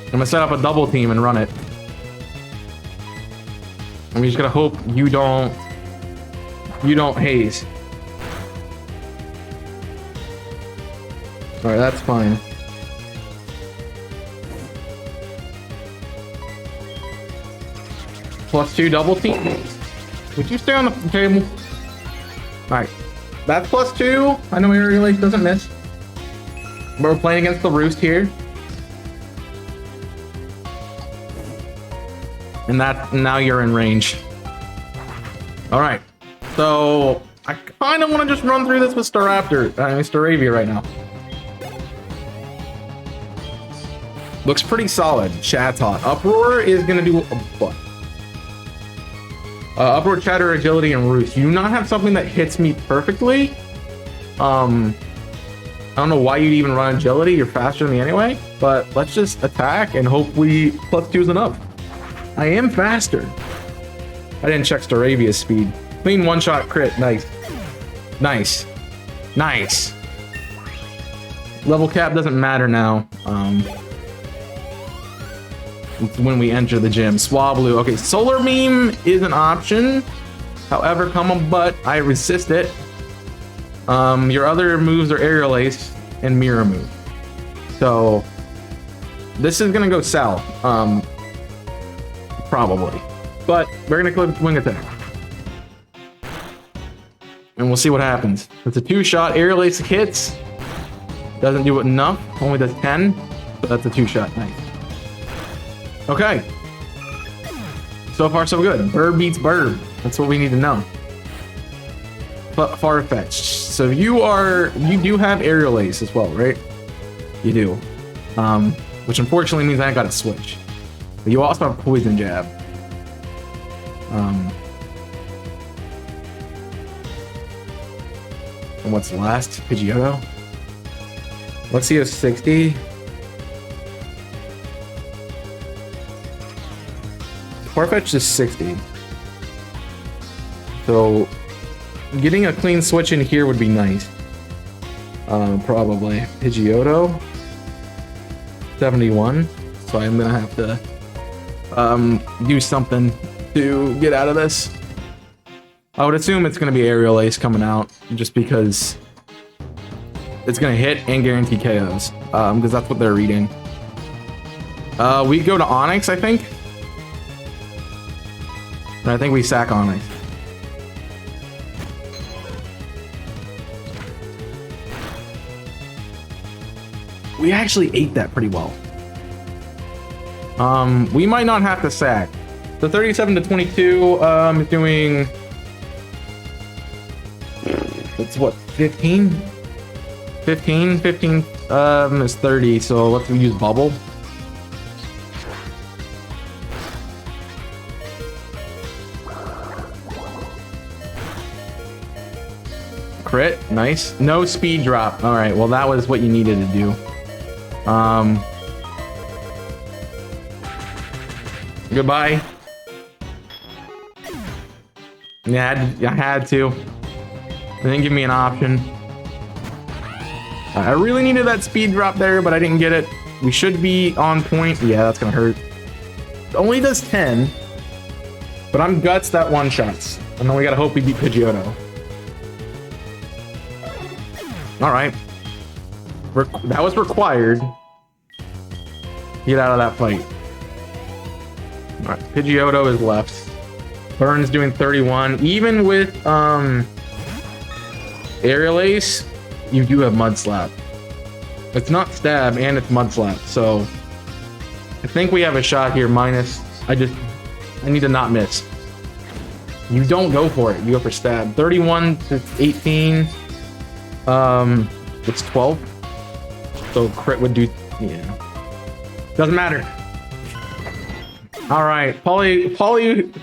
I'm gonna set up a double team and run it. I'm just gonna hope you don't haze. Alright, that's fine. +2 double team. Would you stay on the table? Alright. That's +2. I know Aerial Ace doesn't miss. We're playing against the Roost here. And now you're in range. Alright. So I kinda wanna just run through this with Staravia right now. Looks pretty solid. Chatot. Uproar is gonna do a butt. Uproar, Chatter, Agility, and Roost. You do not have something that hits me perfectly. I don't know why you'd even run Agility. You're faster than me anyway. But let's just attack and hope we +2 is enough. I am faster. I didn't check Staravia's speed. Clean one-shot crit. Nice. Nice. Nice. Level cap doesn't matter now. When we enter the gym. Swablu. Okay, Solar Beam is an option. However, come on, but I resist it. Your other moves are Aerial Ace and Mirror Move. So This is gonna go south, probably. But we're gonna click wing attack. And we'll see what happens. It's a 2-shot, aerial ace hits. Doesn't do enough, only does 10. So that's a 2-shot, nice. Okay. So far so good. Bird beats bird. That's what we need to know. But far-fetched. So you do have aerial ace as well, right? You do. Which unfortunately means I gotta switch. But you also have poison jab. And what's last? Pidgeotto? Let's see a 60. Farfetch'd is 60. So getting a clean switch in here would be nice. Probably. Pidgeotto. 71. So I'm gonna have to do something to get out of this. I would assume it's gonna be aerial ace coming out just because it's gonna hit and guarantee KOs. Because that's what they're reading. We go to Onyx, I think. And I think we sack Onyx. We actually ate that pretty well. We might not have to sack. The 37 to 22 is doing... It's what, 15? 15 is 30, so let's use bubble. Crit, nice. No speed drop. All right, well that was what you needed to do. Goodbye. Yeah, I had to. They didn't give me an option. I really needed that speed drop there, but I didn't get it. We should be on point. Yeah, that's gonna hurt. It only does 10, but I'm guts that one-shots. And then we gotta hope we beat Pidgeotto. All right. That was required. Get out of that fight. All right, Pidgeotto is left. Burns doing 31. Even with aerial ace, you do have mud slap. It's not stab and it's mud slap, so I think we have a shot here. Minus, I need to not miss. You don't go for it. You go for stab. 31 to 18. It's 12. So crit would do, yeah. Doesn't matter. All right, Poliwag,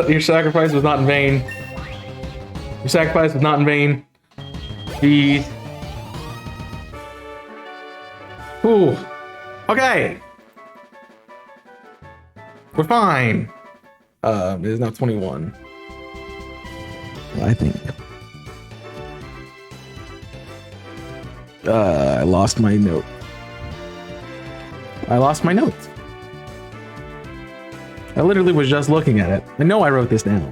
your sacrifice was not in vain. Your sacrifice was not in vain. Jeez. Ooh. Okay. We're fine. It is now 21. I think. I lost my note. I literally was just looking at it. I know I wrote this down.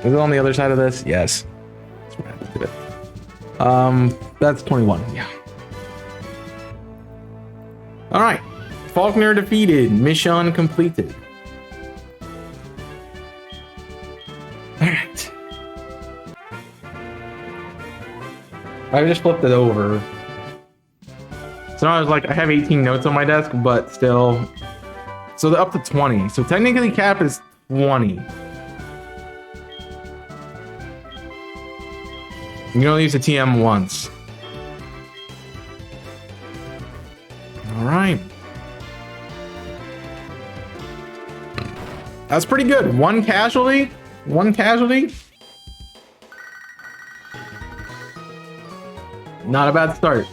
Is it on the other side of this? Yes. That's what happened to it. That's 21. Yeah. All right. Faulkner defeated. Mission completed. All right. I just flipped it over. So now I was like, I have 18 notes on my desk, but still. So they're up to 20. So technically cap is 20. You can only use the TM once. All right. That's pretty good. One casualty. Not a bad start.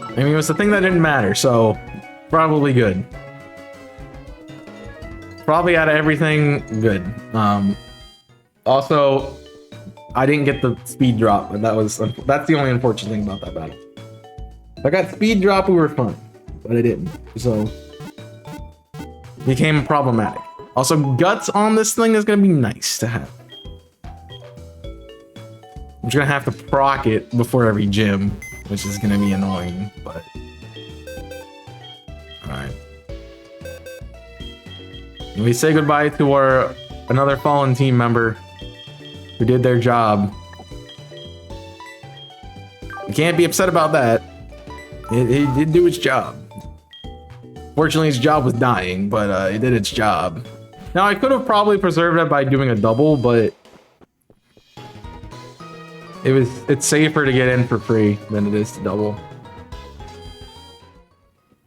I mean, it was the thing that didn't matter, so probably good. Probably out of everything, good. Also, I didn't get the speed drop, but that's the only unfortunate thing about that battle. If I got speed drop, we were fine, but I didn't, so became problematic. Also, guts on this thing is gonna be nice to have. I'm just gonna have to proc it before every gym, which is gonna be annoying, but... Alright. We say goodbye to our another fallen team member who did their job. You can't be upset about that. He did do its job. Fortunately, his job was dying, but it did its job. Now, I could have probably preserved it by doing a double, but it's safer to get in for free than it is to double.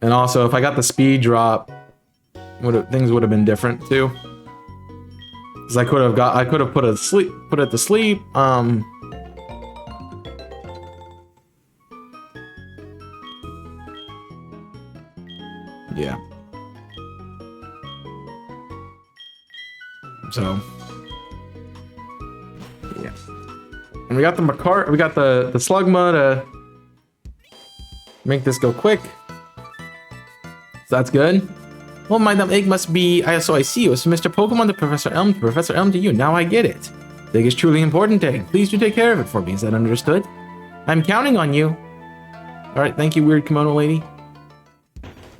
And also, if I got the speed drop, things would have been different too. Because I could have put it to sleep. Yeah. So. Yeah. And we got the Slugma to make this go quick. So that's good. Well, my dumb egg must be. So I see. It was Mr. Pokemon to Professor Elm. Professor Elm to you. Now I get it. The egg is truly important, egg. Please do take care of it for me. Is that understood? I'm counting on you. All right. Thank you, weird kimono lady.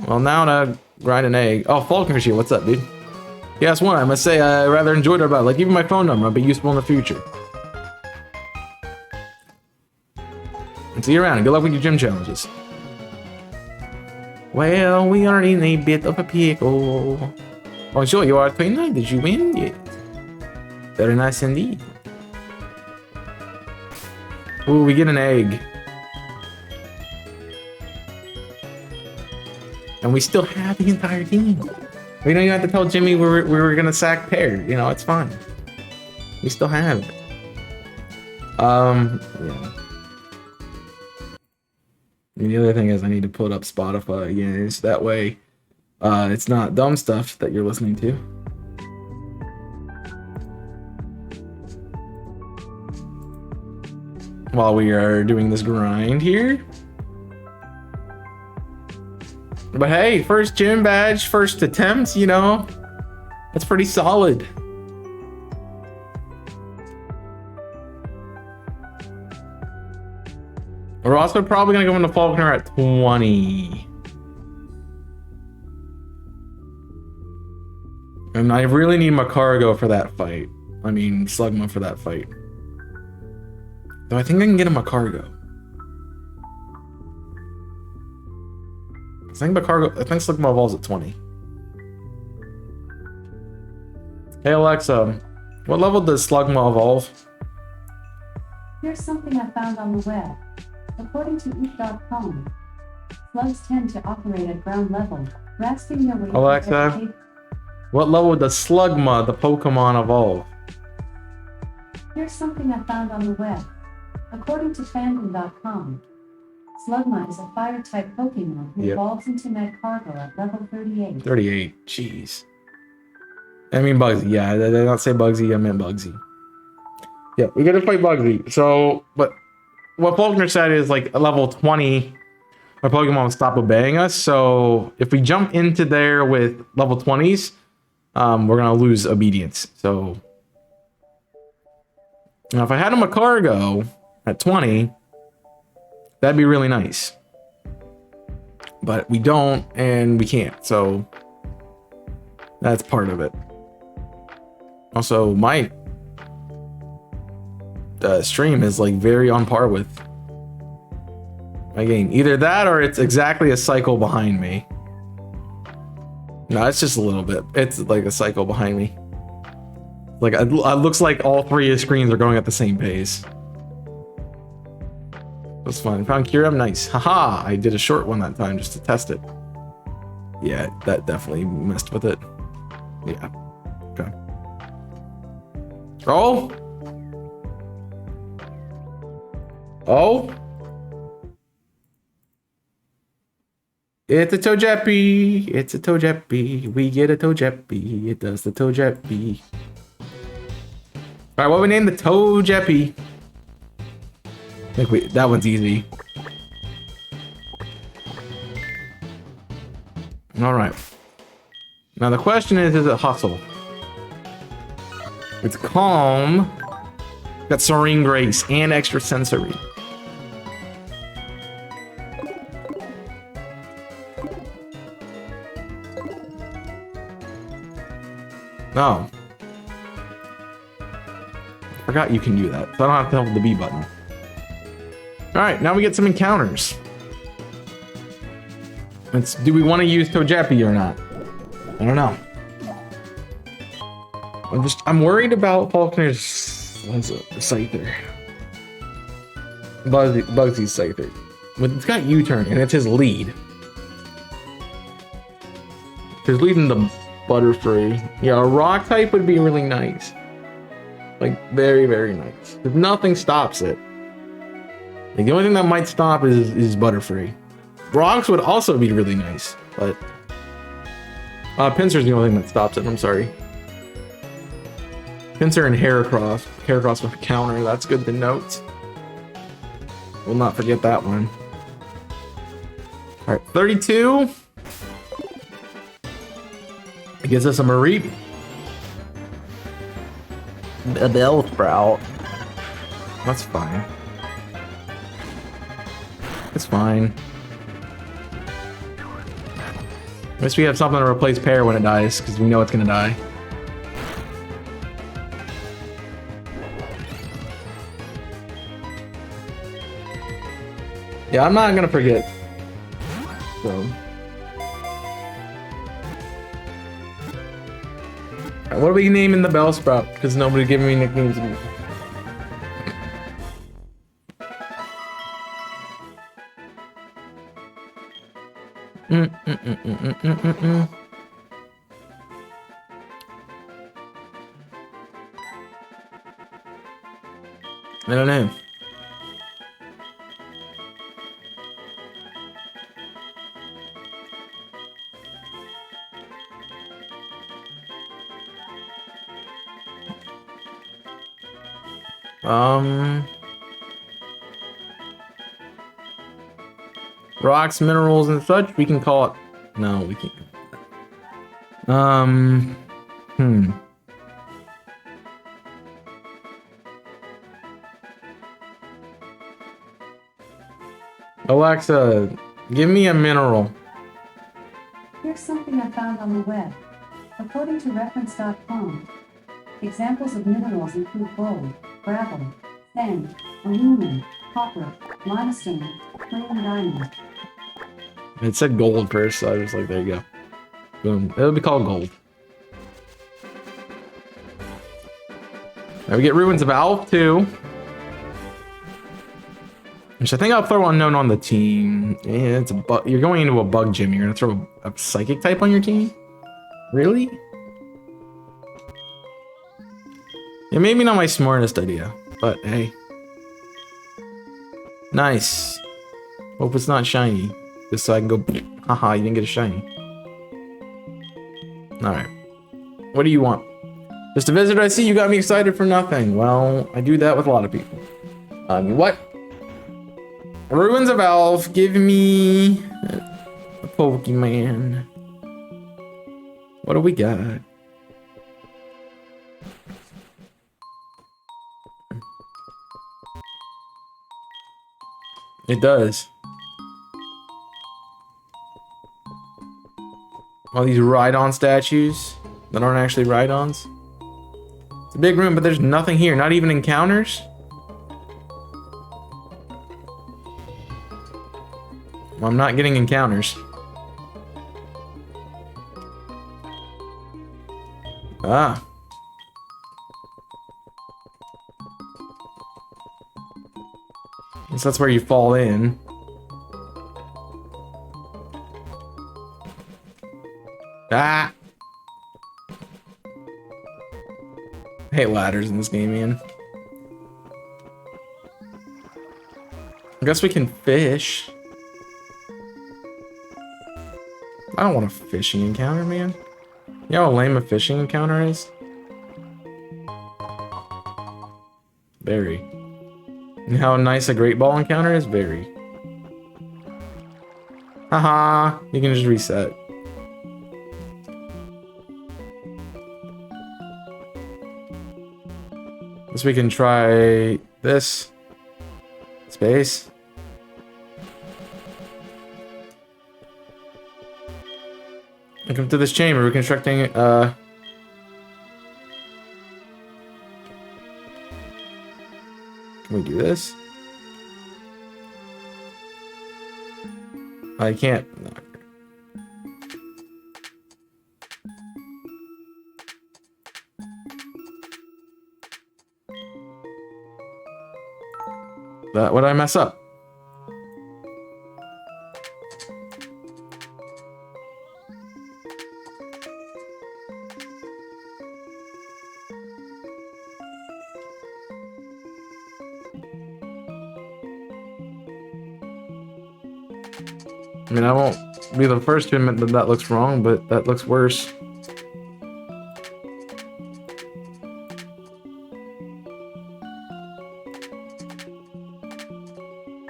Well, now to grind an egg. Oh, Falconer's here. What's up, dude? Yes, one. I must say I rather enjoyed our battle. Like, give me my phone number. I'll be useful in the future. And see you around. And good luck with your gym challenges. Well, we are in a bit of a pickle. Bonjour, you are 29. Did you win? Yes. Very nice indeed. Ooh, we get an egg. And we still have the entire team. We don't even have to tell Jimmy we were gonna sack Pear. You know, it's fine. We still have it. Yeah. And the other thing is I need to put up Spotify again, so that way it's not dumb stuff that you're listening to. While we are doing this grind here. But hey, first gym badge, first attempt, you know, that's pretty solid. We're also probably gonna go into Falconer at 20. And I really need Macargo for that fight. I mean, Slugma for that fight. Though I think I can get a Macargo. I think Slugma evolves at 20. Hey Alexa, what level does Slugma evolve? Here's something I found on the web. According to EAT.com, slugs tend to operate at ground level, resting their weight. Alexa, what level does Slugma, the Pokemon, evolve? Here's something I found on the web. According to fandom.com, Slugma is a fire-type Pokemon who evolves into Magcargo at level 38. 38, jeez. I mean Bugsy, yeah, I did not say Bugsy, I meant Bugsy. Yeah, we gotta fight Bugsy. So, but what Faulkner said is like at level 20, our Pokemon will stop obeying us. So if we jump into there with level 20s, we're gonna lose obedience. So now if I had a Macargo at 20, that'd be really nice. But we don't, and we can't. So that's part of it. Also, my stream is like very on par with my game. Either that or it's exactly a cycle behind me. No, it's just a little bit. It's like a cycle behind me. Like it looks like all three screens are going at the same pace. That's fun. Found Kyurem, nice. Haha, I did a short one that time just to test it. Yeah, that definitely messed with it. Yeah. Okay. Oh. Oh. It's a Togepi. It's a Togepi. We get a Togepi. It does the Togepi. Alright, what we name the Togepi? I think that one's easy. Alright. Now the question is it hustle? It's calm. Got Serene Grace and Extra Sensory. Oh. I forgot you can do that, so I don't have to hold the B button. Alright, now we get some encounters. Do we want to use Togepi or not? I don't know. I'm worried about Faulkner's Scyther. Bugsy's Scyther. But it's got U-turn and it's his lead. He's leading the Butterfree. Yeah, a rock type would be really nice. Like, very, very nice. But nothing stops it. Like, the only thing that might stop is Butterfree. Rocks would also be really nice, but Pinsir's the only thing that stops it. I'm sorry. Pinsir and Heracross. Heracross with a counter. That's good to note. We'll not forget that one. All right, 32. It gives us a Mareep. A Bellsprout. That's fine. It's fine. At least we have something to replace Pear when it dies, because we know it's gonna die. Yeah, I'm not gonna forget. So. Alright, what are we naming the Bellsprout? Because nobody's giving me nicknames. I don't know. Rocks, minerals, and such, we can call it. No, we can't. Alexa, give me a mineral. Here's something I found on the web. According to reference.com, examples of minerals include gold, gravel, sand, aluminum, copper, limestone, clay, and diamond. It said gold first, so I was like, there you go. Boom. It'll be called gold. Now we get Ruins of Alph too. Which I think I'll throw Unknown on the team. Yeah, it's a bug. You're going into a bug gym. You're gonna throw a psychic type on your team? Really? Yeah, maybe not my smartest idea, but hey. Nice. Hope it's not shiny. Just so I can go, haha, you didn't get a shiny. Alright. What do you want? Just a visitor, I see you got me excited for nothing. Well, I do that with a lot of people. What? Ruins of Alph, give me a Pokemon. What do we got? It does. All these Rhydon statues that aren't actually Rhydons. It's a big room, but there's nothing here, not even encounters. Well, I'm not getting encounters. Ah. Guess that's where you fall in. Ah! I hate ladders in this game, man. I guess we can fish. I don't want a fishing encounter, man. You know how lame a fishing encounter is? Very. And how nice a great ball encounter is? Very. Haha, you can just reset. Guess we can try this. Space. And come to this chamber, reconstructing, Can we do this? I can't. No. What did I mess up? I mean, I won't be the first to admit that that looks wrong, but that looks worse.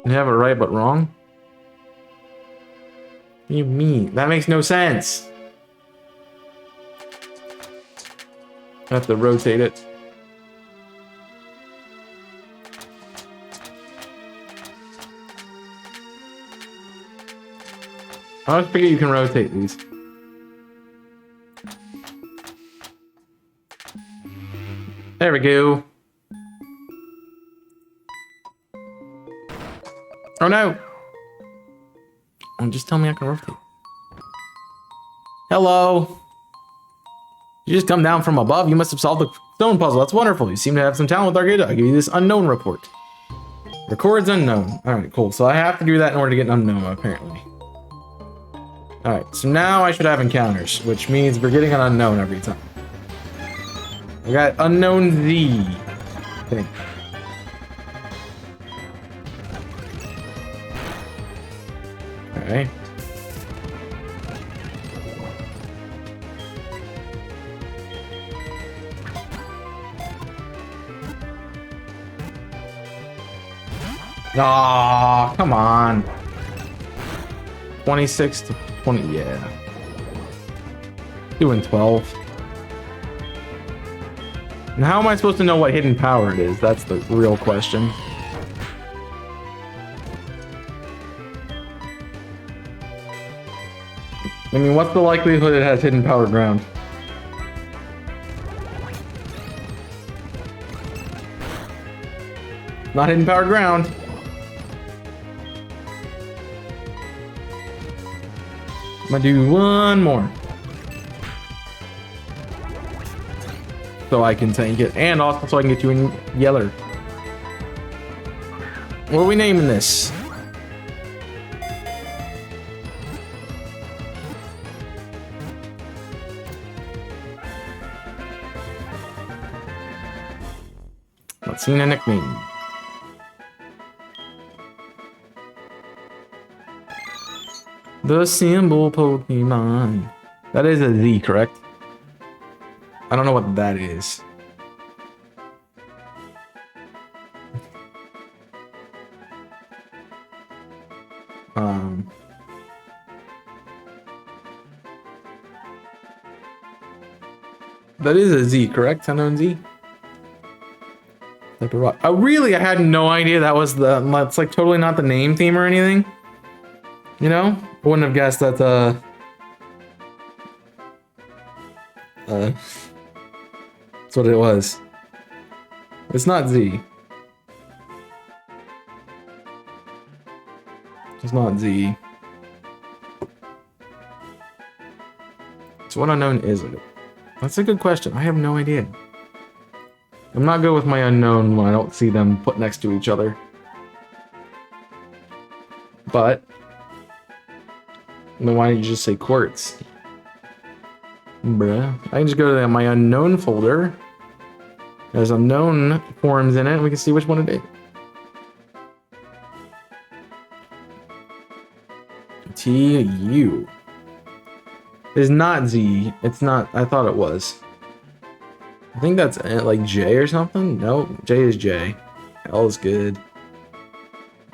You have it right, but wrong? What do you mean? That makes no sense. I have to rotate it. I always forget you can rotate these. There we go. Oh no! Oh, just tell me I can rotate. Hello! You just come down from above. You must have solved the stone puzzle. That's wonderful. You seem to have some talent with our data. I'll give you this unknown report. Records unknown. Alright, cool. So I have to do that in order to get an unknown, apparently. Alright, so now I should have encounters, which means we're getting an unknown every time. I got unknown Z thing. Okay. Aw, come on. 26 to 20, yeah. Doing 12. And how am I supposed to know what hidden power it is? That's the real question. I mean, what's the likelihood it has hidden power ground? Not hidden power ground. I'm gonna do one more. So I can tank it, and also so I can get you in yeller. What are we naming this? Let's see a nickname. The symbol Pokemon. That is a Z, correct? I don't know what that is. That is a Z, correct? Unknown Z? Oh, really? I had no idea that was the... That's like totally not the name theme or anything. You know? I wouldn't have guessed that, that's what it was. It's not Z. It's not Z. So what unknown is it? That's a good question. I have no idea. I'm not good with my unknown when I don't see them put next to each other. But then why didn't you just say quartz? Bruh. I can just go to my unknown folder. There's unknown forms in it, and we can see which one it is. TU. It's not Z. It's not. I thought it was. I think that's like J or something. No, J is J. L is good.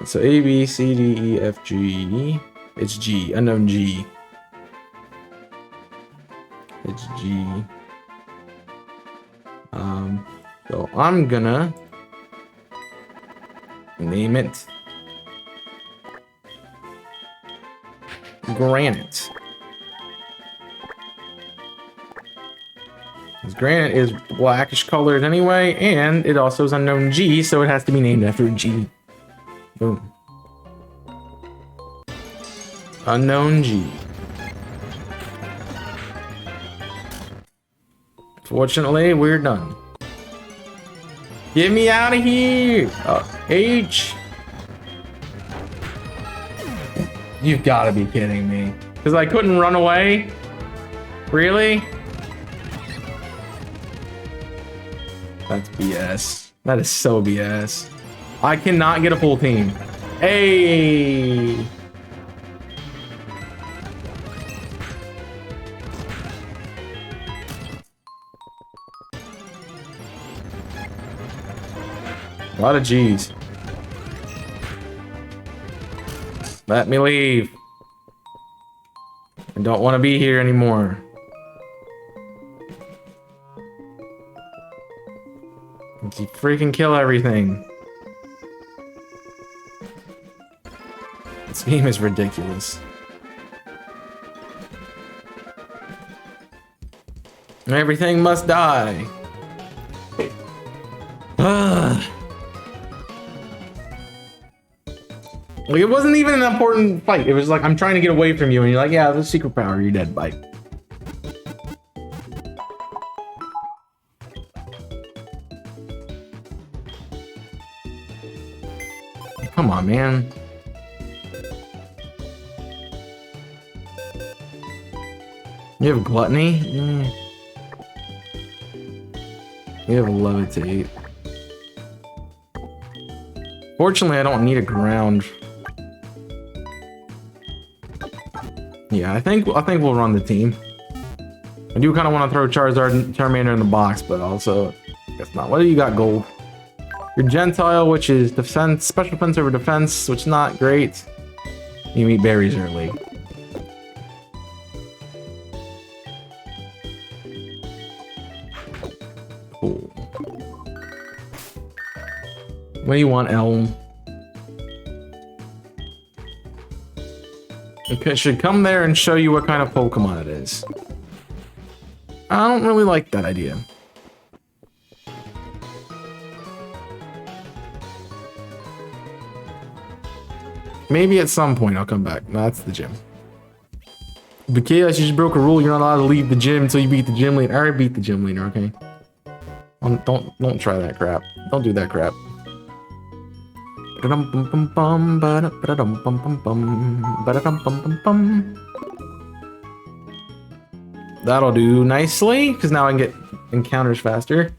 So A, B, C, D, E, F, G. It's G. Unknown G. It's G. So I'm gonna name it Granite. Because granite is blackish colored anyway, and it also is unknown G, so it has to be named after G. Boom. Unknown G. Fortunately, we're done. Get me out of here! H! You've got to be kidding me. Because I couldn't run away? Really? That's BS. That is so BS. I cannot get a full team. Hey! A lot of G's. Let me leave. I don't want to be here anymore. You freaking kill everything. This game is ridiculous. Everything must die. Like, it wasn't even an important fight. It was like, I'm trying to get away from you, and you're like, yeah, the secret power, you're dead, bye. Come on, man. You have gluttony? You have levitate. Fortunately, I don't need a ground. Yeah, I think we'll run the team. I do kind of want to throw Charizard and Charmander in the box, but also, I guess not. What do you got, gold? Your Gentile, which is defense, special defense over defense, which is not great. You eat berries early. Cool. What do you want, Elm? It should come there and show you what kind of Pokemon it is. I don't really like that idea. Maybe at some point I'll come back. No, that's the gym. But Chaos, you just broke a rule. You're not allowed to leave the gym until you beat the gym leader. I already beat the gym leader, okay? Don't try that crap. Don't do that crap. That'll do nicely, because now I can get encounters faster.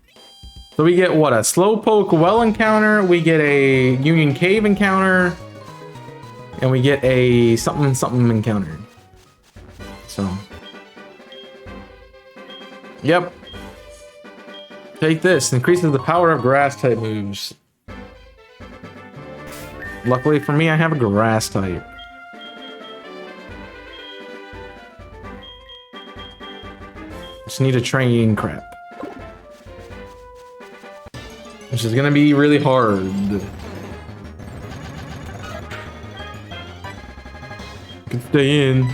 So we get what? A Slowpoke Well encounter, we get a Union Cave encounter, and we get a something encounter. So. Yep. Take this. Increases the power of grass type moves. Luckily for me, I have a grass type. Just need to train crap. Which is gonna be really hard. Can stay in.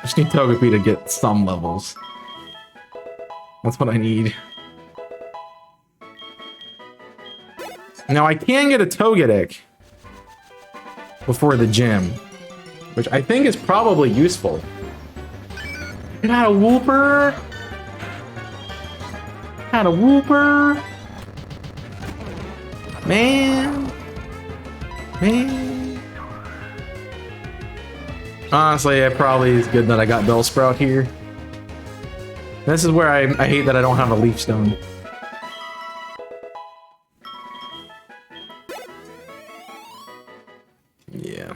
Just need Togepi to get some levels. That's what I need. Now I can get a Togetic before the gym, which I think is probably useful. I got a Wooper. Got a Wooper. Man. Honestly, it probably is good that I got Bellsprout here. This is where I hate that I don't have a Leaf Stone. Yeah.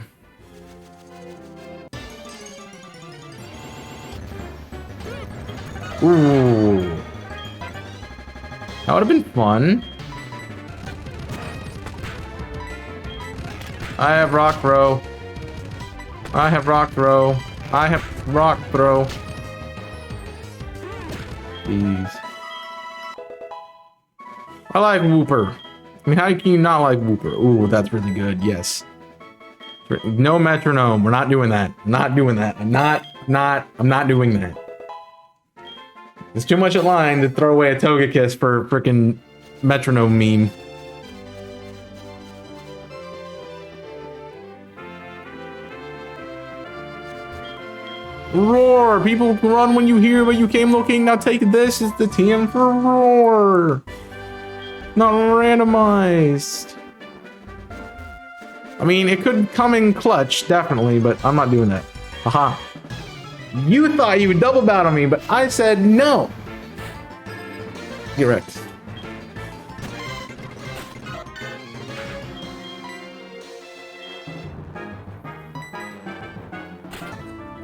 Ooh. That would have been fun. I have Rock Throw. I have Rock Throw. I have Rock Throw. Jeez. I like Whooper. I mean, how can you not like Whooper? Ooh, that's really good. Yes. No metronome. We're not doing that. I'm not doing that. I'm not doing that. It's too much at line to throw away a Togekiss for a freaking metronome meme. Roar! People run when you hear what you came looking. Now take this is the TM for Roar. Not randomized. I mean, it could come in clutch, definitely, but I'm not doing that. Haha. You thought you would double battle me, but I said no. Get wrecked.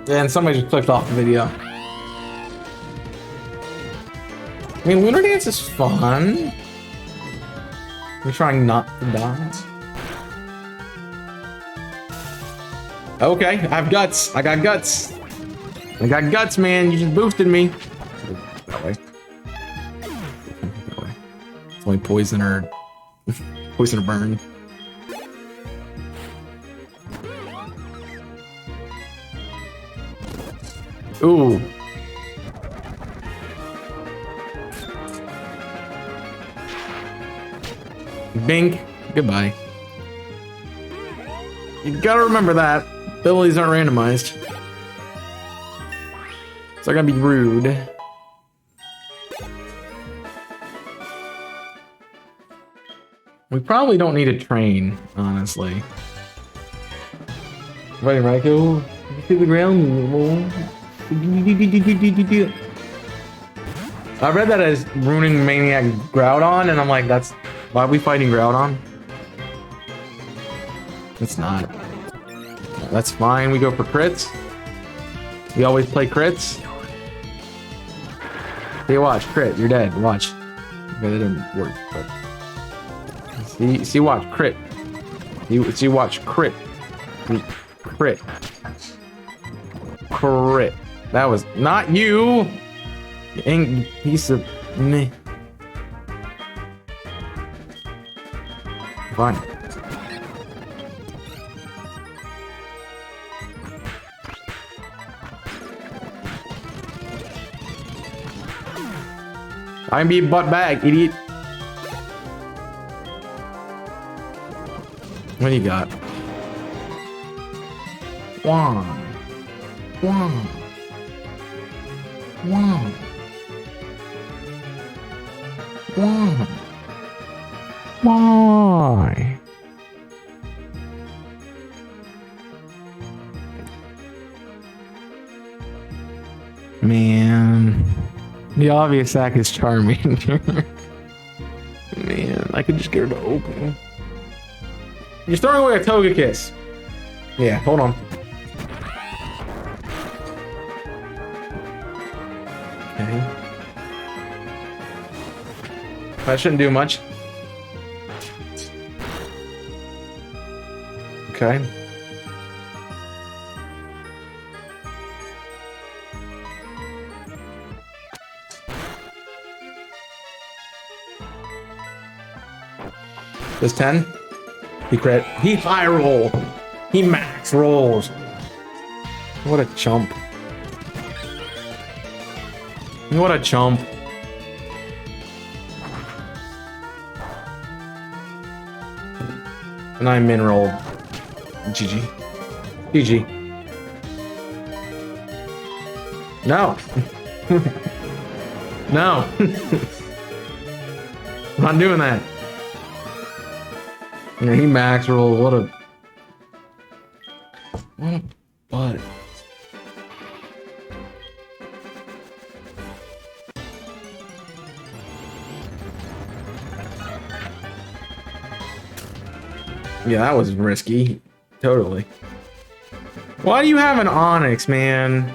And somebody just clicked off the video. I mean, Lunar Dance is fun. I'm trying not to die. Okay, I have guts. I got guts. I got guts, man. You just boosted me. That way. That way. It's only poison or poison or burn. Ooh. Bink. Goodbye. You gotta remember that. Abilities aren't randomized. So I gotta be rude. We probably don't need a train, honestly. Right, Raikou? To the ground. I read that as ruining Maniac Groudon, and I'm like, that's why are we fighting Groudon? It's not. That's fine. We go for crits. We always play crits. Hey, watch crit. You're dead. Watch. Okay, that didn't work. But see, watch crit. See, watch crit. Crit. Crit. That was not you. You ain't piece of meh. Fine. I'm being butt bag, idiot. What do you got? One. Why? Man. The obvious sack is charming. Man, I could just get her to open. You're throwing away a Togekiss. Yeah, hold on. Okay. That shouldn't do much. Okay. Does 10? He crit. He high roll. He max rolls. What a chump. What a chump. And I min rolled. GG. GG. No. No. I'm not doing that. Yeah, he max rolled. What a butt. Yeah, that was risky. Totally. Why do you have an Onyx, man?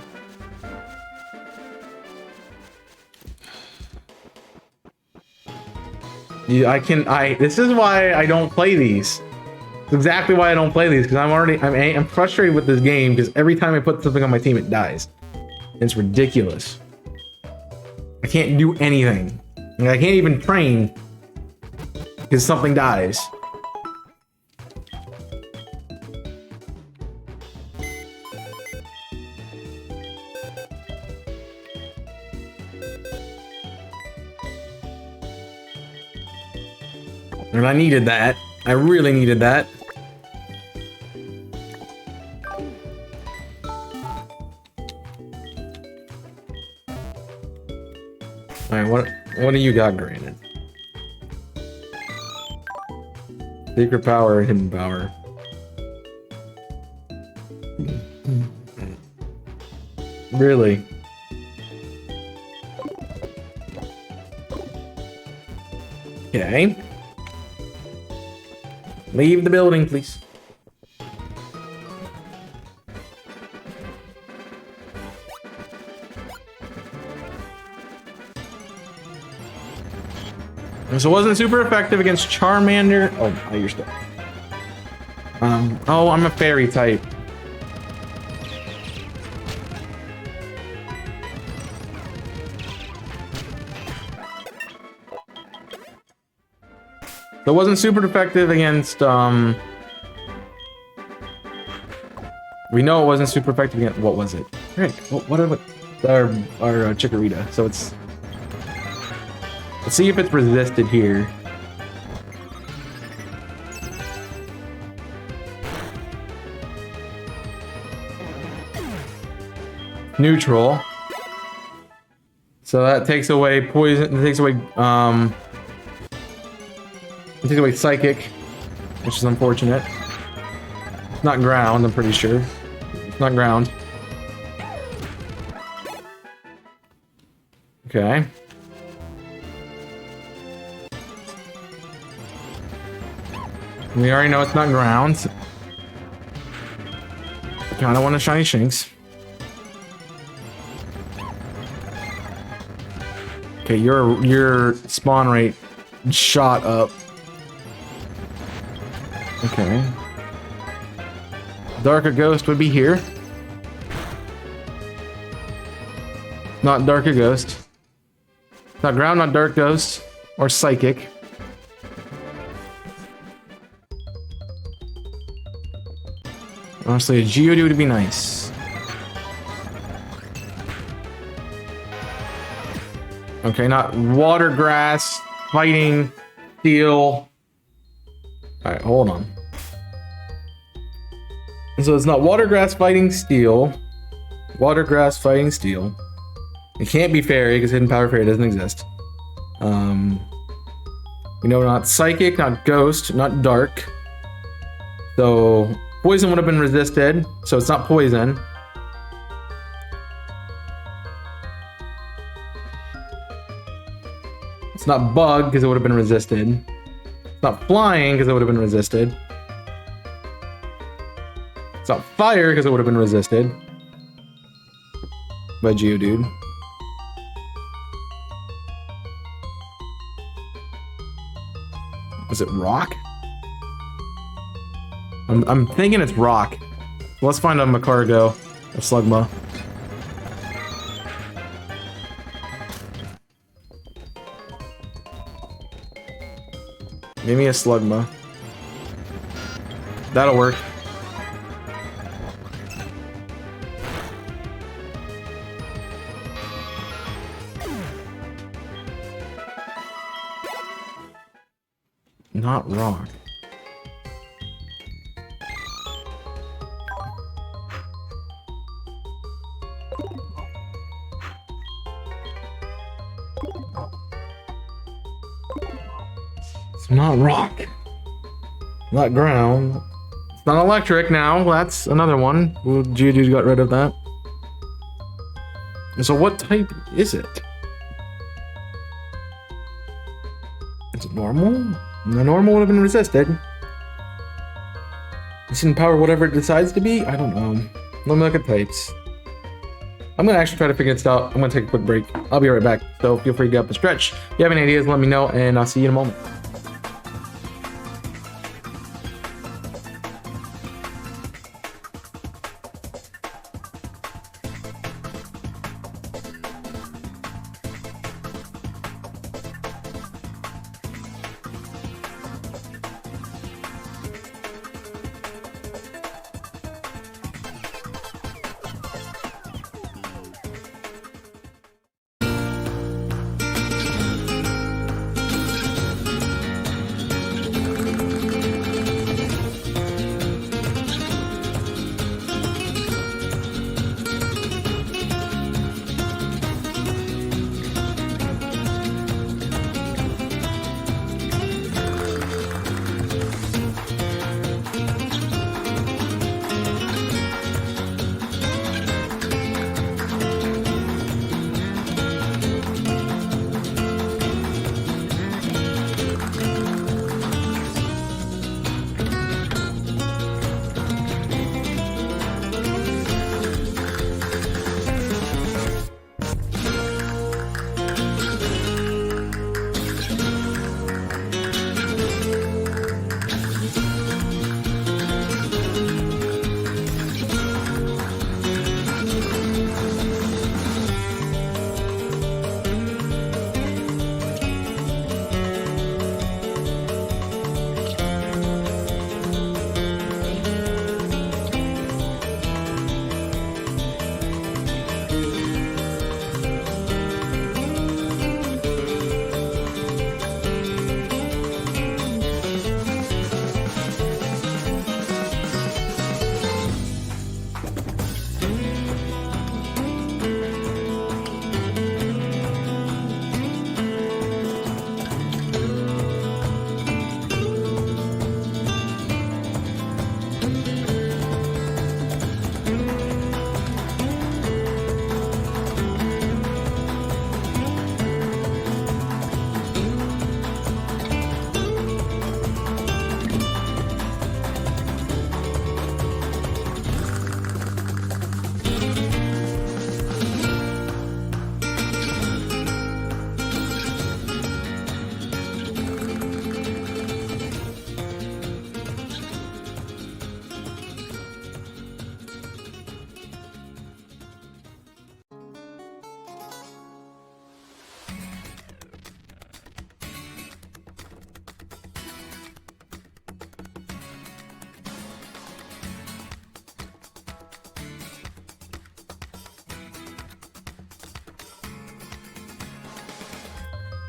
This is why I don't play these. It's exactly why I don't play these, because I'm frustrated with this game, because every time I put something on my team, it dies. It's ridiculous. I can't do anything. I can't even train because something dies. And I needed that. I really needed that. Alright, what do you got granted? Secret power, hidden power. Really? Okay. Leave the building, please. So it wasn't super effective against Charmander. Oh, you're stuck. Oh, I'm a fairy type. So it wasn't super effective against, we know it wasn't super effective against, what was it? Rick, what are our Chikorita? So it's, let's see if it's resisted here. Neutral. So that takes away poison, it takes away psychic, which is unfortunate. It's not ground, I'm pretty sure. It's not ground. Okay. We already know it's not ground. I kinda want a shiny Shinx. Okay, your spawn rate shot up. Okay. Darker Ghost would be here. Not Darker Ghost. Not ground, not Dark Ghost. Or Psychic. Honestly, a Geodude would be nice. Okay, not Water Grass, Fighting, Steel. Alright, hold on. So it's not Water Grass, Fighting, Steel. Water Grass, Fighting, Steel. It can't be Fairy, because Hidden Power Fairy doesn't exist. We know not Psychic, not Ghost, not Dark. So Poison would have been resisted, so it's not Poison. It's not Bug, because it would have been resisted. It's not Flying, because it would have been resisted. It's not Fire, because it would have been resisted by Geodude. Was it Rock? I'm thinking it's Rock. Let's find a Macargo, a Slugma. Give me a Slugma. That'll work. Not Rock. It's not Rock. Not ground. It's not electric now. That's another one. Well, Geodude got rid of that. So what type is it? Is it normal? The normal would have been resisted. It's in power whatever it decides to be? I don't know. Let me look at types. I'm gonna actually try to figure this out. I'm gonna take a quick break. I'll be right back. So feel free to get up and stretch. If you have any ideas, let me know, and I'll see you in a moment.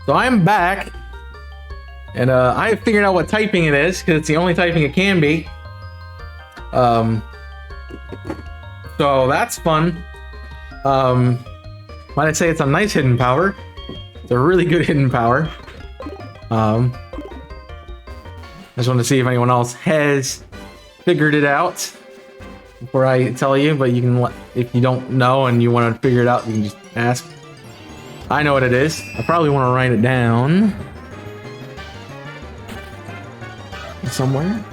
So I'm back, and I figured out what typing it is because it's the only typing it can be. So that's fun. Might I say it's a nice hidden power? It's a really good hidden power. I just want to see if anyone else has figured it out before I tell you, but you can, if you don't know and you want to figure it out, you can just ask. I know what it is. I probably want to write it down somewhere.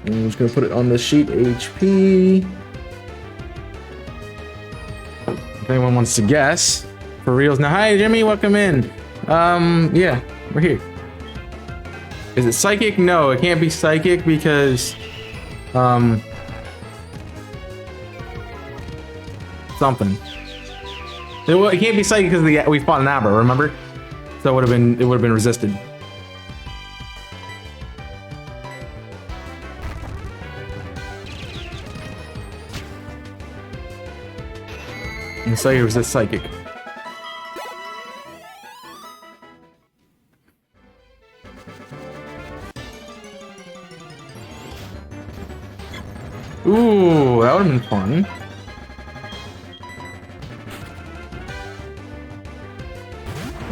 I'm just gonna put it on the sheet. HP. If anyone wants to guess, for reals. Now, hi Jimmy, welcome in. Yeah, we're here. Is it psychic? No, it can't be psychic because something. It can't be psychic because we fought an Abra, remember? So it would have been resisted. And so he resists psychic. Ooh, that would have been fun.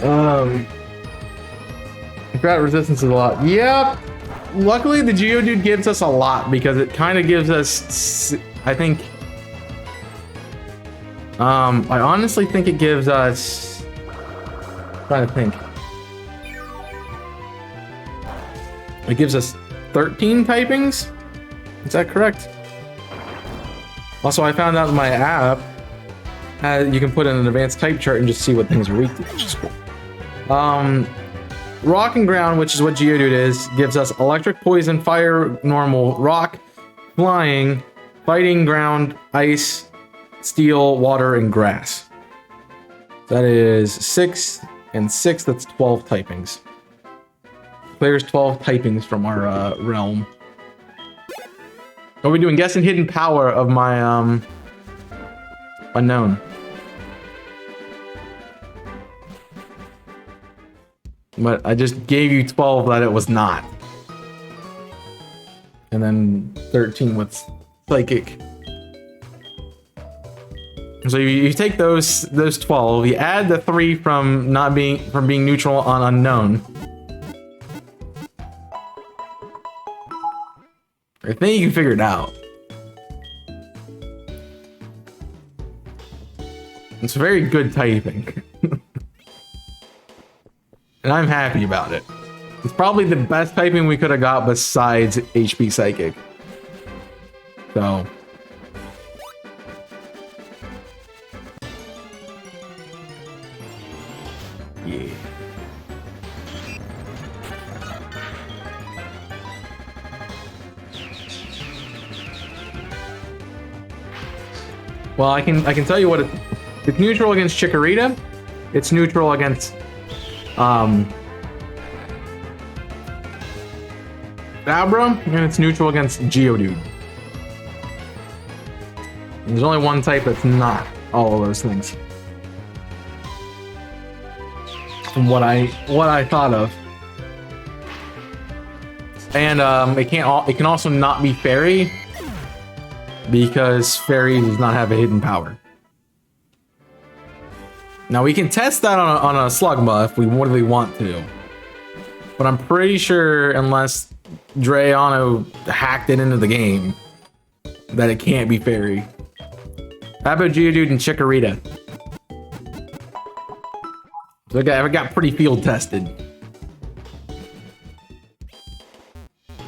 I forgot resistance is a lot. Yep. Luckily, the Geodude gives us a lot because it kind of gives us, I think. I honestly think it gives us. I'm trying to think. It gives us 13 typings. Is that correct? Also, I found out in my app, you can put in an advanced type chart and just see what things are weak to, which is cool. Rock and ground, which is what Geodude is, gives us electric, poison, fire, normal, rock, flying, fighting, ground, ice, steel, water, and grass. That is 6 and 6, that's 12 typings. Players 12 typings from our realm. What are we doing? Guessing hidden power of my unknown. But I just gave you 12 that it was not. And then 13 with psychic. So you take those 12, you add the 3 from being neutral on unknown. I think you can figure it out. It's very good typing. And I'm happy about it. It's probably the best typing we could have got besides HP Psychic. So. Yeah. Well, I can tell you what it's neutral against Chikorita. It's neutral against Abra, and it's neutral against Geodude. And there's only one type that's not all of those things. From what I thought of. And it can also not be Fairy, because Fairy does not have a hidden power. Now we can test that on a Slugma if we really want to. But I'm pretty sure, unless Drayano hacked it into the game, that it can't be Fairy. How about Geodude and Chikorita? So I got pretty field tested.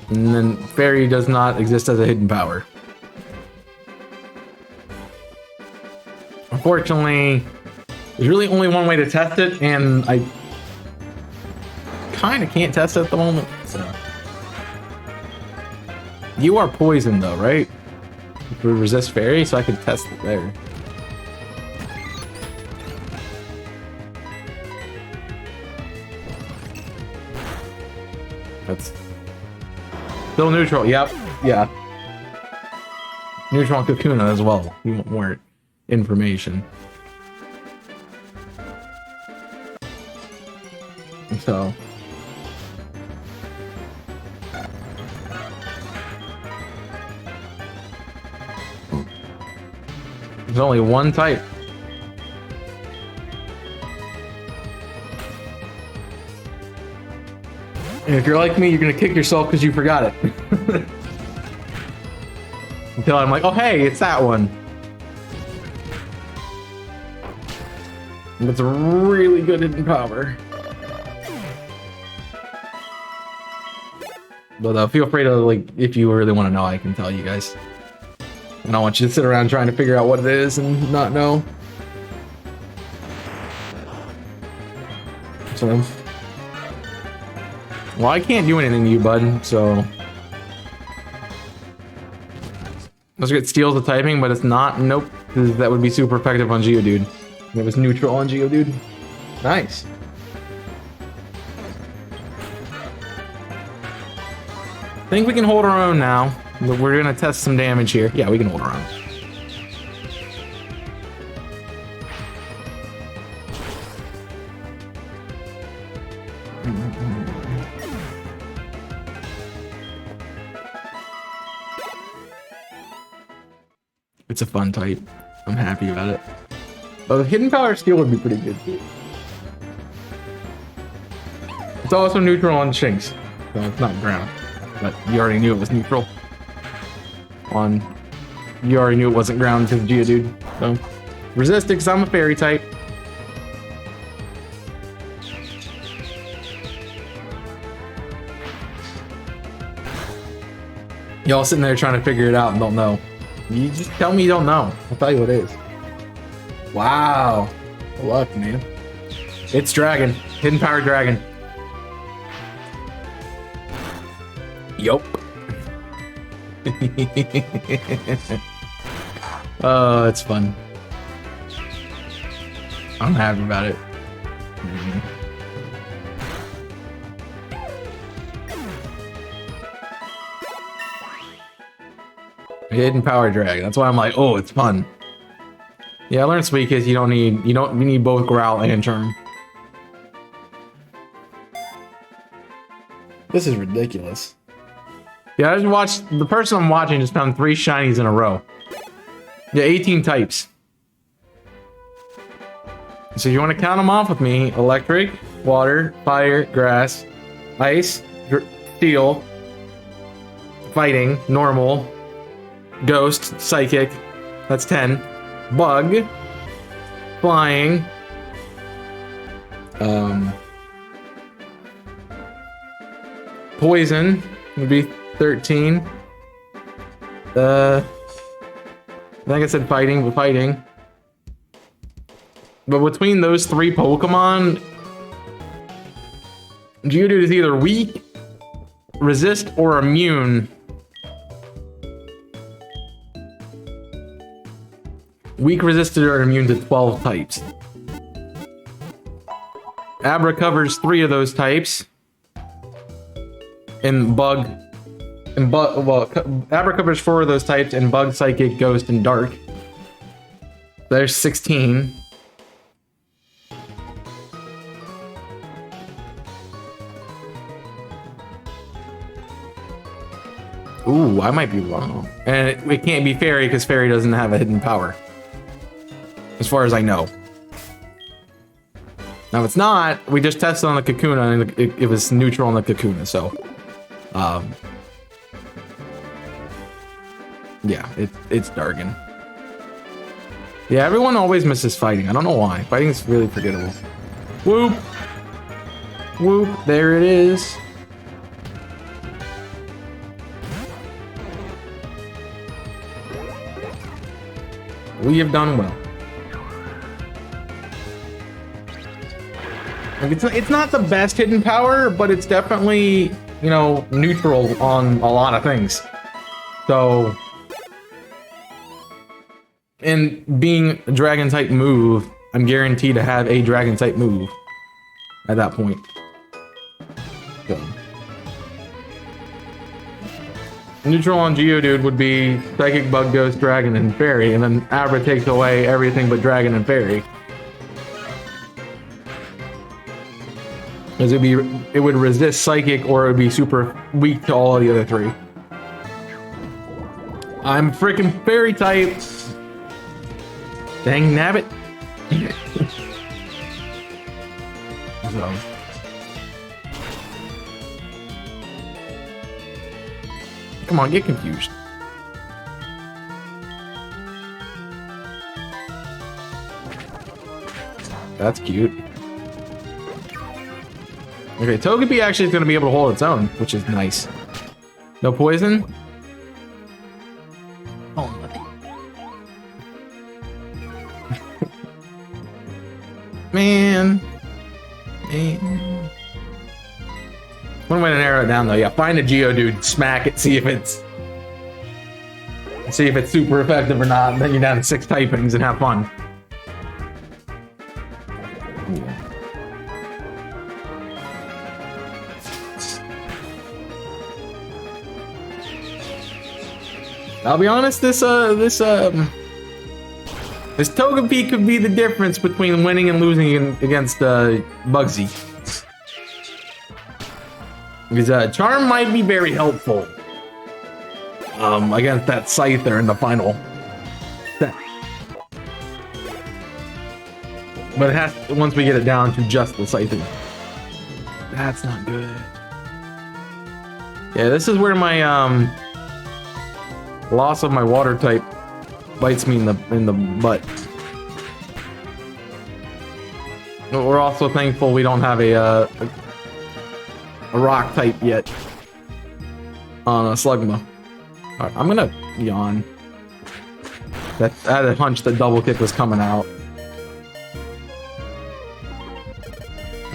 And then Fairy does not exist as a hidden power. Unfortunately, there's really only one way to test it, and I kind of can't test it at the moment. So. You are poisoned though, right? We resist Fairy, so I can test it there. That's still neutral. Yep. Yeah. Neutral on Kakuna as well. You want more information. so. There's only one type. And if you're like me, you're gonna kick yourself because you forgot it. Until I'm like, oh hey, it's that one. That's a really good hidden power. But feel free to, like, if you really want to know, I can tell you guys. I don't want you to sit around trying to figure out what it is and not know. So, well, I can't do anything to you, bud, so. Let's get steals the typing, but it's not. Nope. That would be super effective on Geodude. It was neutral on Geodude. Nice. I think we can hold our own now. We're gonna test some damage here. Yeah, we can hold our own. It's a fun type. I'm happy about it. But the hidden power steel would be pretty good too. It's also neutral on Shinx, so it's not ground. But you already knew it was neutral. You already knew it wasn't ground because Geodude. So resist it because I'm a fairy type. Y'all sitting there trying to figure it out and don't know. You just tell me you don't know. I'll tell you what it is. Wow. Good luck, man. It's Dragon. Hidden Power Dragon. Yup. Oh, it's fun. I'm happy about it. Hidden Power Dragon. That's why I'm like, oh, it's fun. Yeah, I learned Suicune. You need both Growl and Charm. This is ridiculous. Yeah, I just watched, the person I'm watching just found 3 shinies in a row. Yeah, 18 types. So you want to count them off with me: electric, water, fire, grass, ice, steel, fighting, normal, ghost, psychic. That's 10. Bug, flying, poison would be 13. I think I said fighting, but fighting. But between those 3 Pokemon, Geodude is either weak, resist, or immune. Weak, resisted, or immune to 12 types. Abra covers 3 of those types. And Bug... Abra covers 4 of those types, and Bug, Psychic, Ghost, and Dark. There's 16. Ooh, I might be wrong. And it can't be Fairy, because Fairy doesn't have a hidden power. As far as I know. Now, if it's not, we just tested on the Kakuna, and it was neutral on the Kakuna, so... yeah, it's Dargon. Yeah, everyone always misses fighting. I don't know why. Fighting is really forgettable. Whoop! Whoop, there it is. We have done well. Like, it's not the best hidden power, but it's definitely, you know, neutral on a lot of things. So, and being a dragon type move, I'm guaranteed to have a dragon type move at that point. So. Neutral on Geodude would be Psychic, Bug, Ghost, Dragon, and Fairy, and then Abra takes away everything but Dragon and Fairy. Because it would resist psychic or it would be super weak to all of the other three. I'm freaking fairy type. Dang nabbit. So. Come on, get confused. That's cute. Okay, Togepi actually is going to be able to hold its own, which is nice. No poison? Oh, man. One way to narrow it down, though. Yeah, find a Geodude, smack it, see if it's super effective or not. And then you're down to 6 typings and have fun. I'll be honest, this Togepi could be the difference between winning and losing against Bugsy. Because Charm might be very helpful against that Scyther in the final set. But it has to, once we get it down to just the Scyther. That's not good. Yeah, this is where my loss of my water type bites me in the butt. But we're also thankful we don't have a rock type yet on a Slugma. Alright, I'm gonna yawn. I had a hunch the double kick was coming out.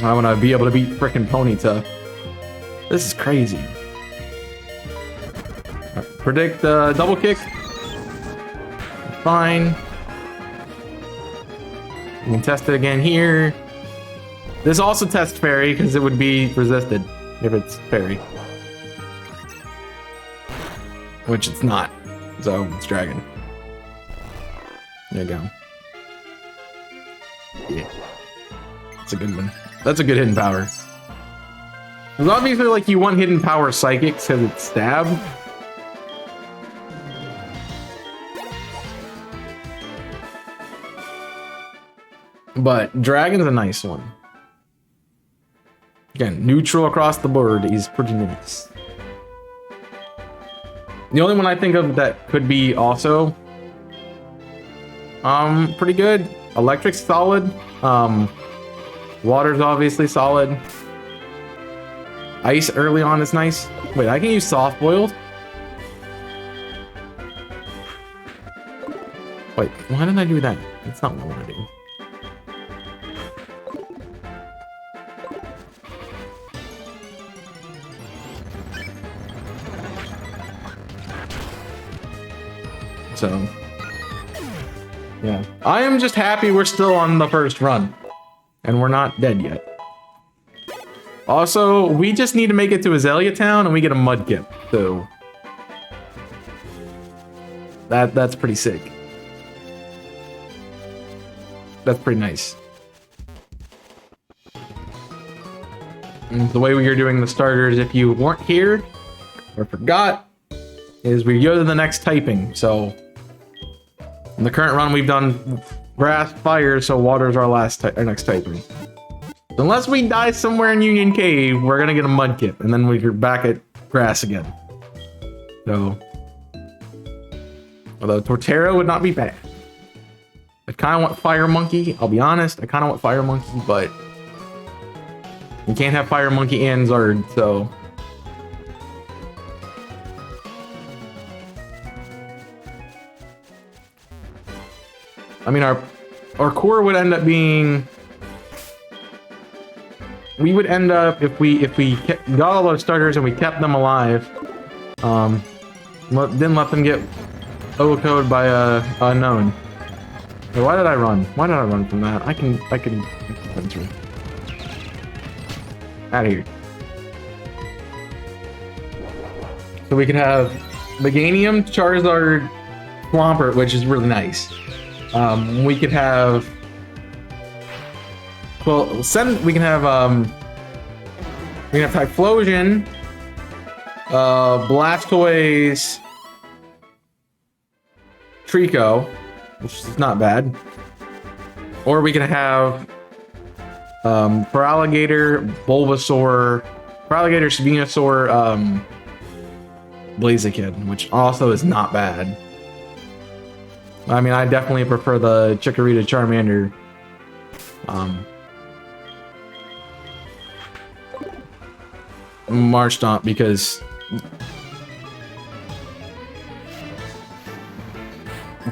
I want to be able to beat frickin' Ponyta. This is crazy. Right, predict double kick. Fine. We can test it again here. This also tests Fairy because it would be resisted if it's Fairy. Which it's not. So it's Dragon. There you go. Yeah. That's a good one. That's a good hidden power. There's obviously like you want hidden power Psychic because it's stab. But Dragon's a nice one. Again, neutral across the board is pretty nice. The only one I think of that could be also pretty good. Electric's solid. Water's obviously solid. Ice early on is nice. Wait, I can use soft boiled? Wait, why didn't I do that? That's not what I want to do. So, yeah. I am just happy we're still on the first run. And we're not dead yet. Also, we just need to make it to Azalea Town and we get a Mudkip. So, that's pretty sick. That's pretty nice. And the way we are doing the starters, if you weren't here or forgot, is we go to the next typing. So, in the current run, we've done grass, fire, so water's our next typing. So unless we die somewhere in Union Cave, we're gonna get a Mudkip, and then we're back at grass again. So, although Torterra would not be bad. I kind of want Fire Monkey. I'll be honest, I kind of want Fire Monkey, but you can't have Fire Monkey and Zard, so. I mean, our core would end up being. We would end up if we got all our starters and we kept them alive. Didn't let them get overcode by unknown. Wait, why did I run? Why did I run from that? I can run through. Out of here. So we could have Meganium, Charizard, Swampert, which is really nice. We could have. Well, we can have We have Typhlosion, Blastoise, Trico, which is not bad. Or we can have Feraligatr, Bulbasaur, Feraligatr, Venusaur, Blaziken, which also is not bad. I mean, I definitely prefer the Chikorita Charmander. Marshtomp because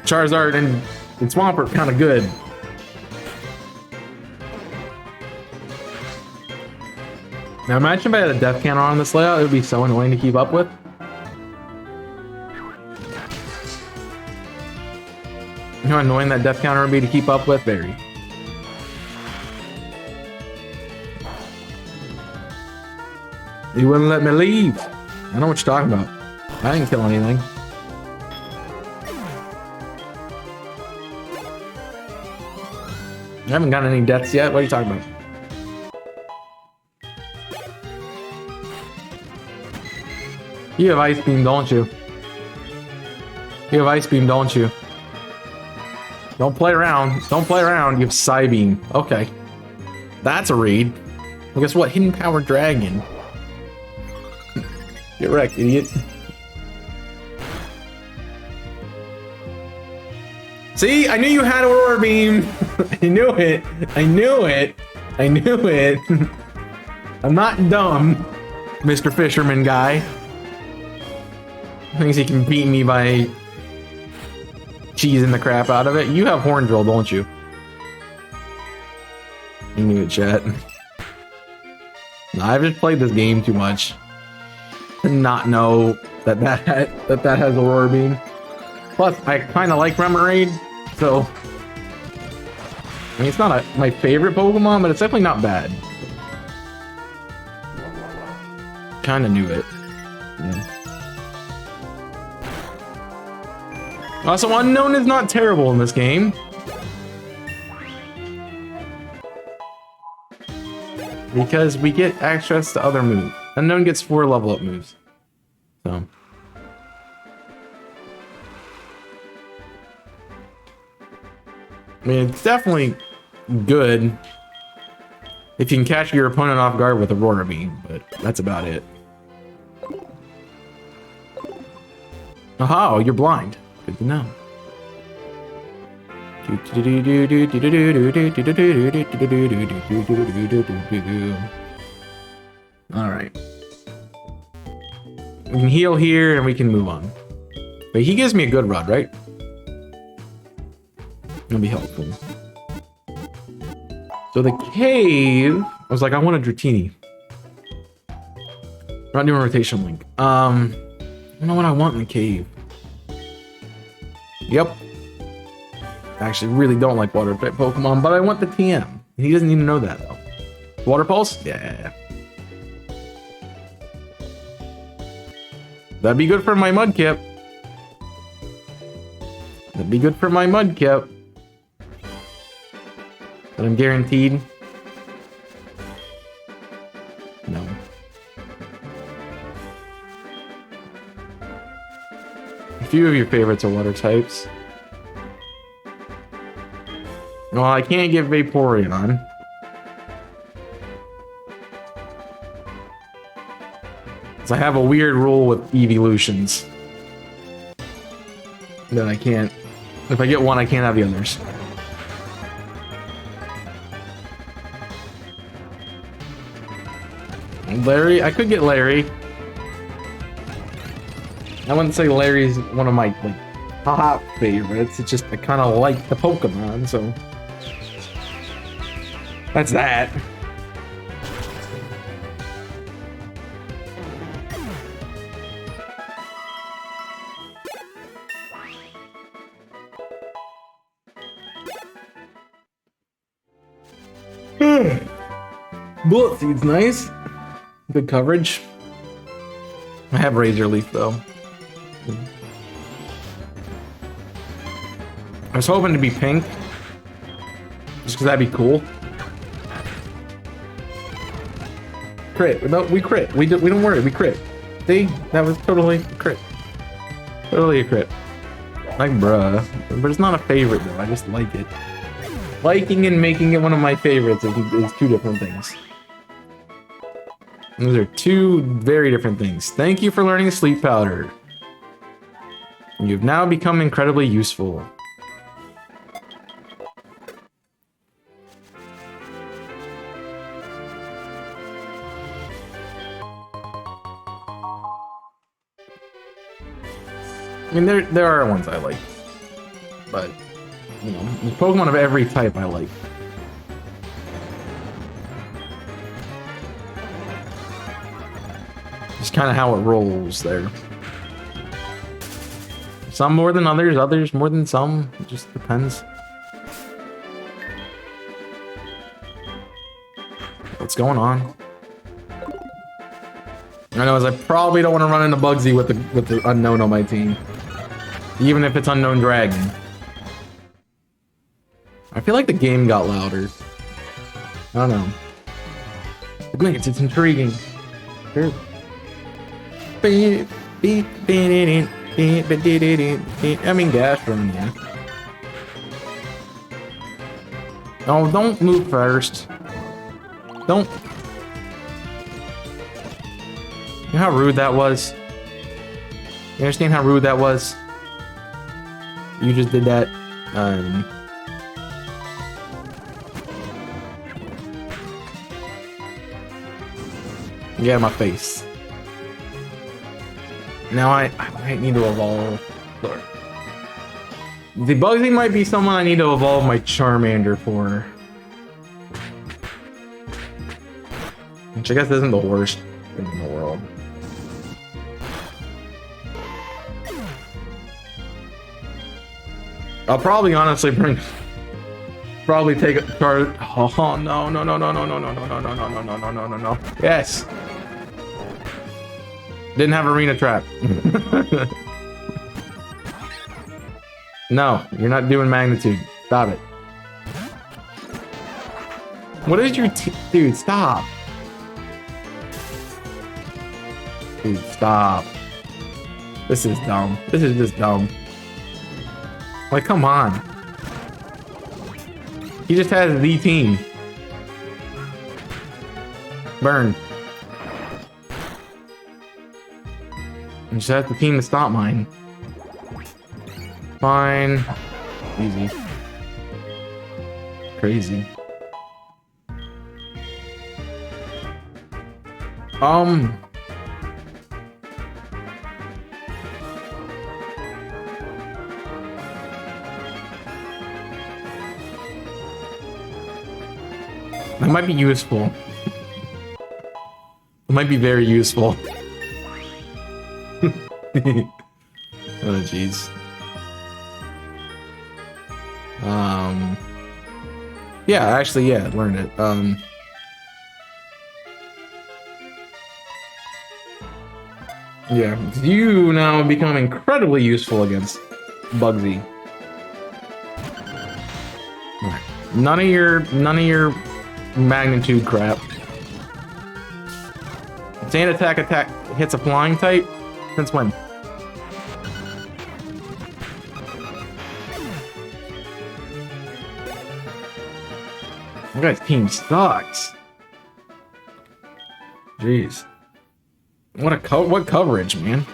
Charizard and Swampert kind of good. Now imagine if I had a death counter on this layout, it would be so annoying to keep up with. You know how annoying that death counter would be to keep up with? Very. You wouldn't let me leave. I know what you're talking about. I didn't kill anything. I haven't gotten any deaths yet. What are you talking about? You have Ice Beam, don't you? You have Ice Beam, don't you? Don't play around. Don't play around. You have Psybeam. Okay. That's a read. Well, guess what? Hidden Power Dragon. Get wrecked, idiot. See? I knew you had Aurora Beam. I knew it. I knew it. I knew it. I'm not dumb, Mr. Fisherman guy. Thinks he can beat me by cheesing the crap out of it. You have Horn Drill, don't you? You knew it, chat. Nah, I've just played this game too much to not know that has Aurora Beam. Plus, I kind of like Remoraid, so I mean, it's not my favorite Pokemon, but it's definitely not bad. Kind of knew it. Yeah. Also, Unknown is not terrible in this game. Because we get access to other moves. Unknown gets 4 level up moves. So. I mean, it's definitely good if you can catch your opponent off guard with Aurora Beam, but that's about it. Aha, you're blind. Good to know. Alright. We can heal here and we can move on. But he gives me a good rod, right? That'll be helpful. So the cave, I was like, I want a Dratini. I'm not doing a rotation link. I don't know what I want in the cave. Yep. I actually really don't like water type Pokemon, but I want the TM. He doesn't even know that though. Water Pulse? Yeah. That'd be good for my Mudkip. That'd be good for my Mudkip. But I'm guaranteed. No. A few of your favorites are water types. Well, I can't get Vaporeon. Because I have a weird rule with evolutions. That I can't... If I get one, I can't have the others. Larry? I could get Larry. I wouldn't say Larry's one of my, like, top favorites. It's just I kind of like the Pokemon, so... That's that. Bullet Seed's nice. Good coverage. I have Razor Leaf though. I was hoping to be pink. Just because that'd be cool. Crit. No, we crit. We don't worry. We crit. See? That was totally a crit. Totally a crit. Like, bruh. But it's not a favorite, though. I just like it. Liking and making it one of my favorites is two different things. Those are two very different things. Thank you for learning sleep powder. You've now become incredibly useful. I mean, there are ones I like, but, you know, there's Pokemon of every type I like. Just kind of how it rolls there. Some more than others, others more than some. It just depends. What's going on? I know, as I probably don't want to run into Bugsy with the unknown on my team. Even if it's Unknown Dragon. I feel like the game got louder. I don't know. It's intriguing. Sure. I mean, Gastron, yeah. Oh, don't move first. Don't. You know how rude that was? You understand how rude that was? You just did that. Get out of my face. Now I might need to evolve. Sorry. The Bugsy might be someone I need to evolve my Charmander for. Which I guess isn't the worst thing in the world. I'll probably honestly probably take a charge. Oh no. Yes. Didn't have arena trap. No, you're not doing magnitude. Stop it. What is your dude? Stop. Dude, stop. This is dumb. This is just dumb. Like, come on. He just has the team. Burn. I just have the team to stop mine. Fine. Easy. Crazy. That might be useful. It might be very useful. Oh, jeez. Yeah, actually, yeah, learn it. Yeah, you now become incredibly useful against Bugsy. None of your magnitude crap. Sand attack hits a flying type. Since when? You guys' team sucks. Jeez. What coverage, man?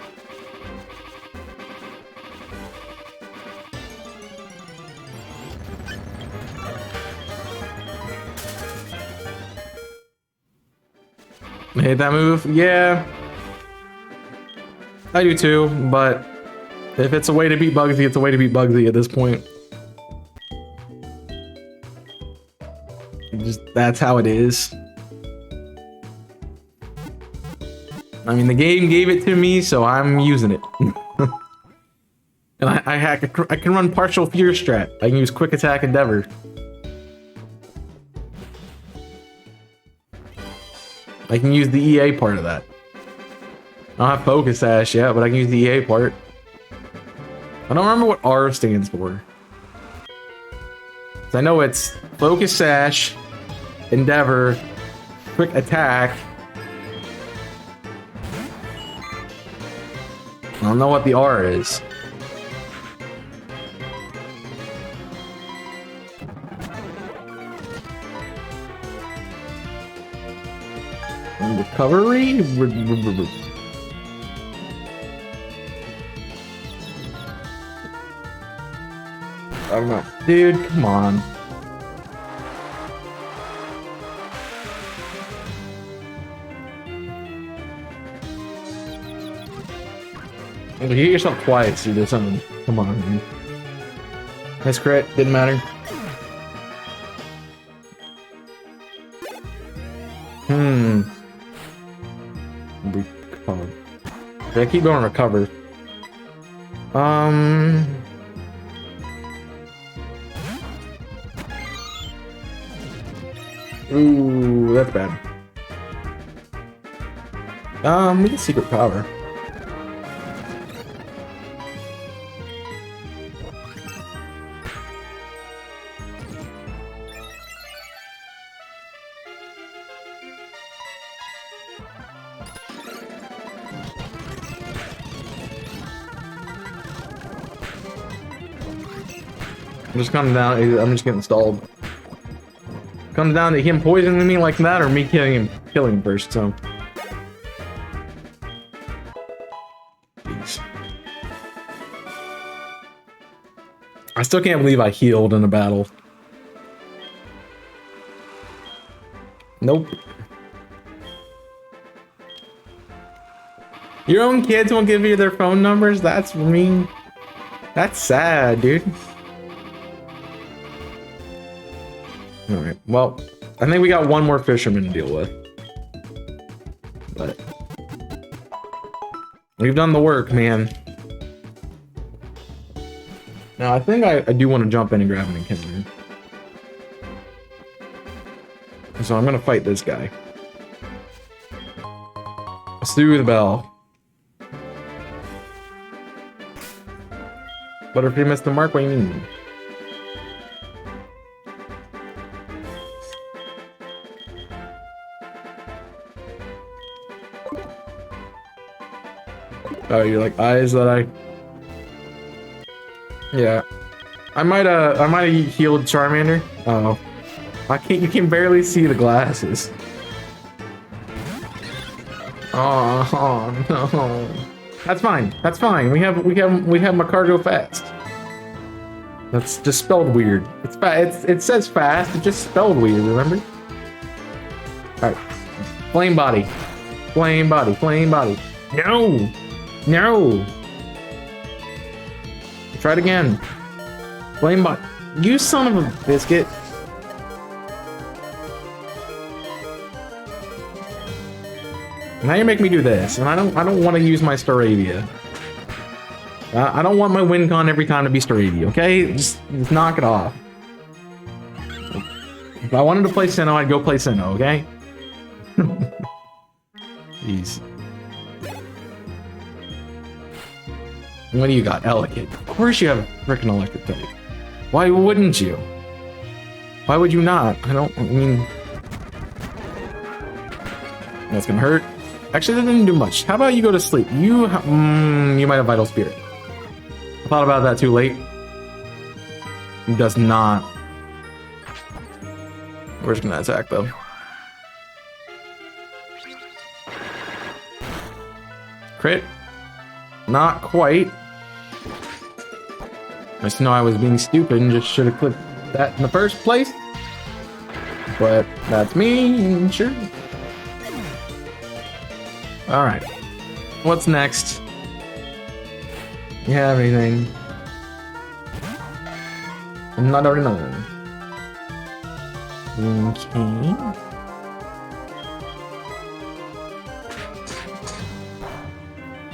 I hate that move. Yeah. I do too, but if it's a way to beat Bugsy, it's a way to beat Bugsy at this point. Just, that's how it is. I mean, the game gave it to me, so I'm using it. And I can run partial fear strat. I can use quick attack endeavor. I can use the EA part of that. I don't have Focus Sash yet, but I can use the EA part. I don't remember what R stands for. I know it's Focus Sash, Endeavor, Quick Attack, I don't know what the R is. Recovery? I don't know. Dude, come on. You hit yourself twice, you did something. Come on, man. Nice crit, didn't matter. Recover. I keep going recover. Ooh, that's bad. We get secret power. I'm just coming down. I'm just getting stalled. Comes down to him poisoning me like that, or me killing him first. So, jeez. I still can't believe I healed in a battle. Nope. Your own kids won't give you their phone numbers? That's mean. That's sad, dude. Alright, well, I think we got one more fisherman to deal with. But we've done the work, man. Now, I think I do want to jump in and grab an encounter. So I'm going to fight this guy. Soothe Bell. But if you missed the mark, what do you mean? Oh, you're like eyes that I... Yeah. I might have healed Charmander. Oh. You can barely see the glasses. Oh no. That's fine. That's fine. We have Macargo fast. That's just spelled weird. It says fast, it just spelled weird, remember? Alright. Flame body. Flame body. Flame body. No! No! Try it again. Flame bot. You son of a biscuit. Now you make me do this, and I don't want to use my Staravia. I don't want my win con every time to be Staravia, okay? Just knock it off. If I wanted to play Sinnoh, I'd go play Sinnoh, okay? Jeez. What do you got? Elegant. Of course you have a frickin' electric type. Why wouldn't you? Why would you not? I mean... That's gonna hurt. Actually, that didn't do much. How about you go to sleep? You might have Vital Spirit. I thought about that too late. It does not. We're just gonna attack though. Crit. Not quite. I just know I was being stupid and just should have clicked that in the first place. But that's me, sure. Alright. What's next? You have anything? I'm not already knowing. Okay.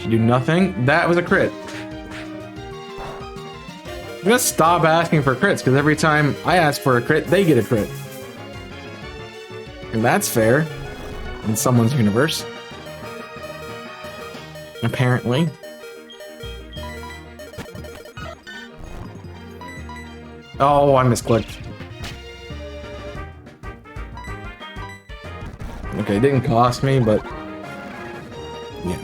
Should do nothing. That was a crit. I'm gonna stop asking for crits, because every time I ask for a crit, they get a crit. And that's fair. In someone's universe. Apparently. Oh, I misclicked. Okay, it didn't cost me, but... Yeah.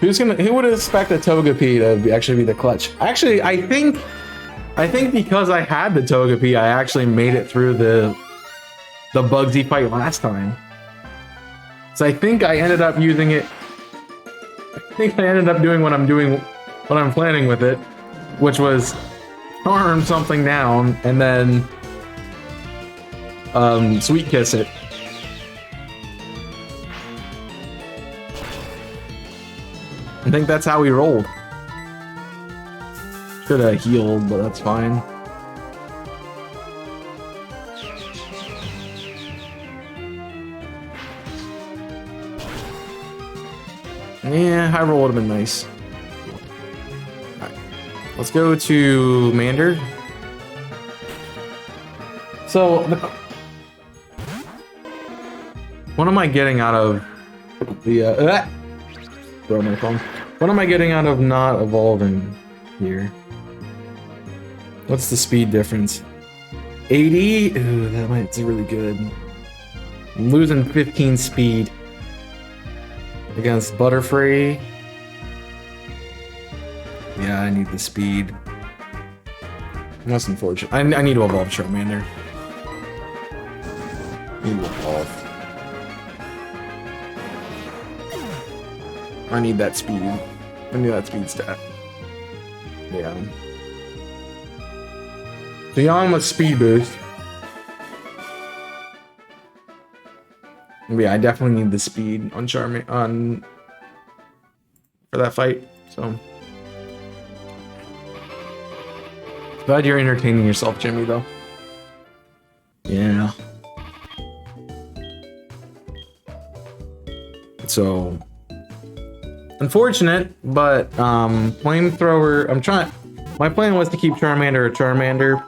Who would expect a Togepi to actually be the clutch? Actually, I think because I had the Togepi, I actually made it through the Bugsy fight last time. So I think I ended up using it. I think I ended up doing what I'm planning with it, which was charm something down and then sweet kiss it. I think that's how we rolled. Should have healed, but that's fine. Yeah, high roll would have been nice. Alright. Let's go to Mander. So, what am I getting out of the throw my phone. What am I getting out of not evolving here? What's the speed difference? 80? Ooh, that might be really good. I'm losing 15 speed against Butterfree. Yeah, I need the speed. That's unfortunate. I need to evolve Charmander. Need to evolve. I need that speed. I need that speed stat. Yeah. Beyond with speed boost. Yeah, I definitely need the speed on for that fight. So glad you're entertaining yourself, Jimmy, though. Yeah. So unfortunate, but flamethrower. My plan was to keep Charmander a Charmander,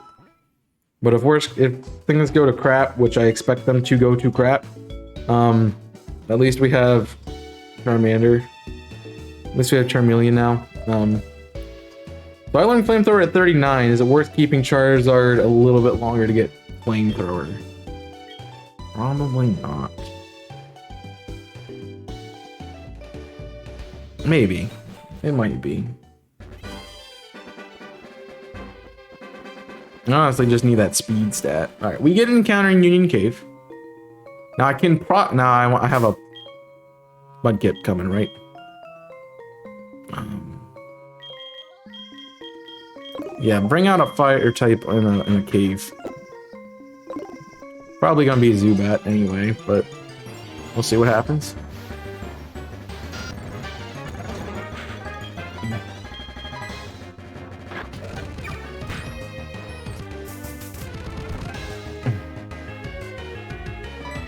but if things go to crap, which I expect them to go to crap, at least we have Charmander. At least we have Charmeleon now. So I learned Flamethrower at 39. Is it worth keeping Charizard a little bit longer to get Flamethrower? Probably not. Maybe. It might be. I honestly just need that speed stat. Alright, we get an encounter in Union Cave. Now I can I have a Mudkip coming, right? Yeah, bring out a fire type in a cave. Probably gonna be a Zubat anyway, but we'll see what happens.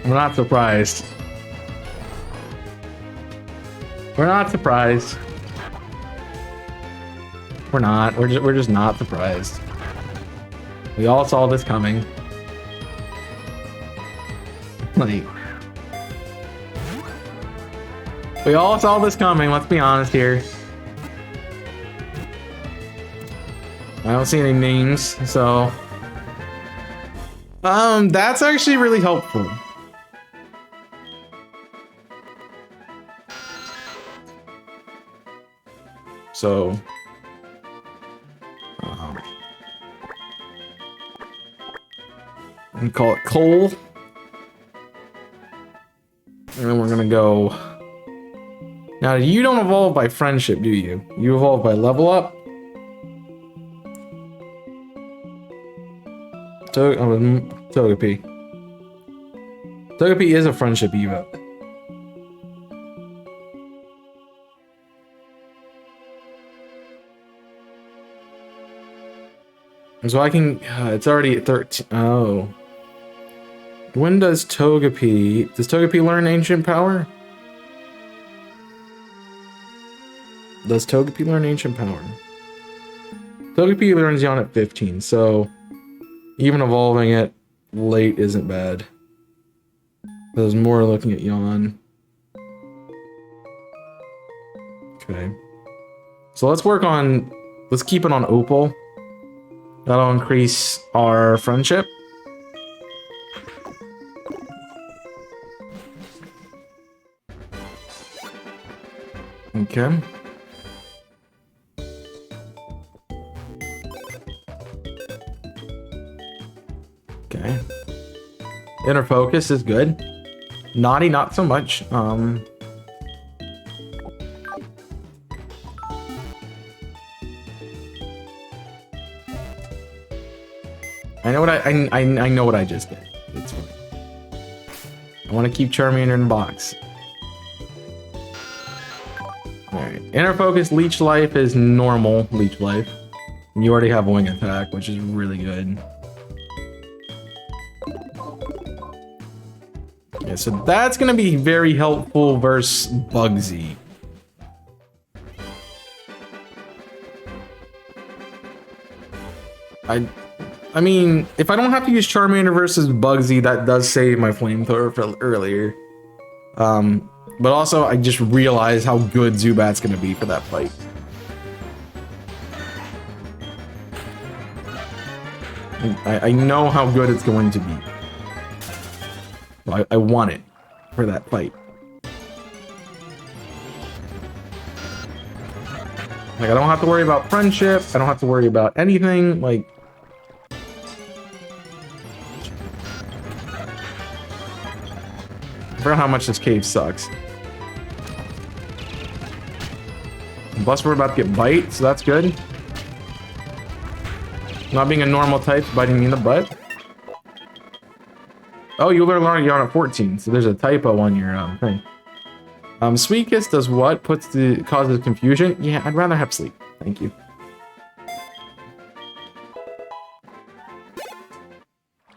We're not surprised. We're not surprised. We're not. We're just not surprised. We all saw this coming. Like, we all saw this coming. Let's be honest here. I don't see any names, so that's actually really helpful. So, we call it Cole. And then we're gonna go. Now, you don't evolve by friendship, do you? You evolve by level up. Togepi. Togepi is a friendship evo. So I can, it's already at 13. Oh. When does Togepi learn Ancient Power? Does Togepi learn Ancient Power? Togepi learns Yawn at 15, so even evolving it late isn't bad. There's more looking at Yawn. Okay. So let's keep it on Opal. That'll increase our friendship. Okay. Okay. Inner focus is good. Naughty, not so much. I know what I know what I just did. It's fine. I want to keep Charmander in the box. Alright. Inner focus, leech life is normal leech life. And you already have wing attack, which is really good. Yeah, so that's gonna be very helpful versus Bugsy. I mean, if I don't have to use Charmander versus Bugsy, that does save my flamethrower for earlier. But also, I just realized how good Zubat's gonna be for that fight. I know how good it's going to be. I want it for that fight. Like, I don't have to worry about friendship. I don't have to worry about anything. Like, I forgot how much this cave sucks. Plus, we're about to get bite, so that's good. Not being a normal type, biting me in the butt. Oh, you learned you're on at 14, so there's a typo on your thing. Sweet Kiss does what? Causes confusion? Yeah, I'd rather have sleep. Thank you.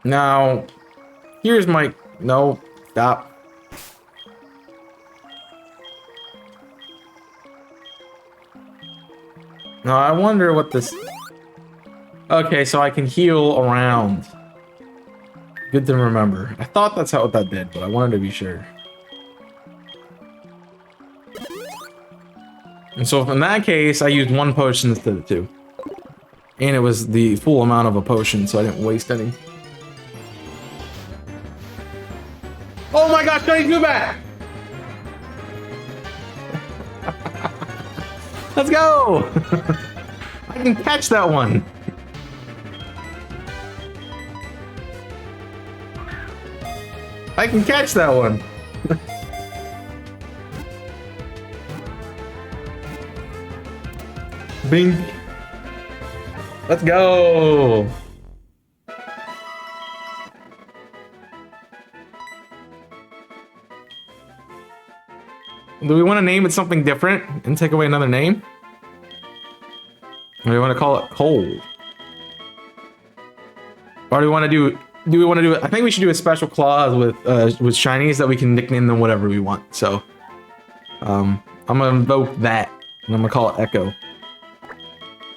Now, here's my... No, stop. Now, I wonder what this... Okay, so I can heal around. Good to remember. I thought that's what that did, but I wanted to be sure. And so in that case, I used 1 potion instead of 2. And it was the full amount of a potion, so I didn't waste any. Oh my gosh, Johnny Zubat! Let's go! I can catch that one! I can catch that one! Bing! Let's go! Do we want to name it something different and take away another name? Or do we want to call it Cold? Or do we want to do we want to do it? I think we should do a special clause with shinies that we can nickname them whatever we want. So I'm gonna invoke that and I'm gonna call it Echo.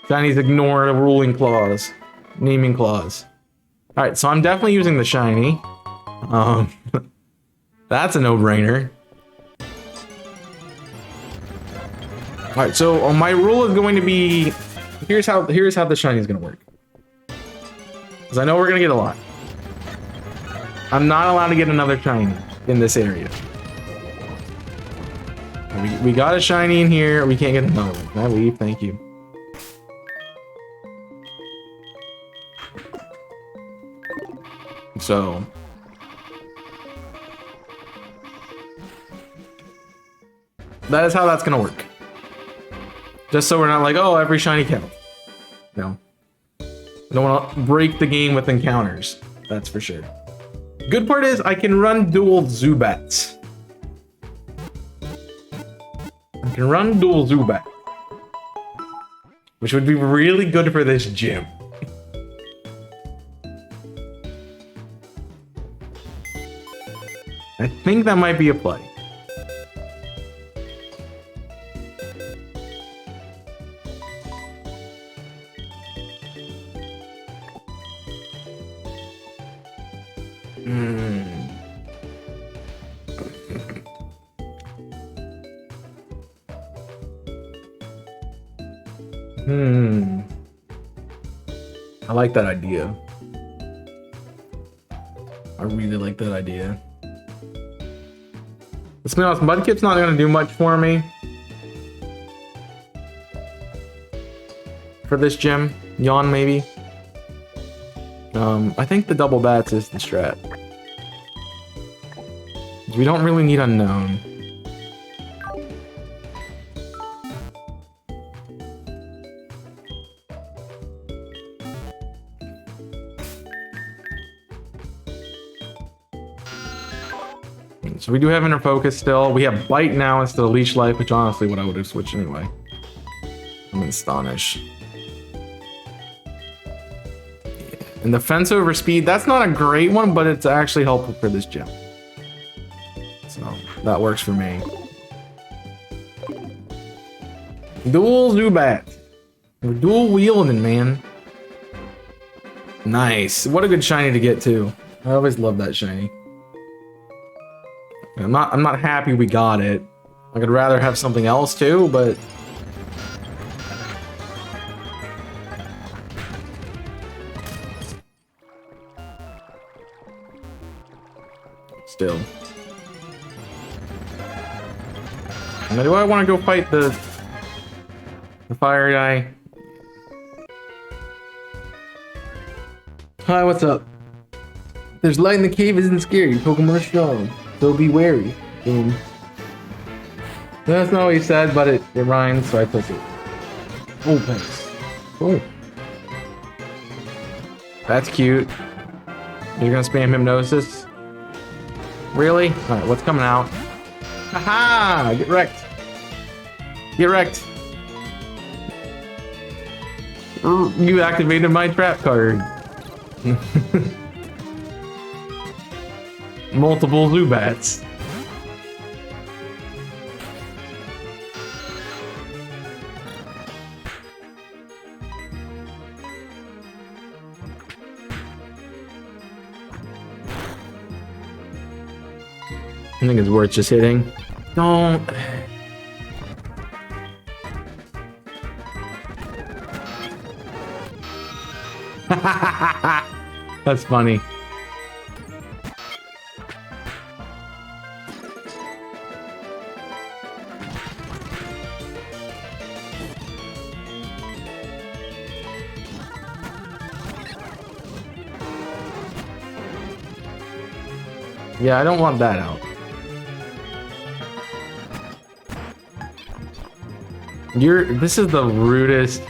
Shinies ignore the ruling clause, naming clause. All right, so I'm definitely using the shiny. That's a no-brainer. All right, so my rule is going to be, here's how the shiny is going to work. Because I know we're going to get a lot. I'm not allowed to get another shiny in this area. We got a shiny in here. We can't get another one. Can I leave? Thank you. So that is how that's going to work. Just so we're not like, oh, every shiny counts. No. I don't want to break the game with encounters. That's for sure. Good part is I can run dual Zubats. I can run dual Zubat. Which would be really good for this gym. I think that might be a play. I like that idea. I really like that idea. Let's be honest, Mudkip's not gonna do much for me. For this gym. Yawn, maybe. I think the double bats is the strat. We don't really need unknown. So we do have inner focus still. We have bite now instead of leech life, which honestly what I would have switched anyway. I'm astonish. Yeah. And the fence over speed, that's not a great one, but it's actually helpful for this gym. So that works for me. Dual Zubat. We're dual wielding, man. Nice. What a good shiny to get too. I always love that shiny. I'm not happy we got it. I could rather have something else too, but still. Now, do I want to go fight the fire guy? Hi, what's up? There's light in the cave isn't scary. Pokemon are strong. So be wary. Boom. That's not what he said, but it rhymes, so I took it. Oh, thanks. Cool. That's cute. You're gonna spam hypnosis? Really? Alright, what's coming out? Haha! Get wrecked. Get wrecked. You activated my trap card. Multiple Zubats. I think it's worth just hitting. Don't. That's funny. Yeah, I don't want that out. This is the rudest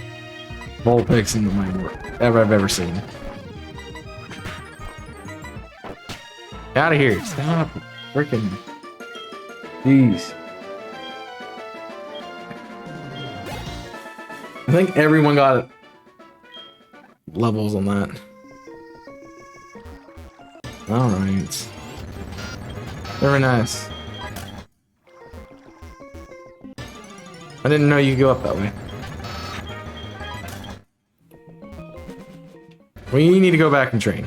Vulpix in my world I've ever seen. Out of here! Stop! Freaking! Jeez. I think everyone got levels on that. All right. Very nice. I didn't know you could go up that way. We need to go back and train.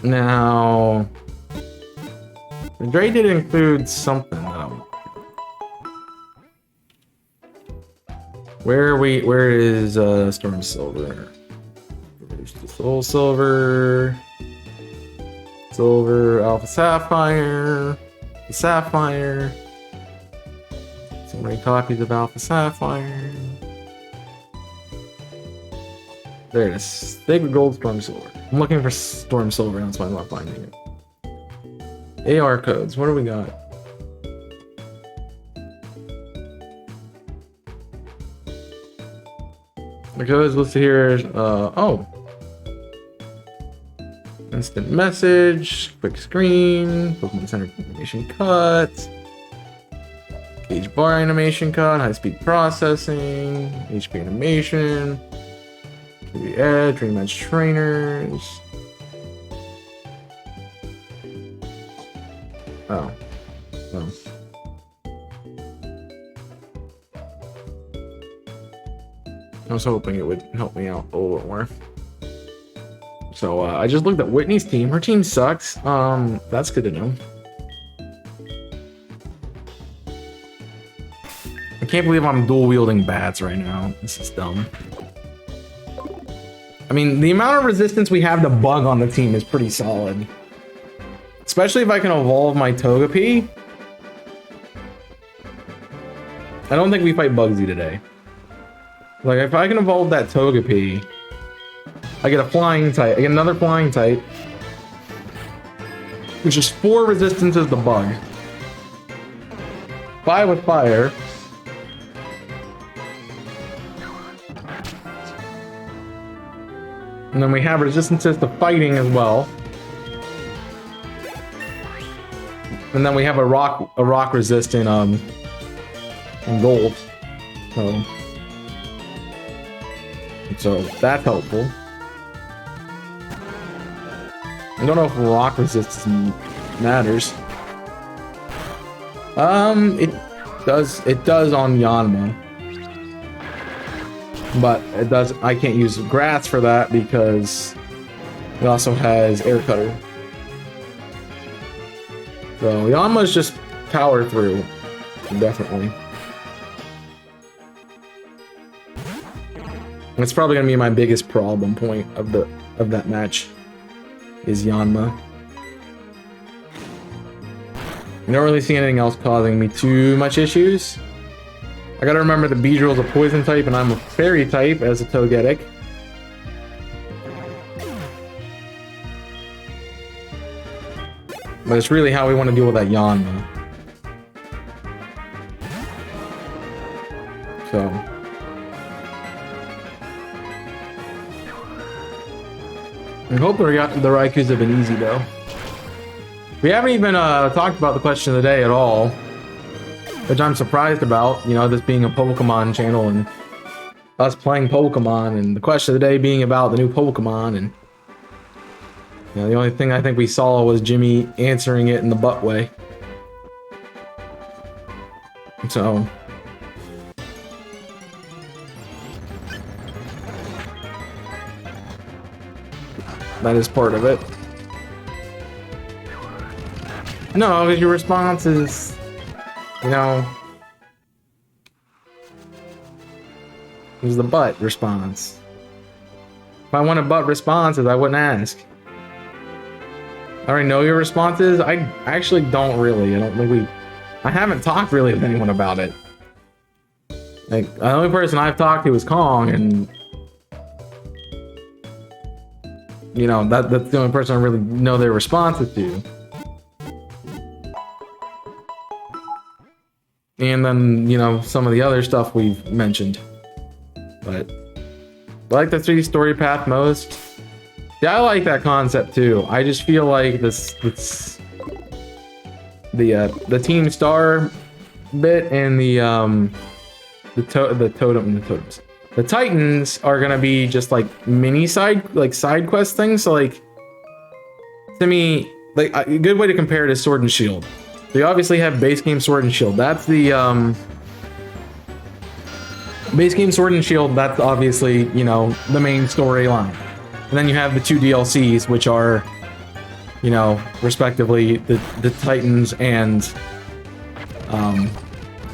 Now, the Dre did include something though. Where is StormSilver? Where's the StormSilver? Silver, Alpha Sapphire, the Sapphire. So many copies of Alpha Sapphire. There it is. Sacred Gold, StormSilver. I'm looking for StormSilver, that's why I'm not finding it. AR codes, what do we got? The codes listed here is, oh. Instant message, quick screen, Pokemon Center animation cut, Cage bar animation cut, high speed processing, HP animation, QB Edge, Dream Edge trainers. Oh. Oh. I was hoping it would help me out a little bit more. So I just looked at Whitney's team. Her team sucks. That's good to know. I can't believe I'm dual wielding bats right now. This is dumb. I mean, the amount of resistance we have to bug on the team is pretty solid. Especially if I can evolve my Togepi. I don't think we fight Bugsy today. Like, if I can evolve that Togepi, I get a flying type. I get another flying type, which is 4 resistances to bug. 5 with fire. And then we have resistances to fighting as well. And then we have a rock resistant in gold. So that's helpful. I don't know if rock resistance matters. It does on Yanma. But it does. I can't use grass for that because it also has air cutter. So Yanma's just power through, definitely. It's probably gonna be my biggest problem point of that match. Is Yanma. I don't really see anything else causing me too much issues. I gotta remember the Beedrill's a poison type and I'm a fairy type as a Togetic. But it's really how we want to deal with that Yanma. So. I hope the Raikus have been easy though. We haven't even talked about the question of the day at all, which I'm surprised about, you know, this being a Pokemon channel and us playing Pokemon and the question of the day being about the new Pokemon, and you know, the only thing I think we saw was Jimmy answering it in the butt way. So that is part of it. No, because your response is, you know, it was the butt response. If I wanted butt responses, I wouldn't ask. I already know your responses. I actually don't really. I don't think I haven't talked really with anyone about it. Like, the only person I've talked to is Kong, and you know, that's the only person I really know their responses to. And then, you know, some of the other stuff we've mentioned. But I like the 3D story path most. Yeah, I like that concept too. I just feel like the Team Star bit and the totems. The Titans are gonna be just like mini side quest things. So like, to me, like a good way to compare it is Sword and Shield. They obviously have base game Sword and Shield. That's the base game Sword and Shield. That's obviously, you know, the main storyline. And then you have the 2 DLCs, which are, you know, respectively the Titans and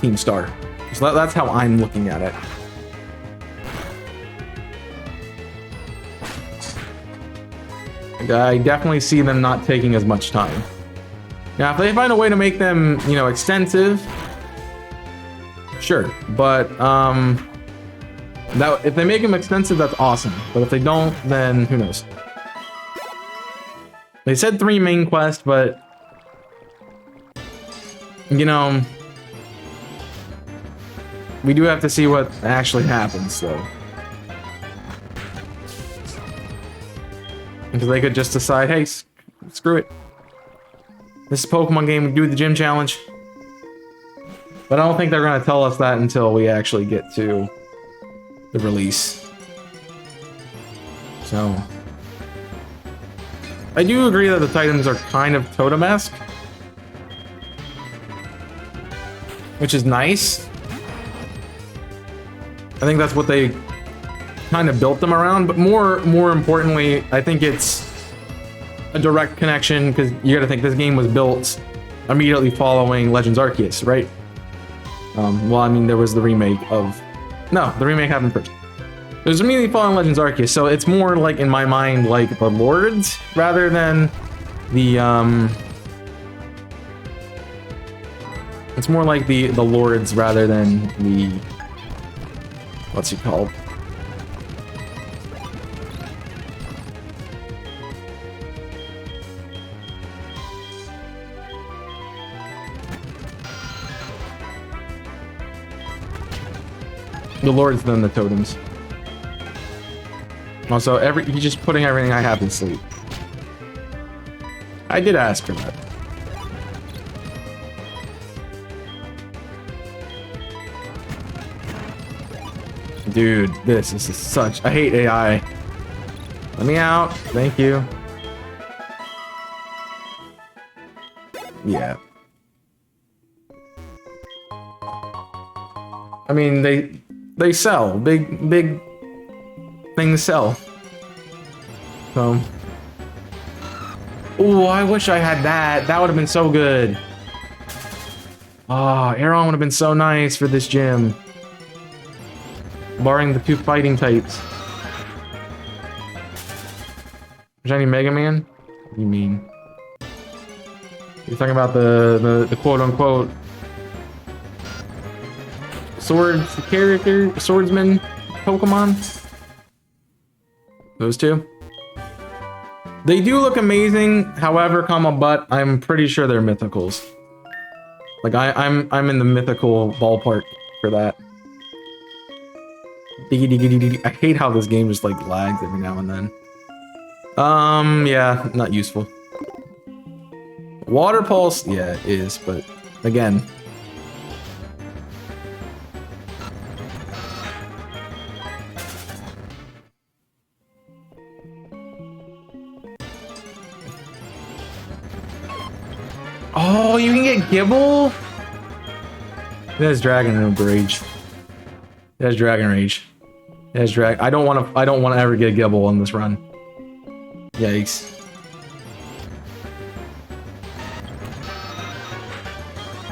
Team Star. So that's how I'm looking at it. I definitely see them not taking as much time. Now, if they find a way to make them, you know, extensive, sure. But now if they make them extensive, that's awesome. But if they don't, then who knows? They said 3 main quests, but you know, we do have to see what actually happens, so. Because they could just decide, hey, screw it. This is a Pokemon game, we do the gym challenge. But I don't think they're going to tell us that until we actually get to the release. So. I do agree that the Titans are kind of totem-esque. Which is nice. I think that's what they kind of built them around, but more importantly, I think it's a direct connection, because you gotta think this game was built immediately following Legends Arceus, right? Well, I mean, there was the remake of... No, the remake happened first. It was immediately following Legends Arceus, so it's more like, in my mind, like the Lords, rather than the, It's more like the lords rather than the... What's he called? The lords than the totems. Also, he's just putting everything I have in sleep. I did ask for that. Dude, this is such... I hate AI. Let me out. Thank you. Yeah. I mean, they sell. Big things sell. So... Ooh, I wish I had that. That would have been so good. Ah, Aeron would have been so nice for this gym. Barring the 2 fighting types. Is there any Mega Man? What do you mean? You're talking about the quote-unquote swords character, swordsman Pokemon? Those two? They do look amazing, however, but I'm pretty sure they're mythicals. Like I'm in the mythical ballpark for that. I hate how this game just like lags every now and then. Yeah, not useful. Water pulse, yeah, it is, but again. Oh, you can get Gibble? It has Dragon Rage. It has Dragon Rage. It has I don't want to ever get Gibble on this run. Yikes.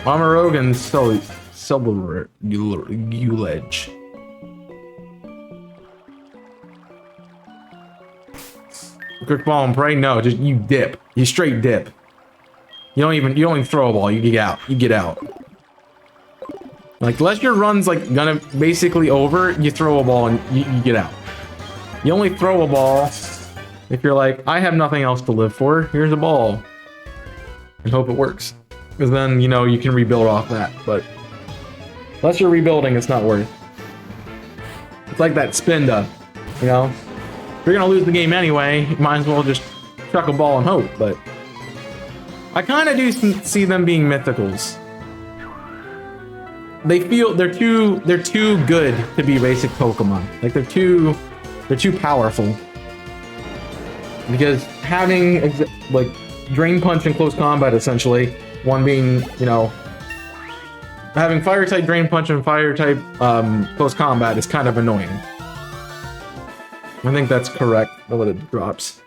Amarogan Silver Uledge. Quick ball and pray? No, just you dip. You straight dip. You don't even throw a ball, you get out. You get out. Like, unless your run's like gonna basically over, you throw a ball and you get out. You only throw a ball if you're like, I have nothing else to live for, here's a ball. And hope it works. Because then, you know, you can rebuild off that, but unless you're rebuilding, it's not worth it. It's like that Spinda, you know? If you're gonna lose the game anyway, you might as well just chuck a ball and hope, but I kind of do see them being mythicals. They feel they're too good to be basic Pokemon. Like they're too powerful. Because having like Drain Punch in close combat, essentially, one being, you know, having Fire type Drain Punch and Fire type close combat is kind of annoying. I think that's correct. I'll let it drops.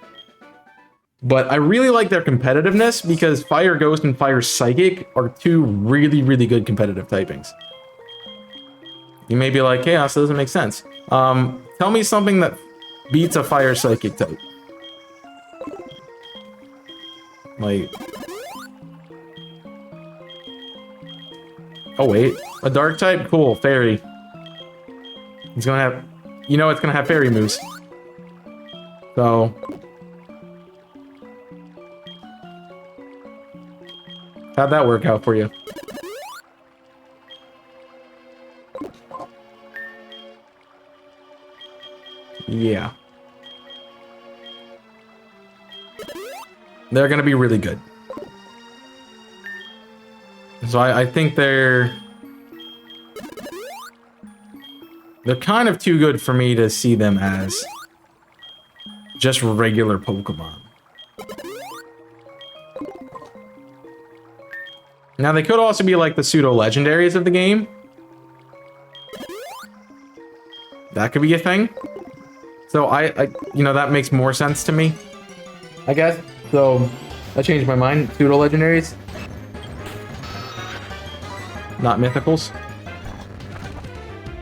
But I really like their competitiveness because Fire Ghost and Fire Psychic are 2 really good competitive typings. You may be like, Chaos, that doesn't make sense. Tell me something that beats a Fire Psychic type. Like... Oh wait, a Dark type? Cool, Fairy. It's gonna have... You know it's gonna have Fairy moves. So... How'd that work out for you? Yeah. They're gonna be really good. So I think they're kind of too good for me to see them as just regular Pokemon. Now, they could also be like the pseudo-legendaries of the game. That could be a thing. So I you know, that makes more sense to me, I guess. So I changed my mind. Pseudo-legendaries. Not mythicals.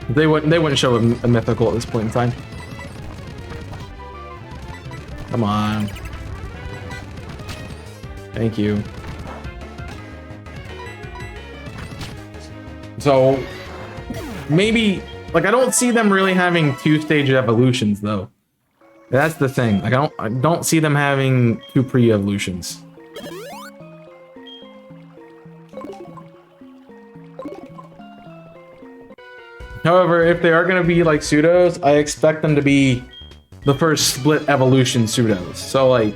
They wouldn't show a mythical at this point in time. Come on. Thank you. So maybe, like, I don't see them really having 2-stage evolutions though. That's the thing. Like, I don't see them having 2 pre-evolutions. However, if they are going to be like pseudos, I expect them to be the first split evolution pseudos. So like,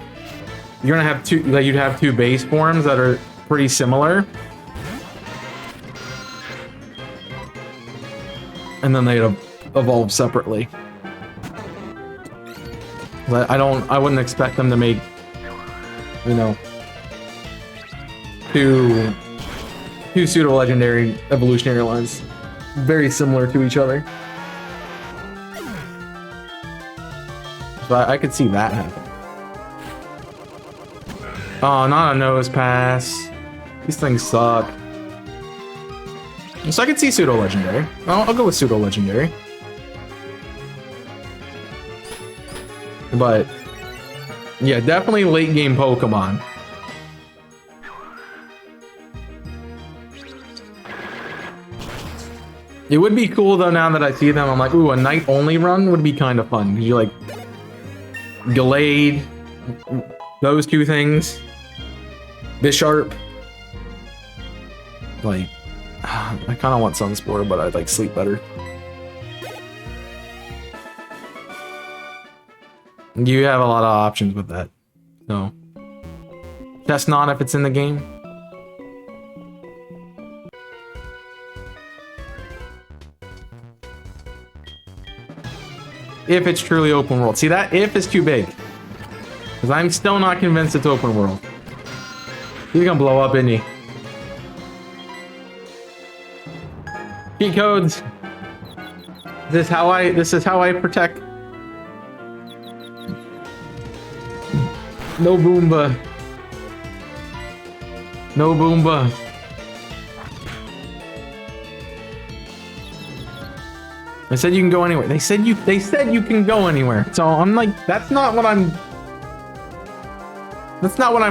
you're gonna have two, like, you'd have 2 base forms that are pretty similar, and then they'd evolve separately. But I wouldn't expect them to make, you know, two pseudo legendary evolutionary lines very similar to each other. But I could see that happen. Oh, not a nose pass. These things suck. So I could see pseudo legendary. I'll go with pseudo legendary. But yeah, definitely late game Pokemon. It would be cool though, now that I see them, I'm like, ooh, a night only run would be kind of fun. You like Gallade, those 2 things, Bisharp. Like, I kind of want Sunspore, but I'd like Sleep better. You have a lot of options with that. So, Chestnut if it's in the game. If it's truly open world. See, that if is too big. Because I'm still not convinced it's open world. He's gonna blow up, isn't he? Cheat codes. This is how I protect. No Boomba. No Boomba. They said you can go anywhere. They said you can go anywhere. So I'm like, that's not what I'm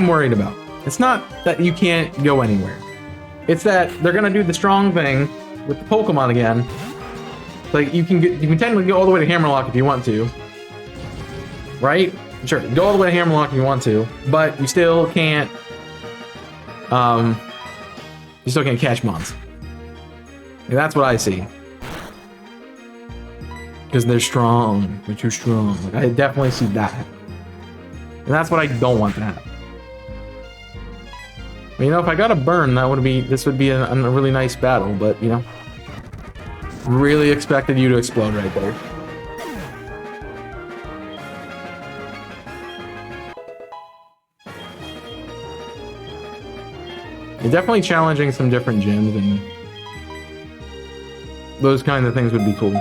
worried about. It's not that you can't go anywhere. It's that they're gonna do the strong thing with the Pokemon again. Like, you can technically go all the way to Hammerlock if you want to. Right? Sure, go all the way to Hammerlock if you want to, but you still can't catch mons. And that's what I see. Because they're strong. They're too strong. Like, I definitely see that. And that's what I don't want to happen. But, you know, if I got a burn, this would be a really nice battle, but, you know, really expected you to explode right there. You're definitely challenging some different gyms, and those kinds of things would be cool.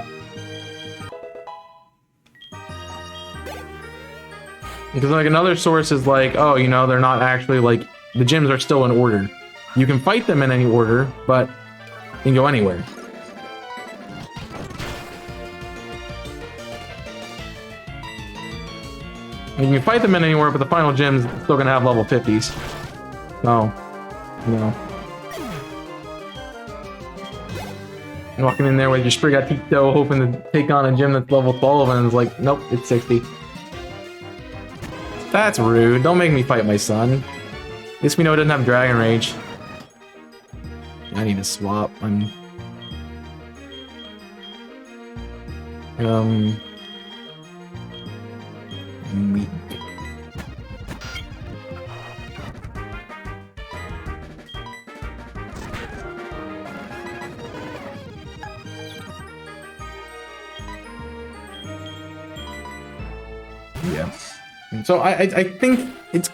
Because, like, another source is like, oh, you know, they're not actually, like, the gyms are still in order. You can fight them in any order, but you can go anywhere. You can fight them in anywhere, but the final gym's still gonna have level 50s. So, you know. Walking in there with your Sprigatito, hoping to take on a gym that's level 12, and it's like, nope, it's 60. That's rude. Don't make me fight my son. At least we know it doesn't have Dragon Rage. I need to swap. I'm weak. Yeah. So I think it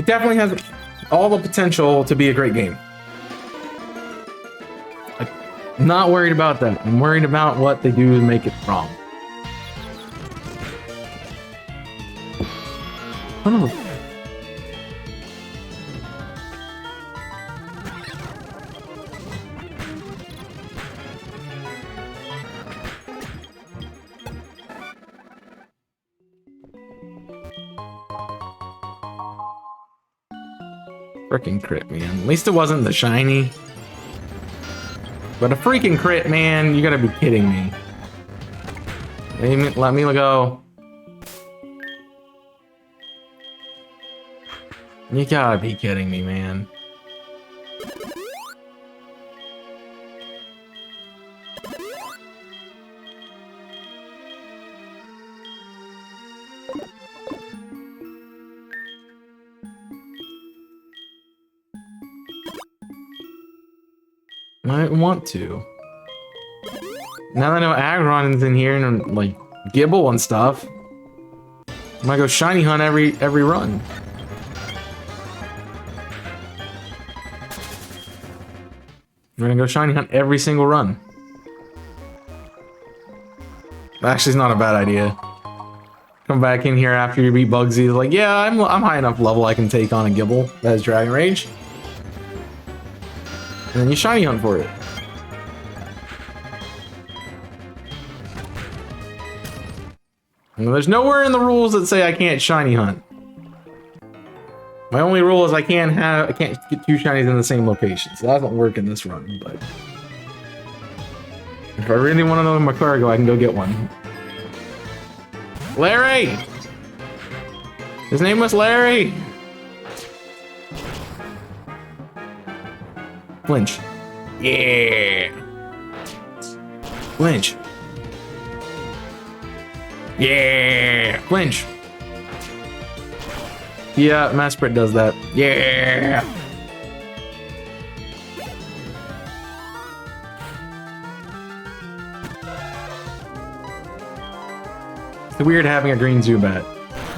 definitely has all the potential to be a great game. I'm not worried about that. I'm worried about what they do to make it wrong. Oh. Freaking crit, man. At least it wasn't the shiny. But a freaking crit, man, you gotta be kidding me. Let me go. You gotta be kidding me, man. I want to. Now that I know Agron's in here and like Gibble and stuff, I'm gonna go shiny hunt every run. We're gonna go shiny hunt every single run. Actually, it's not a bad idea. Come back in here after you beat Bugsy. Like, yeah, I'm high enough level I can take on a Gibble that has Dragon Rage. And then you shiny hunt for it. And there's nowhere in the rules that say I can't shiny hunt. My only rule is I can't get 2 shinies in the same location. So that doesn't work in this run, but if I really want to know my cargo, I can go get one. Larry! His name was Larry! Flinch. Yeah! Flinch. Yeah! Flinch. Yeah, Masprit does that. Yeah! It's weird having a green Zubat.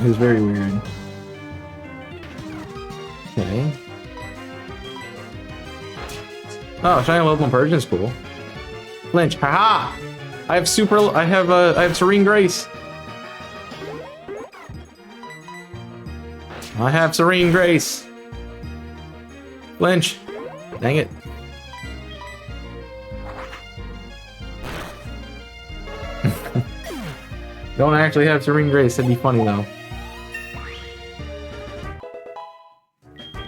It is very weird. Okay. Oh, shiny level Persian's cool. Flinch, haha! I have Serene Grace. I have Serene Grace. Flinch. Dang it. Don't actually have Serene Grace, that'd be funny though.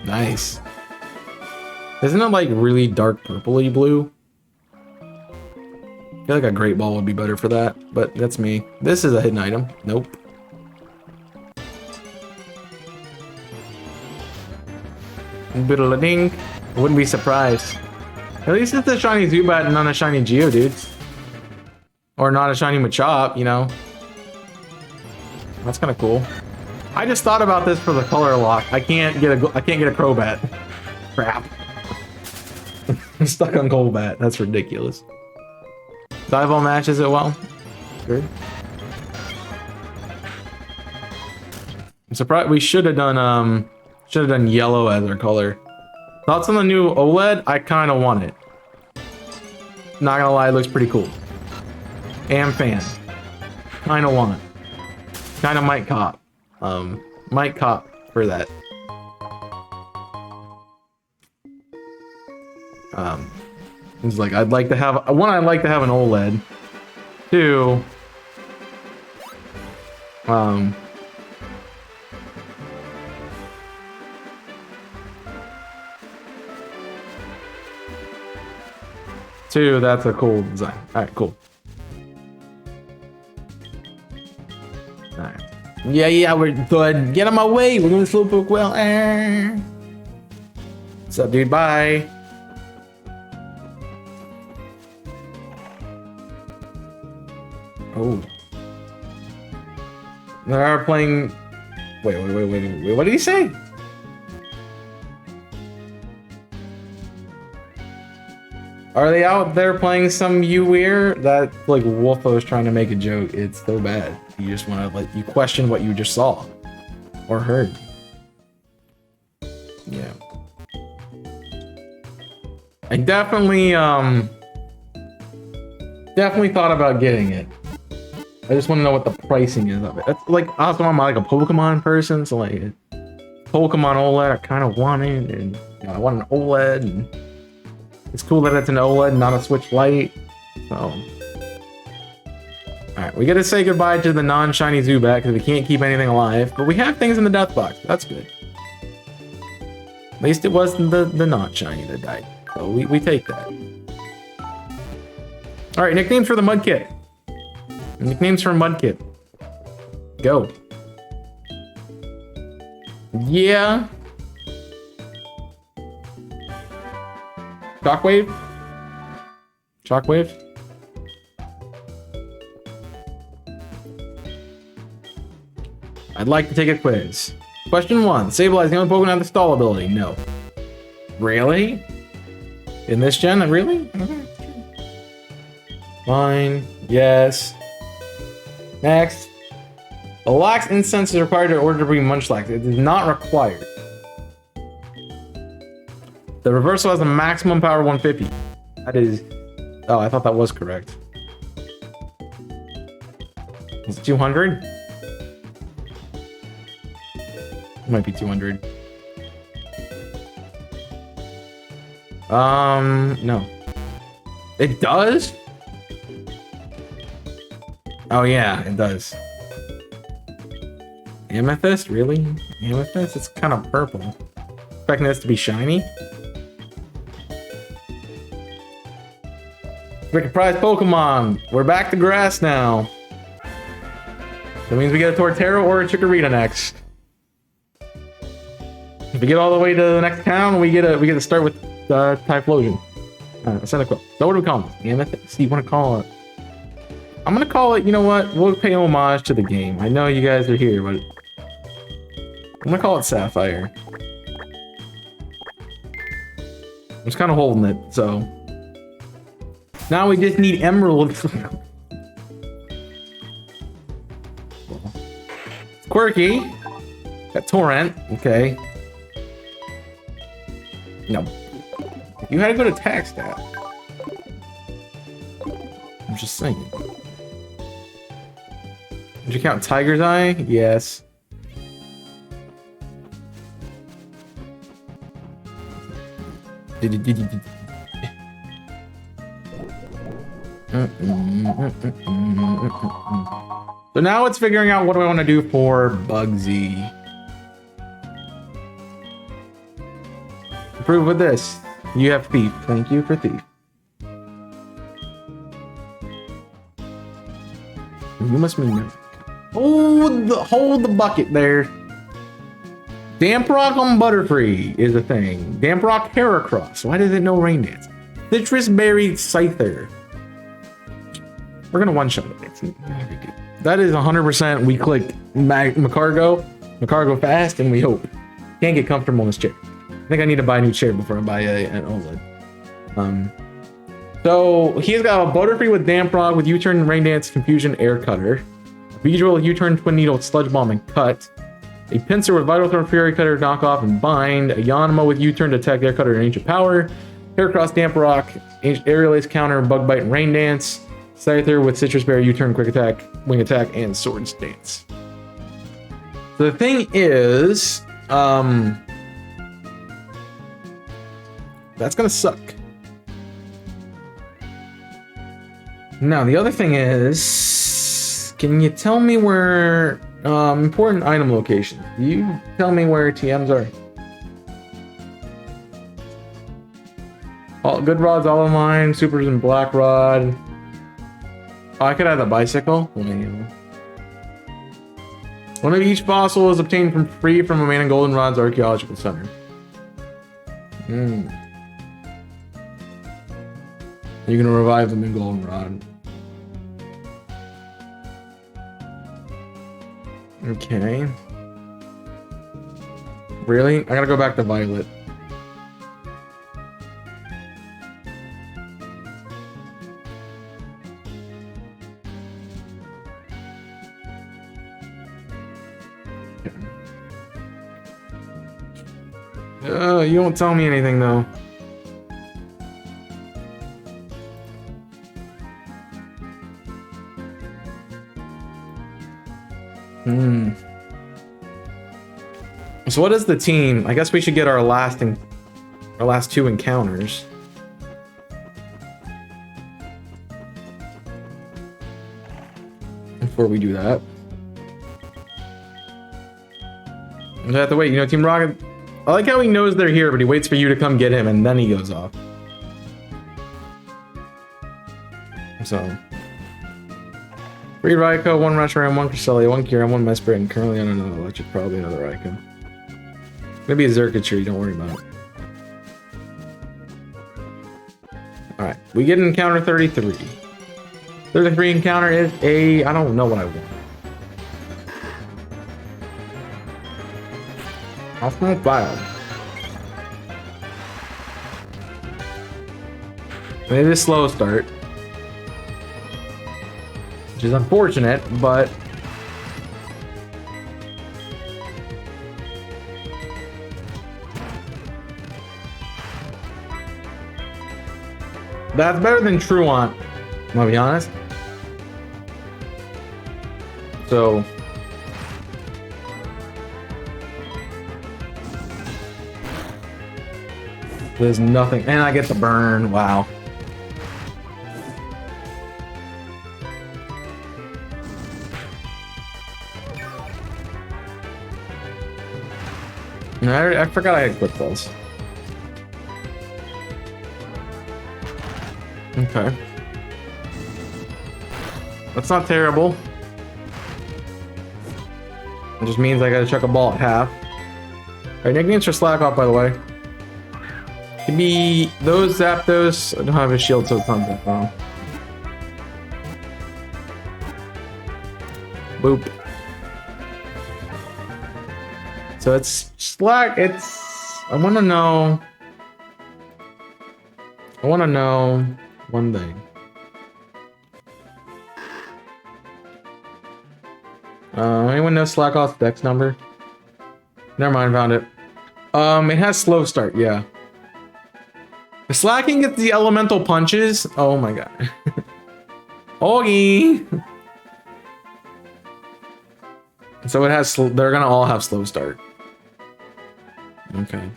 Nice. Isn't it like really dark purpley blue? I feel like a Great Ball would be better for that, but that's me. This is a hidden item. Nope. Biddle-a-ding. I wouldn't be surprised. At least it's a shiny Zubat and not a shiny Geodude. Or not a shiny Machop, you know. That's kind of cool. I just thought about this for the color lock. I can't get a Crobat. Crap. I'm stuck on Golbat. That's ridiculous. Dive-Ball matches it well. Good. I'm surprised we should have done yellow as our color. Thoughts on the new OLED? I kind of want it. Not gonna lie, it looks pretty cool. Am fan. Kind of want. Kind of might cop. Might cop for that. It's like I'd like to have an OLED. 2. Two, that's a cool design. Alright, cool. Alright. Yeah, we're good. Get on my way. We're going to Slowpoke well. What's up, dude? Bye. Oh. They are playing... Wait. What did he say? Are they out there playing some U-Weir? That, like, Wolfo's trying to make a joke. It's so bad. You just want to, like, you question what you just saw. Or heard. Yeah. I definitely thought about getting it. I just want to know what the pricing is of it. That's, like, also I'm like a Pokemon person, so, like, Pokemon OLED, I kind of want it, and, you know, I want an OLED, and it's cool that it's an OLED, not a Switch Lite. So, alright, we gotta say goodbye to the non-shiny Zubat because we can't keep anything alive. But we have things in the death box. That's good. At least it wasn't the not shiny that died. So we take that. All right, nicknames for the Mud Kit. Nicknames for Mud Kit. Go. Yeah. Shockwave. Shockwave. I'd like to take a quiz. Question 1. Sableye, the only Pokemon have the stall ability. No. Really? In this gen? Really? Fine. Yes. Next. A lax incense is required in order to bring Munchlax. It is not required. The reversal has a maximum power 150. That is... Oh, I thought that was correct. Is it 200? It might be 200. No. It does? Oh yeah, it does. Amethyst? Really? Amethyst? It's kind of purple. Expecting this to be shiny? Pick a prize Pokemon! We're back to grass now. That means we get a Torterra or a Chikorita next. If we get all the way to the next town, we get to start with Typhlosion. Cyndaquil. So what do we call it? Amethyst? So you want to call it? I'm gonna call it. You know what? We'll pay homage to the game. I know you guys are here, but I'm gonna call it Sapphire. I'm just kind of holding it. So now we just need Emerald. Quirky. Got Torrent. Okay. No. You had to go to attack stat. I'm just saying. Did you count Tiger's Eye? Yes. So now it's figuring out what do I want to do for Bugsy. Improve with this. You have Thief. Thank you for Thief. You must mean no. Hold the bucket there. Damp Rock on Butterfree is a thing. Damp Rock Heracross. Why does it know Rain Dance? Citrus Berry Scyther. We're gonna one-shot it. That is 100%. We click Macargo fast, and we hope. Can't get comfortable in this chair. I think I need to buy a new chair before I buy an OLED. So he's got a Butterfree with Damp Rock with U-Turn, Rain Dance, Confusion, Air Cutter. Beedrill with U-Turn, Twin Needle, Sludge Bomb, and Cut. A Pinsir with Vital Thorn, Fury Cutter, Knock Off, and Bind. A Yanma with U-Turn, Detect, Air Cutter, and Ancient Power. Heracross, Damp Rock, Aerial Ace Counter, Bug Bite, and Rain Dance. Scyther with Citrus Berry, U-Turn, Quick Attack, Wing Attack, and Swords Dance. So the thing is, that's gonna suck. Now, the other thing is, can you tell me where, important item locations? You tell me where TMs are. All good rods, all of mine. Supers and black rod. Oh, I could have the bicycle. One of each fossil is obtained from free from a man in Goldenrod's archaeological center. You're gonna revive them in Goldenrod. Okay. Really? I gotta go back to Violet. You don't tell me anything though. So what is the team? I guess we should get our last two encounters. Before we do that. I have to wait, you know, Team Rocket. I like how he knows they're here, but he waits for you to come get him and then he goes off. so. 3 Raikou, 1 Reshiram, 1 Cresselia, 1 Kyurem, 1 Mesprit, and currently on another Electric, probably another Raikou. Maybe a Xurkitree, don't worry about it. Alright, we get an encounter 33. 33 encounter is a... I don't know what I want. Off my file. It is slow start. Which is unfortunate, but... That's better than Truant, I'll be honest. So... There's nothing, and I get the burn, wow. I forgot I had quick balls. Okay. That's not terrible. It just means I gotta chuck a ball at half. Alright, nicknames for Slack off, by the way. Could be those, Zapdos. I don't have a shield, so it's not that wrong. Boop. So it's Slack, it's... I wanna know one thing. Anyone know Slackoff's dex number? Never mind, found it. It has slow start, yeah. The Slacking gets the elemental punches. Oh my god. Augie! So it has, they're gonna all have slow start. Okay.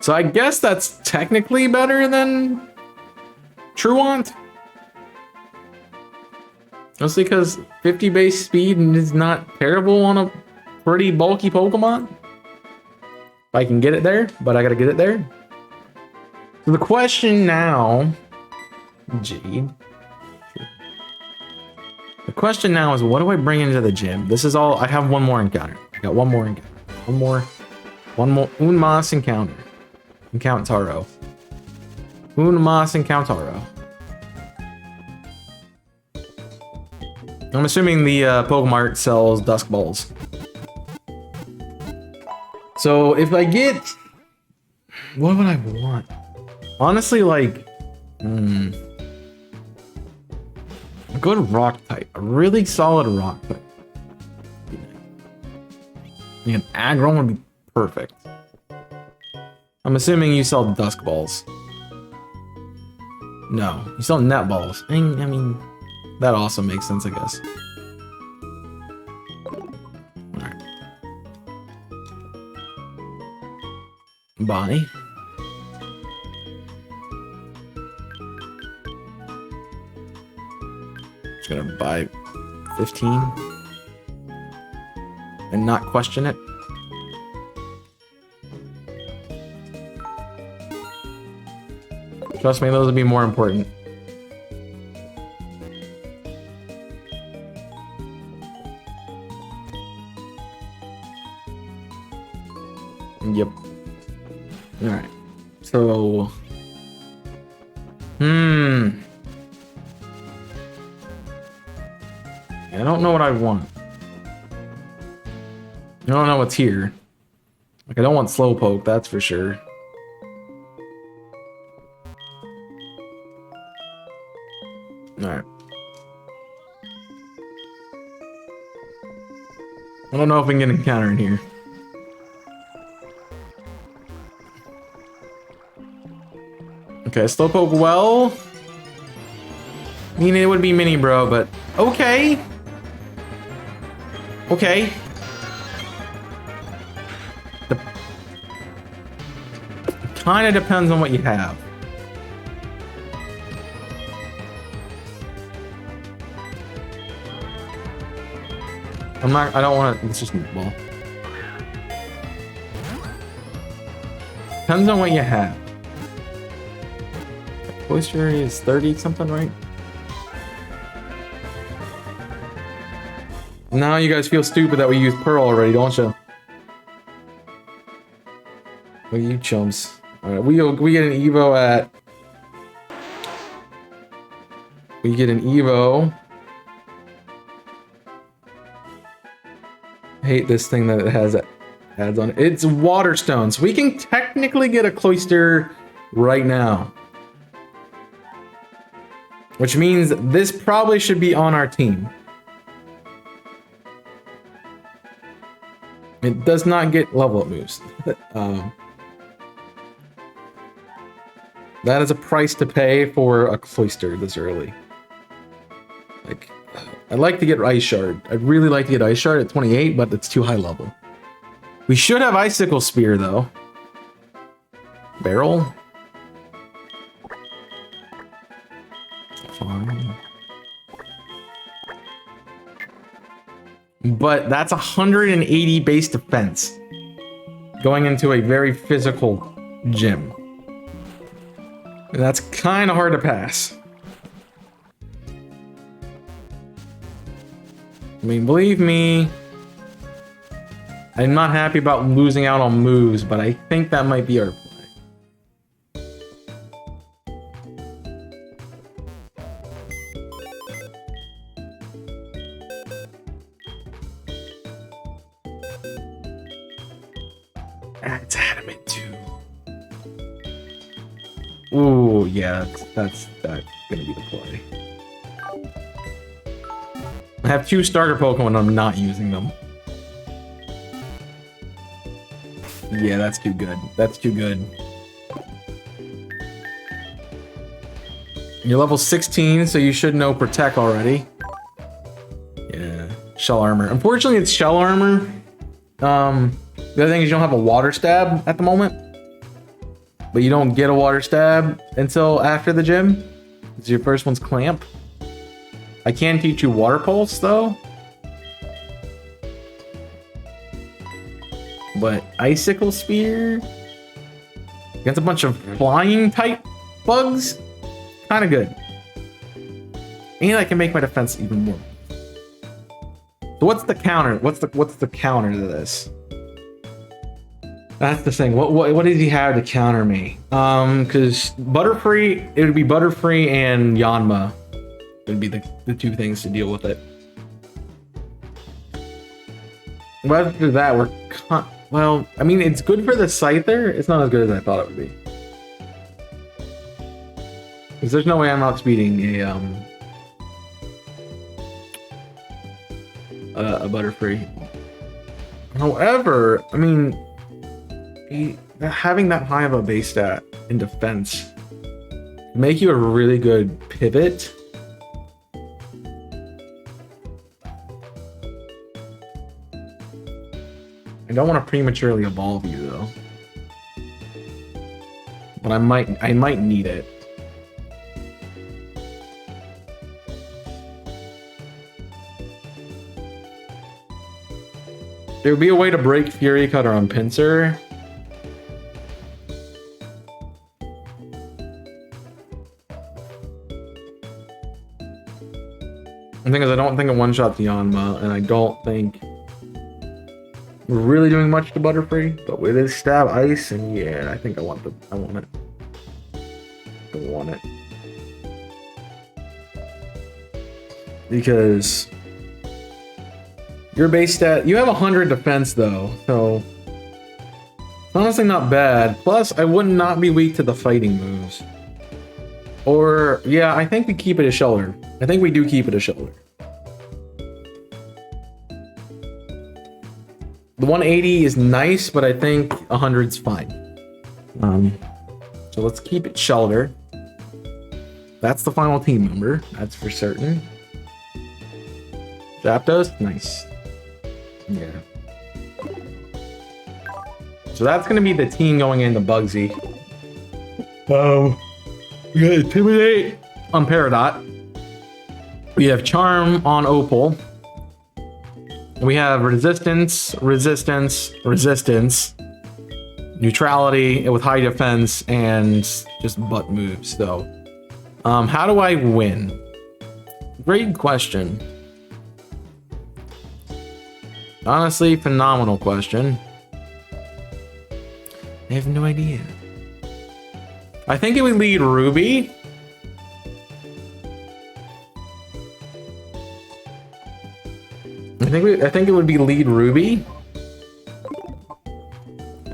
So I guess that's technically better than Truant. Mostly because 50 base speed is not terrible on a pretty bulky Pokemon. If I can get it there, but I gotta get it there. So the question now, Jade. The question now is, what do I bring into the gym? This is all, I have one more encounter. I got one more encounter. One more Unmas encounter. Encountaro. Unmas Encountaro. I'm assuming the Pokemart sells Dusk Balls. So if I get, what would I want? Honestly, like, a good rock type, a really solid rock type. An aggro would be perfect. I'm assuming you sell Dusk Balls. No, you sell Net Balls. I mean, that also makes sense, I guess. Alright. Bonnie. Just gonna buy 15 and not question it. Trust me, those would be more important. Yep. Alright. So... I don't know what I want. I don't know what's here. Like, I don't want Slowpoke, that's for sure. Alright. I don't know if we can get an encounter in here. Okay, Slowpoke, well... I mean, it would be Mini Bro, but... Okay! Okay. Kinda depends on what you have. I don't want to, it's just ball. Depends on what you have. Voice Fury is 30 something, right? Now you guys feel stupid that we used Pearl already, don't you? Look at you chumps. Alright, we get an Evo at... We get an Evo. I hate this thing that it has adds on it. It's Waterstone, so we can technically get a Cloister right now. Which means this probably should be on our team. It does not get level up moves. That is a price to pay for a Cloister this early. Like, I'd like to get Ice Shard. I'd really like to get Ice Shard at 28, but it's too high level. We should have Icicle Spear, though. Barrel? Fine. But that's 180 base defense. Going into a very physical gym. And that's kind of hard to pass. I mean, believe me, I'm not happy about losing out on moves, but I think that might be our play. It's adamant too. Ooh, yeah, that's gonna be the play. I have 2 starter Pokemon, I'm not using them. Yeah, that's too good. That's too good. You're level 16, so you should know Protect already. Yeah, Shell Armor. Unfortunately, it's Shell Armor. The other thing is you don't have a Water Stab at the moment. But you don't get a Water Stab until after the gym. Because your first one's Clamp. I can teach you Water Pulse, though. But Icicle Spear against a bunch of flying type bugs, kind of good. And I can make my defense even more. So what's the counter? What's the counter to this? That's the thing. What does he have to counter me? Because Butterfree, it would be Butterfree and Yanma. It would be the 2 things to deal with it. But after that, well, I mean, it's good for the Scyther. It's not as good as I thought it would be. Because there's no way I'm outspeeding a Butterfree. However, I mean, having that high of a base stat in defense make you a really good pivot. I don't want to prematurely evolve you though, but I might need it. There would be a way to break Fury Cutter on Pinsir. The thing is, I don't think it one-shots Yanma, and I don't think we're really doing much to Butterfree, but with his Stab Ice, and yeah, I think I want it. I want it. Because your base stat, you have 100 defense though, so it's honestly not bad. Plus, I would not be weak to the fighting moves. Or, yeah, I think we keep it a Shelter. I think we do keep it a Shelter. The 180 is nice, but I think 100's fine. So let's keep it Shelter. That's the final team member, that's for certain. Zapdos, nice. Yeah. So that's gonna be the team going into Bugsy. We got Intimidate on Peridot. We have Charm on Opal. We have Resistance, Neutrality with high defense, and just butt moves. So, how do I win? Great question. Honestly, phenomenal question. I have no idea. I think it would lead Ruby. I think it would be lead Ruby.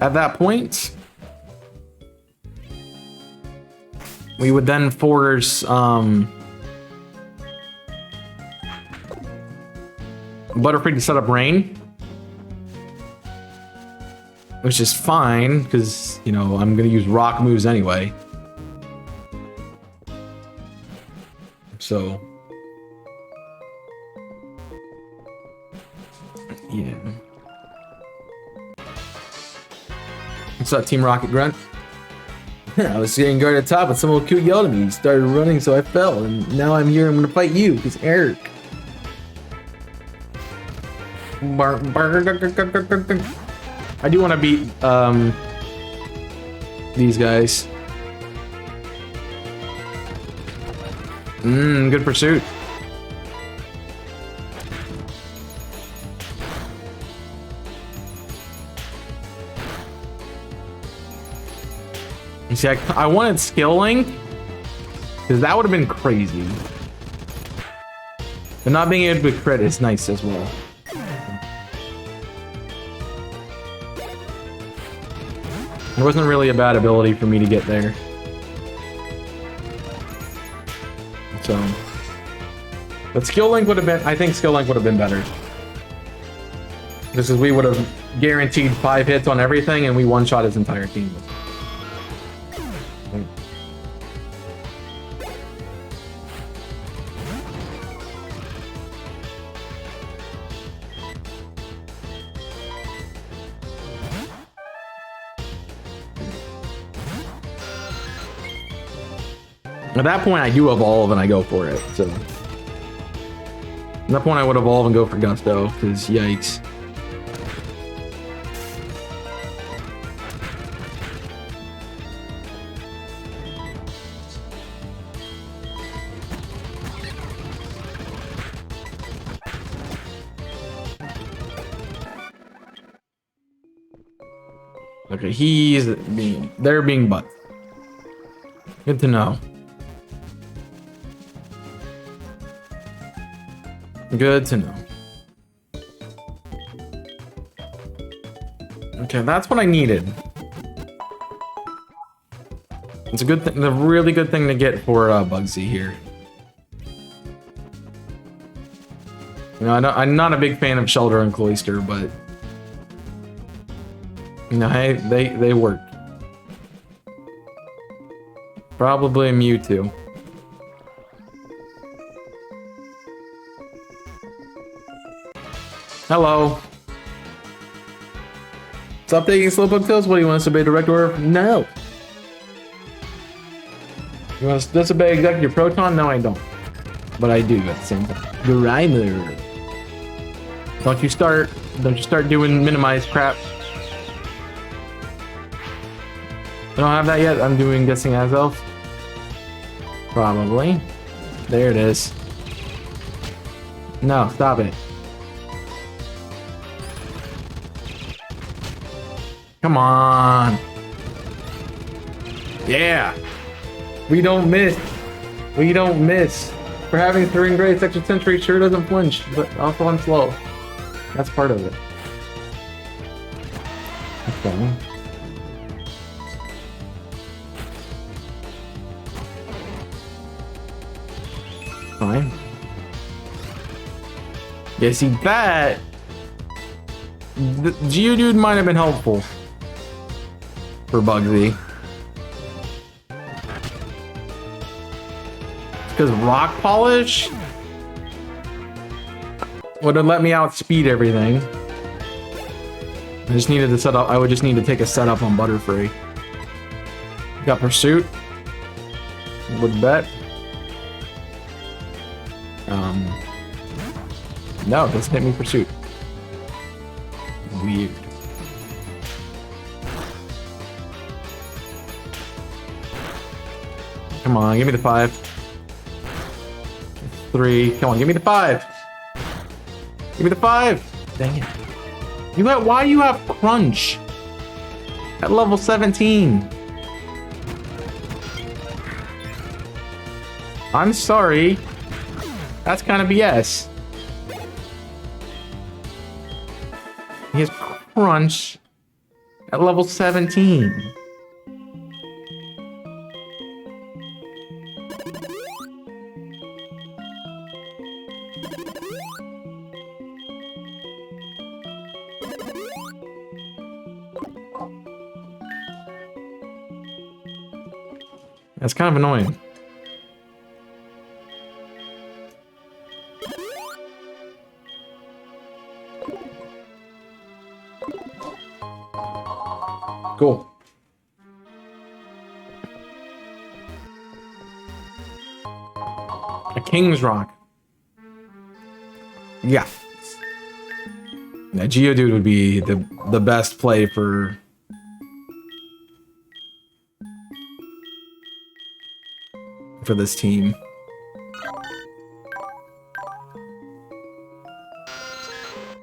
At that point, we would then force Butterfree to set up Rain, which is fine because, you know, I'm gonna use rock moves anyway. So yeah. What's up, Team Rocket Grunt? I was getting guarded at top, but someone cute yelled at me. He started running, so I fell, and now I'm here. I'm gonna fight you, because Eric. I do want to beat these guys. Good pursuit. You see, I wanted skill link, because that would have been crazy. But not being able to crit is nice as well. It wasn't really a bad ability for me to get there. So, but skill link would have been, I think skill link would have been better. This is, we would have guaranteed 5 hits on everything and we one-shot his entire team. At that point, I do evolve and I go for it. So, at that point, I would evolve and go for Gusto, because yikes. Okay, they're being butts. Good to know. Good to know. Okay, that's what I needed. It's a good thing, a really good thing to get for Bugsy here. You know, I'm not a big fan of Shelter and Cloyster, but you know, hey, they work. Probably a Mewtwo. Hello. Stop taking Slowpoke Tails? What, do you want us to disobey direct order? No. You want us to disobey Executive Proton? No, I don't. But I do at the same time. Grimer. Don't you start doing minimized crap. I don't have that yet. I'm doing Guessing as Elf. Probably. There it is. No, stop it. Come on. Yeah. We don't miss. We don't miss. For having 3 grade Section Sentry sure doesn't flinch, but also I'm slow. That's part of it. Okay. Fine. Yeah, see that. The Geodude might have been helpful for Bugsy. Because Rock Polish would have let me outspeed everything. I just needed to set up. I would just need to take a setup on Butterfree. Got Pursuit. Would bet. No, it doesn't hit me Pursuit. Weird. Come on, give me the 5. 3. Come on, give me the 5. Give me the 5. Dang it. Why do you have Crunch at level 17? I'm sorry. That's kind of BS. He has Crunch at level 17. That's kind of annoying. Cool. A King's Rock. Yeah. Yeah, Geodude would be the best play for this team.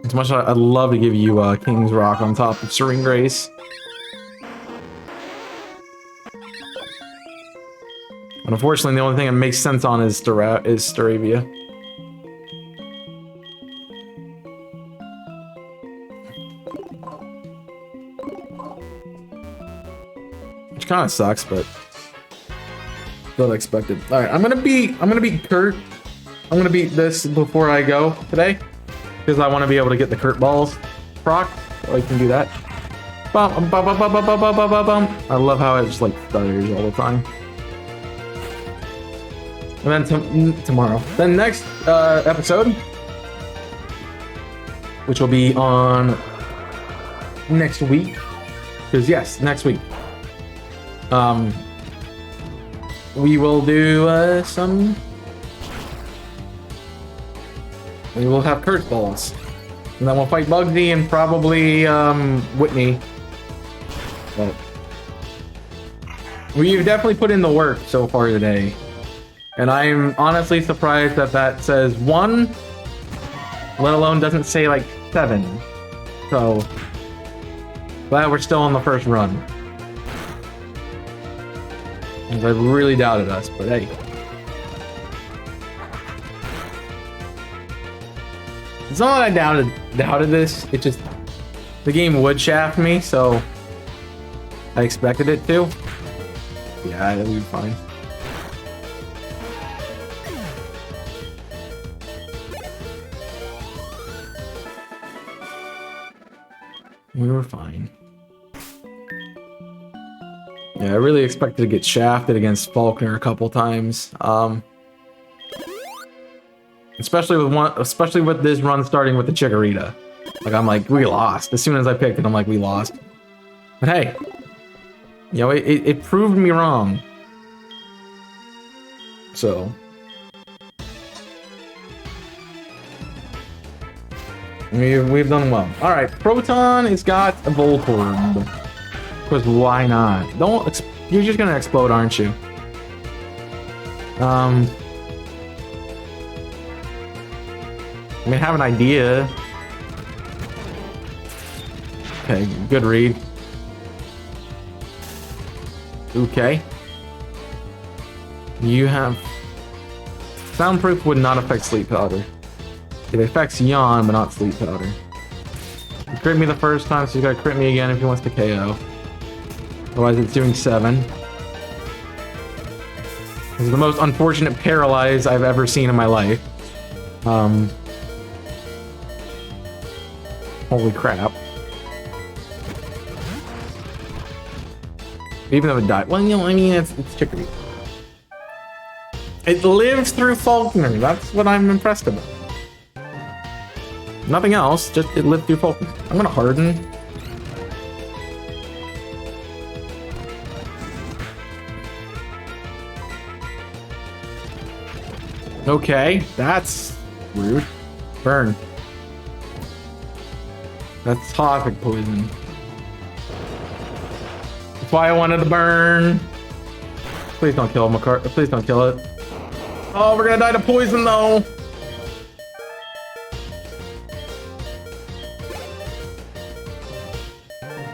As much as I'd love to give you King's Rock on top of Serene Grace. But unfortunately, the only thing that makes sense on is Staravia. Which kind of sucks, but still expected. All right, I'm gonna beat Kurt. I'm gonna beat this before I go today because I want to be able to get the Kurt balls proc, so I can do that. Bum, bum, bum, bum, bum, bum, bum, bum, bum. I love how it just like stutters all the time. And then tomorrow, then next episode, which will be on next week, because yes, next week. We will do we will have Kurt balls. And then we'll fight Bugsy and probably Whitney. But we've definitely put in the work so far today. And I'm honestly surprised that that says 1, let alone doesn't say like 7. So glad we're still on the first run. I really doubted us, but hey. It's not that I doubted this, it just, the game would shaft me, so I expected it to. Yeah, it'll be fine. We were fine. Yeah, I really expected to get shafted against Faulkner a couple times. Especially with this run starting with the Chikorita. Like I'm like, we lost. As soon as I picked it, I'm like, we lost. But hey, you know, it proved me wrong. So we've done well. All right, Proton has got a Voltorb. Because why not? You're just gonna explode, aren't you? I mean, I have an idea. Okay, good read. Okay. You have... Soundproof would not affect Sleep Powder. It affects Yawn, but not Sleep Powder. You crit me the first time, so you gotta crit me again if he wants to KO. Otherwise, it's doing 7. This is the most unfortunate paralyze I've ever seen in my life. Holy crap. Even though it died. Well, you know, I mean, it's Chicory. It lives through Faulkner. That's what I'm impressed about. Nothing else, just it lived through Faulkner. I'm gonna harden. Okay, that's rude. Burn. That's toxic poison. That's why I wanted to burn. Please don't kill him, please don't kill it. Oh, we're gonna die to poison though.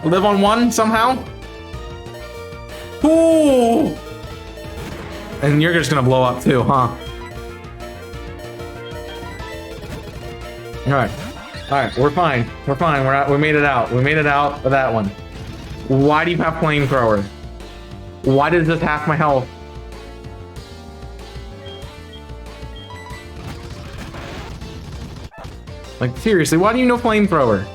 Live on 1 somehow? Ooh! And you're just gonna blow up too, huh? Alright. Alright, we're fine. We're fine. We made it out. We made it out of that one. Why do you have flamethrower? Why does this half my health? Like, seriously, why do you know flamethrower?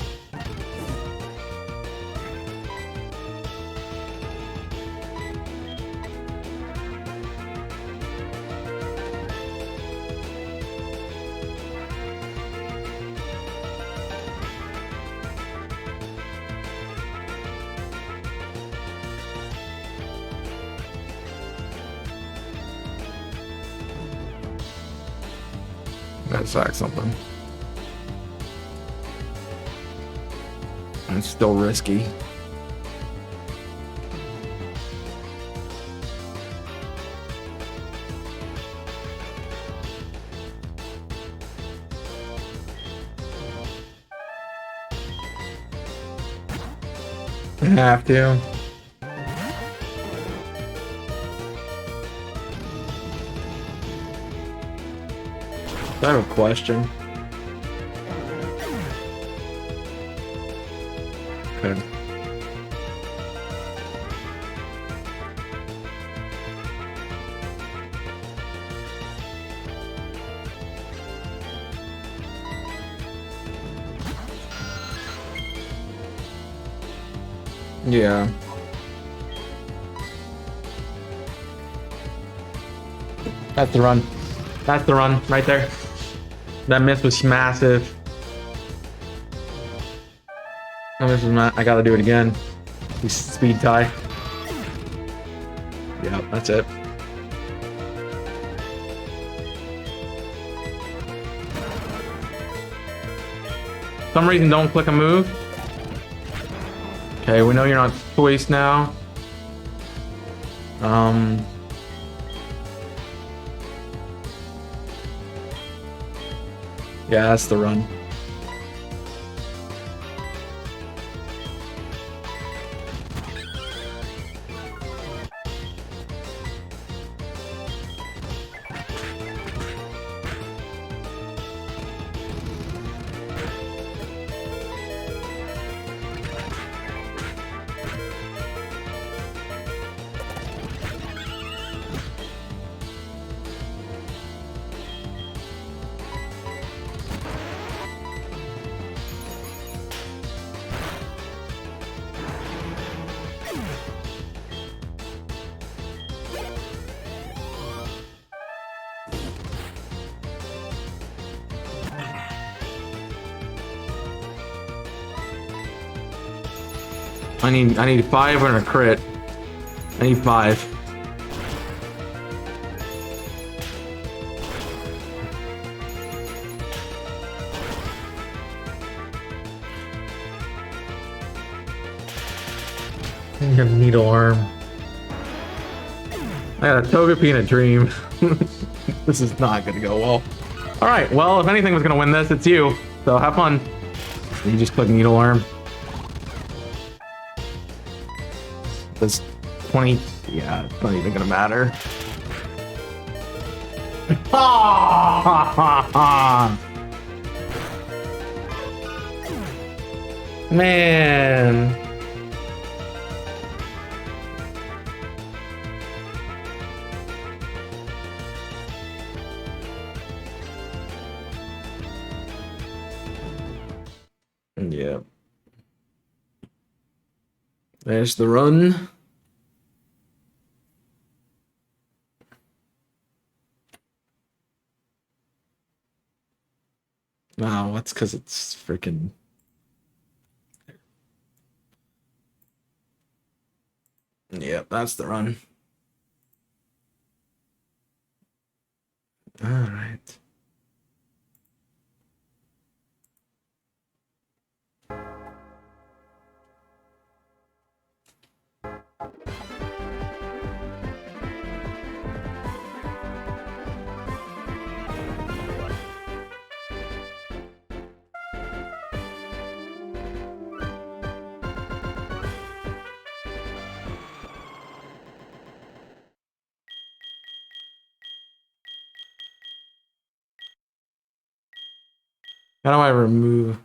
That's like something. It's still risky. I have to. I have a question. Okay. Yeah. That's the run. That's the run right there. That miss was massive. That miss was I gotta do it again. We speed tie. Yep, that's it. For some reason, don't click a move. Okay, we know you're not choice now. Yeah, that's the run. I need 5 and a crit. I need 5. I have needle arm. I got a Togepi and a dream. This is not gonna go well. Alright, well, if anything was gonna win this, it's you. So have fun. You just click needle arm. Does 20... Yeah, it's not even gonna matter. Man. Yep. There's the run. Wow, that's because it's freaking... Yep, that's the run. All right. How do I remove?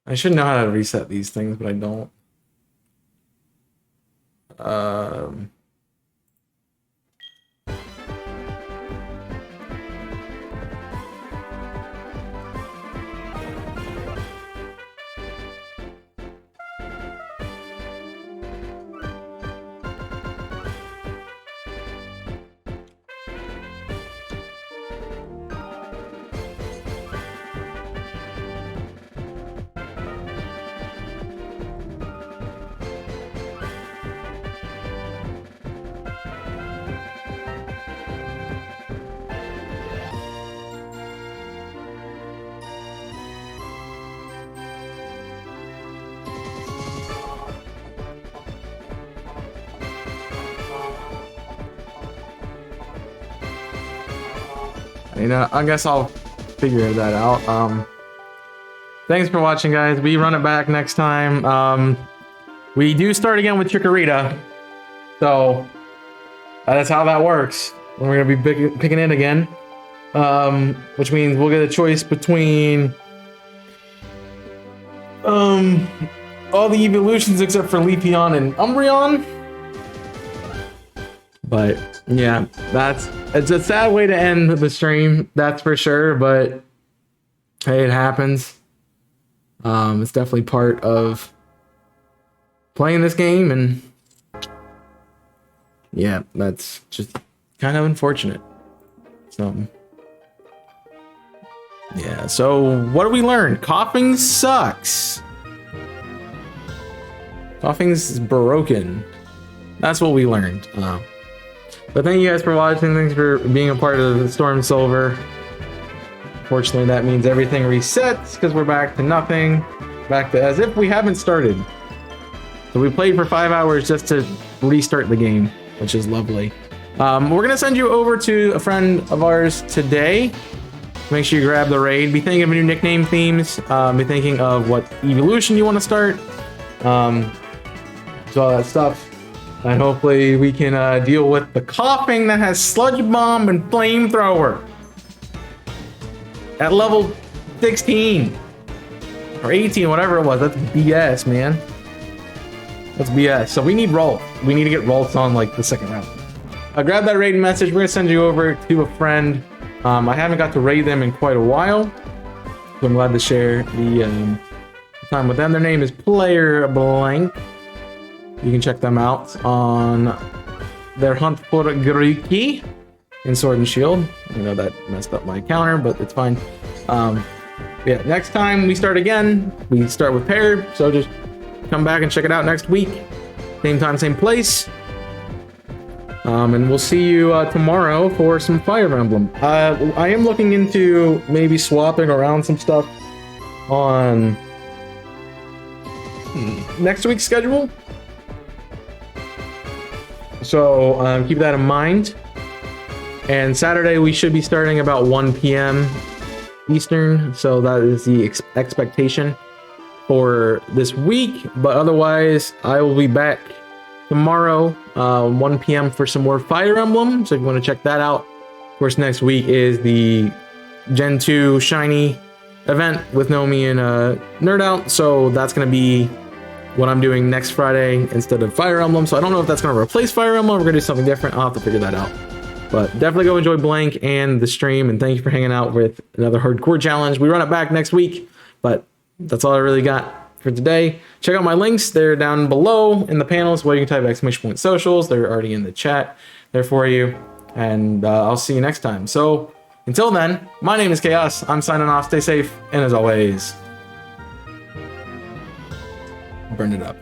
I should know how to reset these things, but I don't. You know, I guess I'll figure that out. Thanks for watching, guys. We run it back next time. We do start again with Chikorita, so that's how that works. We're gonna be picking it again, which means we'll get a choice between all the evolutions except for Leafeon and Umbreon. But yeah, it's a sad way to end the stream, that's for sure, but hey, it happens. It's definitely part of playing this game, and yeah, that's just kind of unfortunate. So yeah, so what do we learn? Coughing sucks. Coughing's broken. That's what we learned. But thank you guys for watching. Thanks for being a part of the StormSilver. Fortunately, that means everything resets because we're back to nothing. Back to as if we haven't started. So we played for 5 hours just to restart the game, which is lovely. We're going to send you over to a friend of ours today. Make sure you grab the raid. Be thinking of new nickname themes. Be thinking of what evolution you want to start. So all that stuff. And hopefully we can deal with the coughing that has Sludge Bomb and Flamethrower. At level 16. Or 18, whatever it was. That's BS, man. That's BS. So we need Rolf. We need to get Rolfs on like the second round. Grab that raid message. We're going to send you over to a friend. I haven't got to raid them in quite a while. So I'm glad to share the time with them. Their name is Player Blank. You can check them out on their hunt for Griki in Sword and Shield. I know that messed up my counter, but it's fine. Yeah, next time we start again, we start with paired. So just come back and check it out next week. Same time, same place. And we'll see you tomorrow for some Fire Emblem. I am looking into maybe swapping around some stuff on next week's schedule. So keep that in mind. And Saturday we should be starting about 1 p.m. Eastern. So that is the expectation for this week. But otherwise, I will be back tomorrow, 1 p.m. for some more Fire Emblem. So if you want to check that out. Of course, next week is the Gen 2 Shiny event with Nomi and Nerd Out. So that's going to be what I'm doing next Friday instead of Fire Emblem. So I don't know if that's going to replace Fire Emblem. We're going to do something different. I'll have to figure that out. But definitely go enjoy Blank and the stream. And thank you for hanging out with another hardcore challenge. We run it back next week. But that's all I really got for today. Check out my links. They're down below in the panels where you can type !socials. They're already in the chat there for you. And I'll see you next time. So until then, my name is Chaos. I'm signing off. Stay safe. And as always, burn it up.